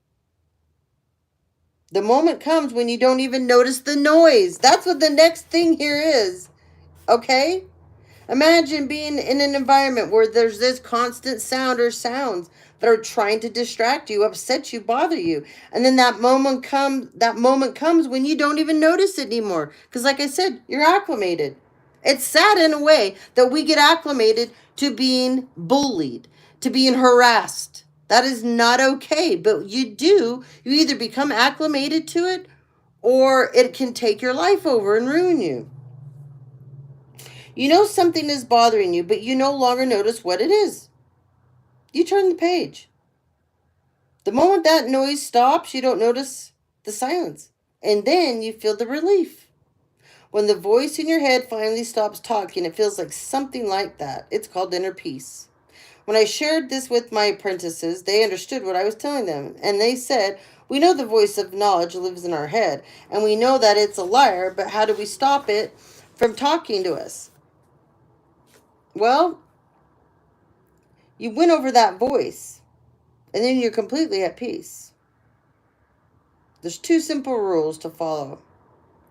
S1: The moment comes when you don't even notice the noise. That's what the next thing here is, okay? Imagine being in an environment where there's this constant sound or sounds that are trying to distract you, upset you, bother you. And then that moment comes when you don't even notice it anymore. Because like I said, you're acclimated. It's sad in a way that we get acclimated to being bullied, to being harassed. That is not okay. But you either become acclimated to it or it can take your life over and ruin you. You know something is bothering you, but you no longer notice what it is. You turn the page. The moment that noise stops, you don't notice the silence. And then you feel the relief. When the voice in your head finally stops talking, it feels like something like that. It's called inner peace. When I shared this with my apprentices, they understood what I was telling them. And they said, we know the voice of knowledge lives in our head. And we know that it's a liar, but how do we stop it from talking to us? Well, you win over that voice. And then you're completely at peace. There's 2 simple rules to follow.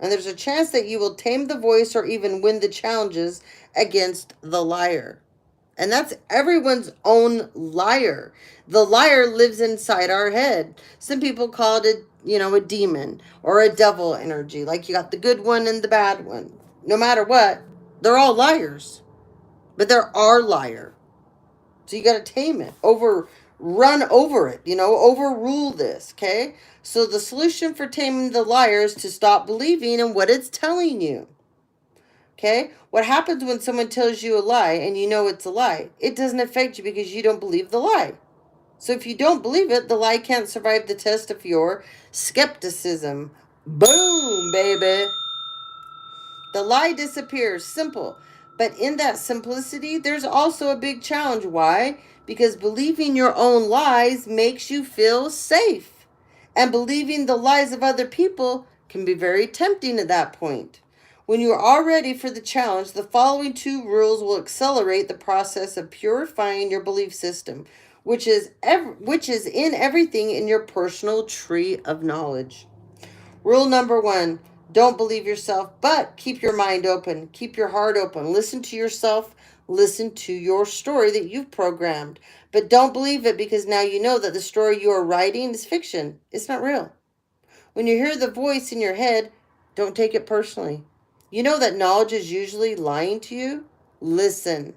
S1: And there's a chance that you will tame the voice or even win the challenges against the liar. And that's everyone's own liar. The liar lives inside our head. Some people call it a demon or a devil energy. Like you got the good one and the bad one. No matter what, they're all liars. But they're our liar. So you got to tame it. Run over it, overrule this, okay? So the solution for taming the liar is to stop believing in what it's telling you. Okay? What happens when someone tells you a lie and you know it's a lie? It doesn't affect you because you don't believe the lie. So if you don't believe it, the lie can't survive the test of your skepticism. Boom, baby. The lie disappears. Simple. But in that simplicity, there's also a big challenge. Why? Because believing your own lies makes you feel safe. And believing the lies of other people can be very tempting at that point. When you are all ready for the challenge, the following 2 rules will accelerate the process of purifying your belief system, which is in everything in your personal tree of knowledge. Rule number 1, don't believe yourself, but keep your mind open. Keep your heart open. Listen to yourself. Listen to your story that you've programmed. But don't believe it because now you know that the story you are writing is fiction. It's not real. When you hear the voice in your head, don't take it personally. You know that knowledge is usually lying to you? Listen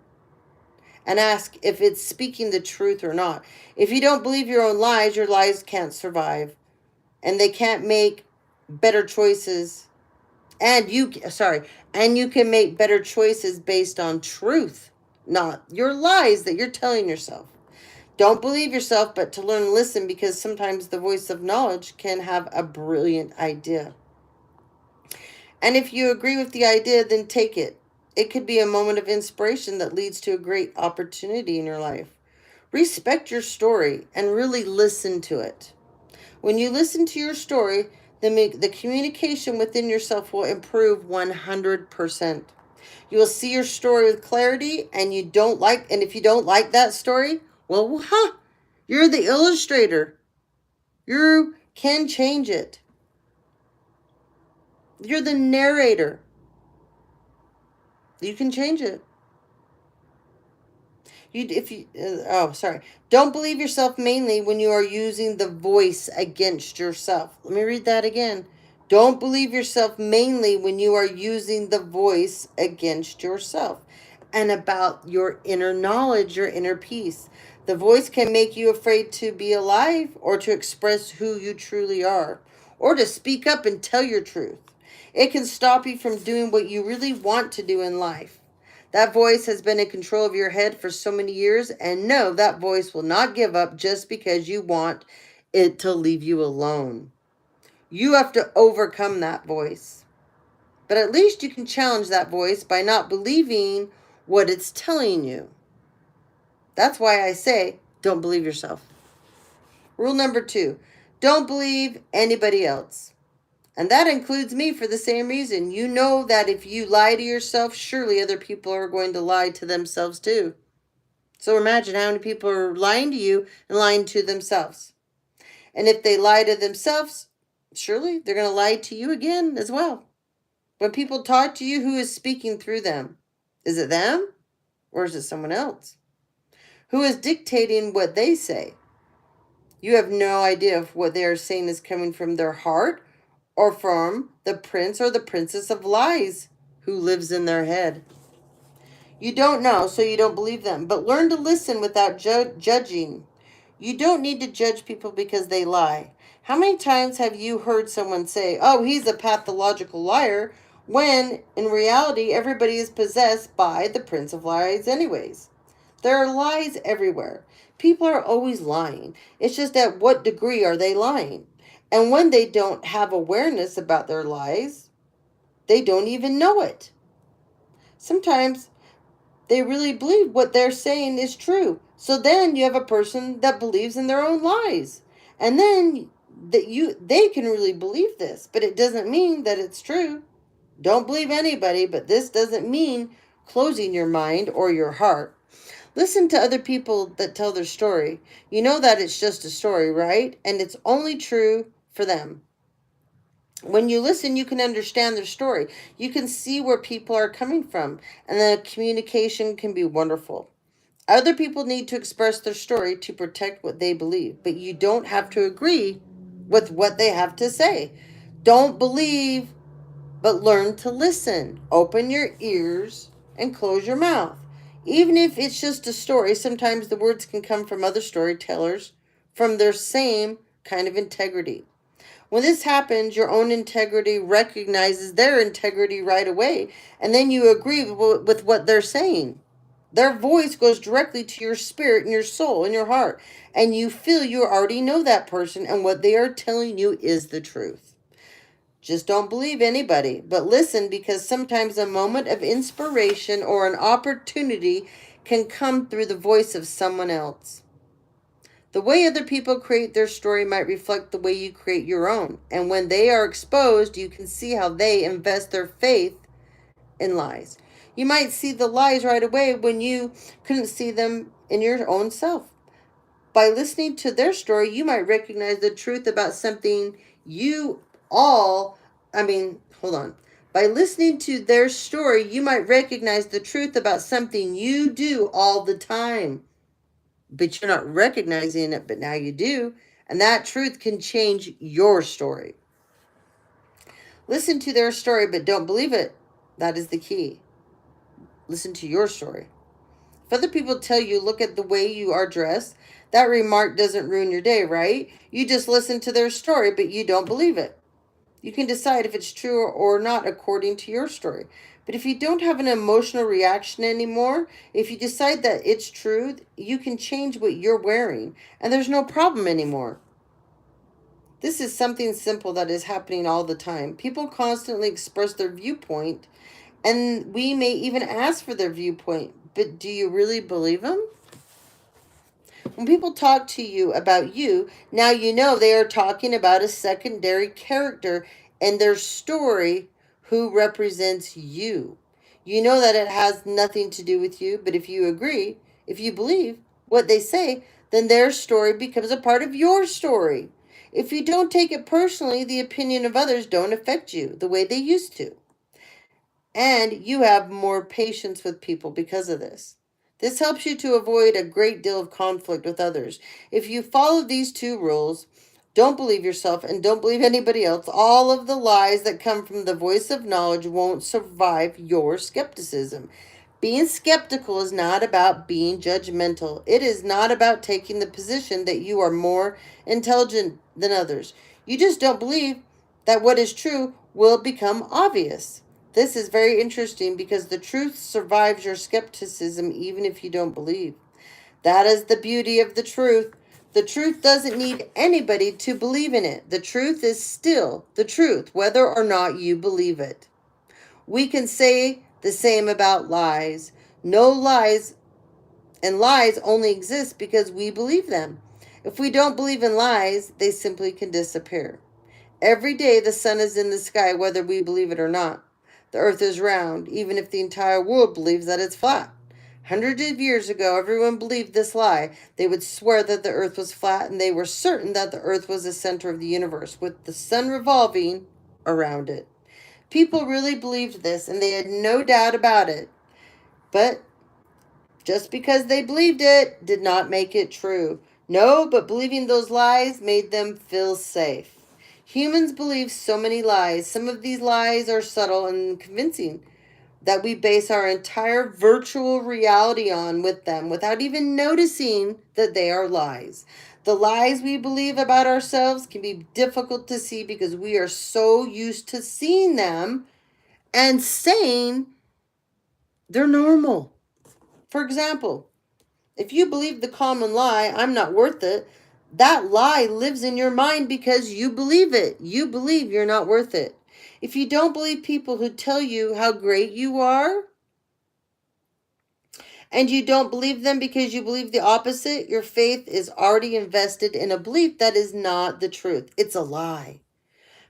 S1: and ask if it's speaking the truth or not. If you don't believe your own lies, your lies can't survive. And they can't make better choices. And you can make better choices based on truth, not your lies that you're telling yourself. Don't believe yourself, but to learn and listen, because sometimes the voice of knowledge can have a brilliant idea. And if you agree with the idea, then take it. It could be a moment of inspiration that leads to a great opportunity in your life. Respect your story and really listen to it. When you listen to your story, the communication within yourself will improve 100%. You will see your story with clarity, and if you don't like that story, well, you're the illustrator. You can change it. You're the narrator. You can change it. Don't believe yourself mainly when you are using the voice against yourself. Let me read that again. Don't believe yourself mainly when you are using the voice against yourself and about your inner knowledge, your inner peace. The voice can make you afraid to be alive or to express who you truly are or to speak up and tell your truth. It can stop you from doing what you really want to do in life. That voice has been in control of your head for so many years, and no, that voice will not give up just because you want it to leave you alone. You have to overcome that voice. But at least you can challenge that voice by not believing what it's telling you. That's why I say, don't believe yourself. Rule number 2, don't believe anybody else. And that includes me for the same reason. You know that if you lie to yourself, surely other people are going to lie to themselves too. So imagine how many people are lying to you and lying to themselves. And if they lie to themselves, surely they're going to lie to you again as well. When people talk to you, who is speaking through them? Is it them or is it someone else? Who is dictating what they say? You have no idea if what they are saying is coming from their heart or from the prince or the princess of lies. who lives in their head. You don't know, so you don't believe them. But learn to listen without judging. You don't need to judge people because they lie. How many times have you heard someone say, "Oh, he's a pathological liar," when in reality everybody is possessed by the Prince of Lies anyways? There are lies everywhere. People are always lying. It's just at what degree are they lying? And when they don't have awareness about their lies, they don't even know it. Sometimes they really believe what they're saying is true. So then you have a person that believes in their own lies. And then they can really believe this, but it doesn't mean that it's true. Don't believe anybody, but this doesn't mean closing your mind or your heart. Listen to other people that tell their story. You know that it's just a story, right? And it's only true for them. When you listen, you can understand their story. You can see where people are coming from, and the communication can be wonderful. Other people need to express their story to protect what they believe, but you don't have to agree with what they have to say. Don't believe, but learn to listen. Open your ears and close your mouth. Even if it's just a story, sometimes the words can come from other storytellers from their same kind of integrity. When this happens, your own integrity recognizes their integrity right away, and then you agree with what they're saying. Their voice goes directly to your spirit and your soul and your heart, and you feel you already know that person, and what they are telling you is the truth. Just don't believe anybody, but listen, because sometimes a moment of inspiration or an opportunity can come through the voice of someone else. The way other people create their story might reflect the way you create your own. And when they are exposed, you can see how they invest their faith in lies. You might see the lies right away when you couldn't see them in your own self. By listening to their story, you might recognize the truth about something you all, I mean, hold on. By listening to their story, you might recognize the truth about something you do all the time, but you're not recognizing it, but now you do. And that truth can change your story. Listen to their story, but don't believe it. That is the key. Listen to your story. If other people tell you, look at the way you are dressed, that remark doesn't ruin your day, right? You just listen to their story, but you don't believe it. You can decide if it's true or not according to your story. But if you don't have an emotional reaction anymore, if you decide that it's true, you can change what you're wearing, and there's no problem anymore. This is something simple that is happening all the time. People constantly express their viewpoint, and we may even ask for their viewpoint, but do you really believe them? When people talk to you about you, now you know they are talking about a secondary character and their story who represents you. You know that it has nothing to do with you, but if you agree, if you believe what they say, then their story becomes a part of your story. If you don't take it personally, the opinion of others don't affect you the way they used to. And you have more patience with people because of this. This helps you to avoid a great deal of conflict with others. If you follow these two rules, don't believe yourself and don't believe anybody else, all of the lies that come from the voice of knowledge won't survive your skepticism. Being skeptical is not about being judgmental. It is not about taking the position that you are more intelligent than others. You just don't believe that what is true will become obvious. This is very interesting because the truth survives your skepticism even if you don't believe. That is the beauty of the truth. The truth doesn't need anybody to believe in it. The truth is still the truth, whether or not you believe it. We can say the same about lies. No lies, and lies only exist because we believe them. If we don't believe in lies, they simply can disappear. Every day the sun is in the sky whether we believe it or not. The earth is round, even if the entire world believes that it's flat. Hundreds of years ago, everyone believed this lie. They would swear that the earth was flat, and they were certain that the earth was the center of the universe, with the sun revolving around it. People really believed this, and they had no doubt about it. But just because they believed it did not make it true. No, but believing those lies made them feel safe. Humans believe so many lies. Some of these lies are subtle and convincing. that we base our entire virtual reality on with them without even noticing that they are lies. The lies we believe about ourselves can be difficult to see because we are so used to seeing them and saying they're normal. For example, if you believe the common lie, I'm not worth it, that lie lives in your mind because you believe it. You believe you're not worth it. If you don't believe people who tell you how great you are, and you don't believe them because you believe the opposite, your faith is already invested in a belief that is not the truth. It's a lie.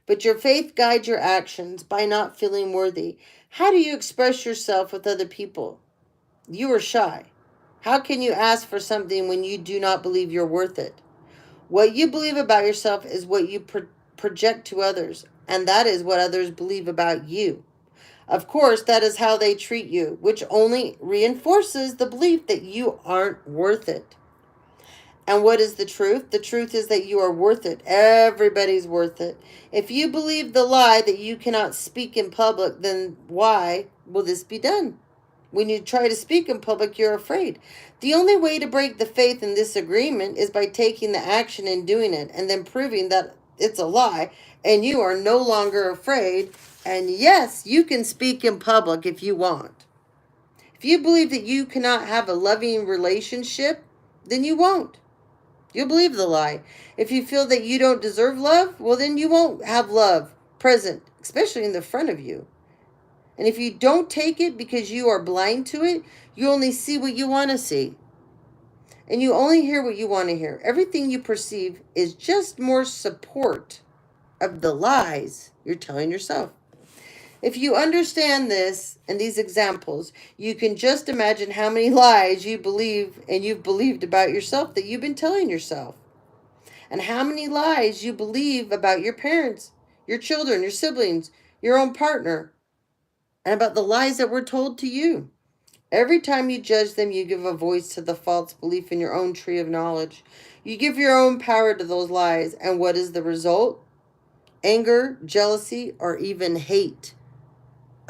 S1: But your faith guides your actions by not feeling worthy. How do you express yourself with other people? You are shy. How can you ask for something when you do not believe you're worth it? What you believe about yourself is what you project to others, and that is what others believe about you. Of course, that is how they treat you, which only reinforces the belief that you aren't worth it. And what is the truth? The truth is that you are worth it. Everybody's worth it. If you believe the lie that you cannot speak in public, then why will this be done? When you try to speak in public, you're afraid. The only way to break the faith in this agreement is by taking the action and doing it, and then proving that it's a lie, and you are no longer afraid. And yes, you can speak in public if you want. If you believe that you cannot have a loving relationship, then you won't. You'll believe the lie. If you feel that you don't deserve love, well, then you won't have love present, especially in the front of you. And if you don't take it because you are blind to it, you only see what you want to see. And you only hear what you want to hear. Everything you perceive is just more support of the lies you're telling yourself. If you understand this and these examples, you can just imagine how many lies you believe and you've believed about yourself that you've been telling yourself. And how many lies you believe about your parents, your children, your siblings, your own partner, and about the lies that were told to you. Every time you judge them, you give a voice to the false belief in your own tree of knowledge. You give your own power to those lies. And what is the result? Anger, jealousy, or even hate.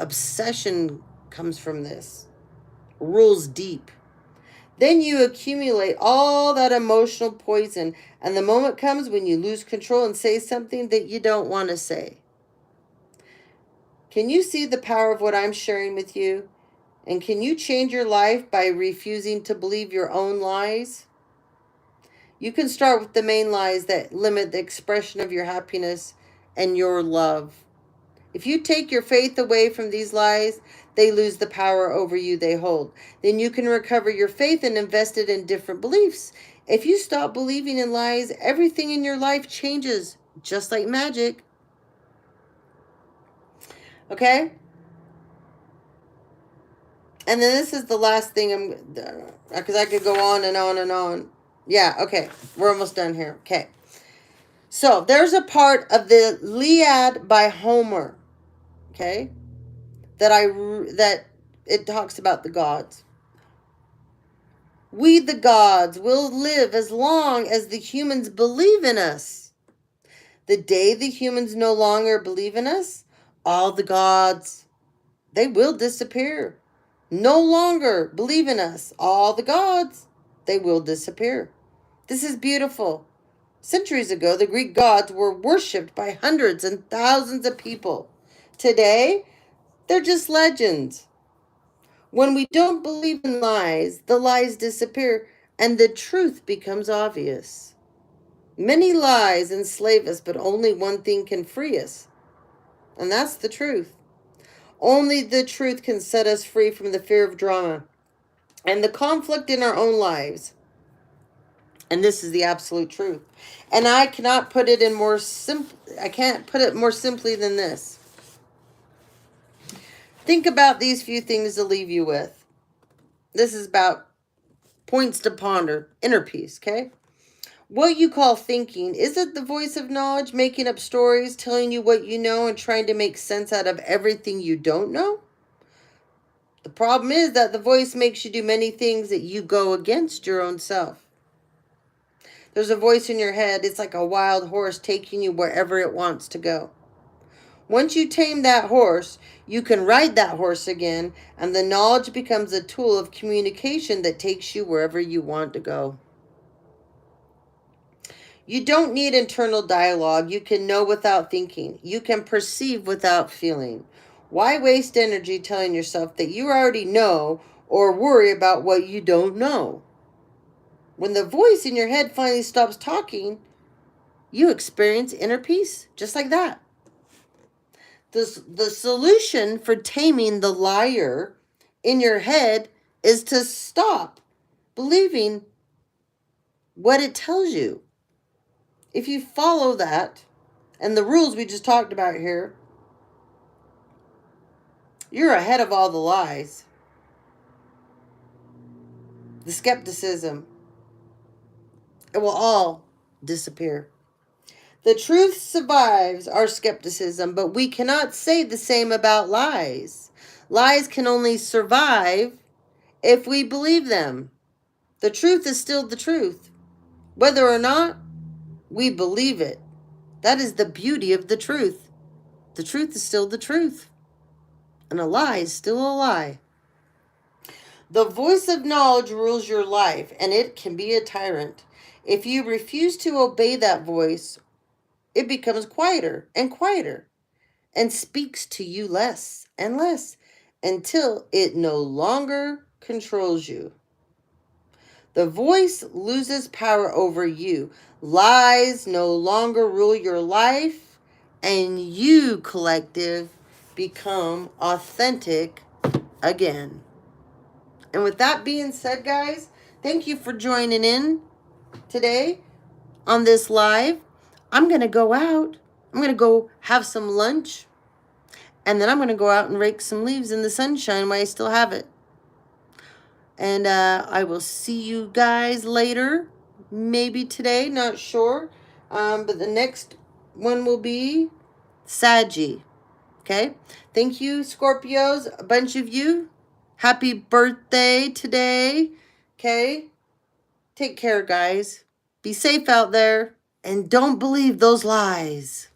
S1: Obsession comes from this. Rules deep. Then you accumulate all that emotional poison, and the moment comes when you lose control and say something that you don't want to say. Can you see the power of what I'm sharing with you? And can you change your life by refusing to believe your own lies? You can start with the main lies that limit the expression of your happiness and your love. If you take your faith away from these lies, they lose the power over you they hold. Then you can recover your faith and invest it in different beliefs. If you stop believing in lies, everything in your life changes, just like magic. Okay? And then this is the last thing because I could go on and on and on. Yeah, okay. We're almost done here. Okay. So there's a part of the Iliad by Homer, okay, that it talks about the gods. We, the gods, will live as long as the humans believe in us. The day the humans no longer believe in us, all the gods, they will disappear. No longer believe in us, all the gods, they will disappear. This is beautiful. Centuries ago, the Greek gods were worshipped by hundreds and thousands of people. Today, they're just legends. When we don't believe in lies, the lies disappear and the truth becomes obvious. Many lies enslave us, but only one thing can free us, and that's the truth. Only the truth can set us free from the fear of drama and the conflict in our own lives. And this is the absolute truth. And I cannot put it in more simple. I can't put it more simply than this. Think about these few things to leave you with. This is about points to ponder, inner peace, okay? What you call thinking, is it the voice of knowledge making up stories, telling you what you know and trying to make sense out of everything you don't know? The problem is that the voice makes you do many things that you go against your own self. There's a voice in your head. It's like a wild horse taking you wherever it wants to go. Once you tame that horse, you can ride that horse again, and the knowledge becomes a tool of communication that takes you wherever you want to go. You don't need internal dialogue. You can know without thinking. You can perceive without feeling. Why waste energy telling yourself that you already know or worry about what you don't know? When the voice in your head finally stops talking, you experience inner peace, just like that. The solution for taming the liar in your head is to stop believing what it tells you. If you follow that and the rules we just talked about here, you're ahead of all the lies. The skepticism, it will all disappear. The truth survives our skepticism, but we cannot say the same about lies. Lies can only survive if we believe them. The truth is still the truth, whether or not we believe it. That is the beauty of the truth. The truth is still the truth, and a lie is still a lie. The voice of knowledge rules your life, and it can be a tyrant. If you refuse to obey that voice, it becomes quieter and quieter and speaks to you less and less until it no longer controls you. The voice loses power over you. Lies no longer rule your life, and you, collective, become authentic again. And with that being said, guys, thank you for joining in today on this live. I'm going to go out. I'm going to go have some lunch. And then I'm going to go out and rake some leaves in the sunshine while I still have it. And I will see you guys later. Maybe today, not sure. But the next one will be Saggy. Okay? Thank you, Scorpios. A bunch of you. Happy birthday today. Okay? Take care, guys. Be safe out there. And don't believe those lies.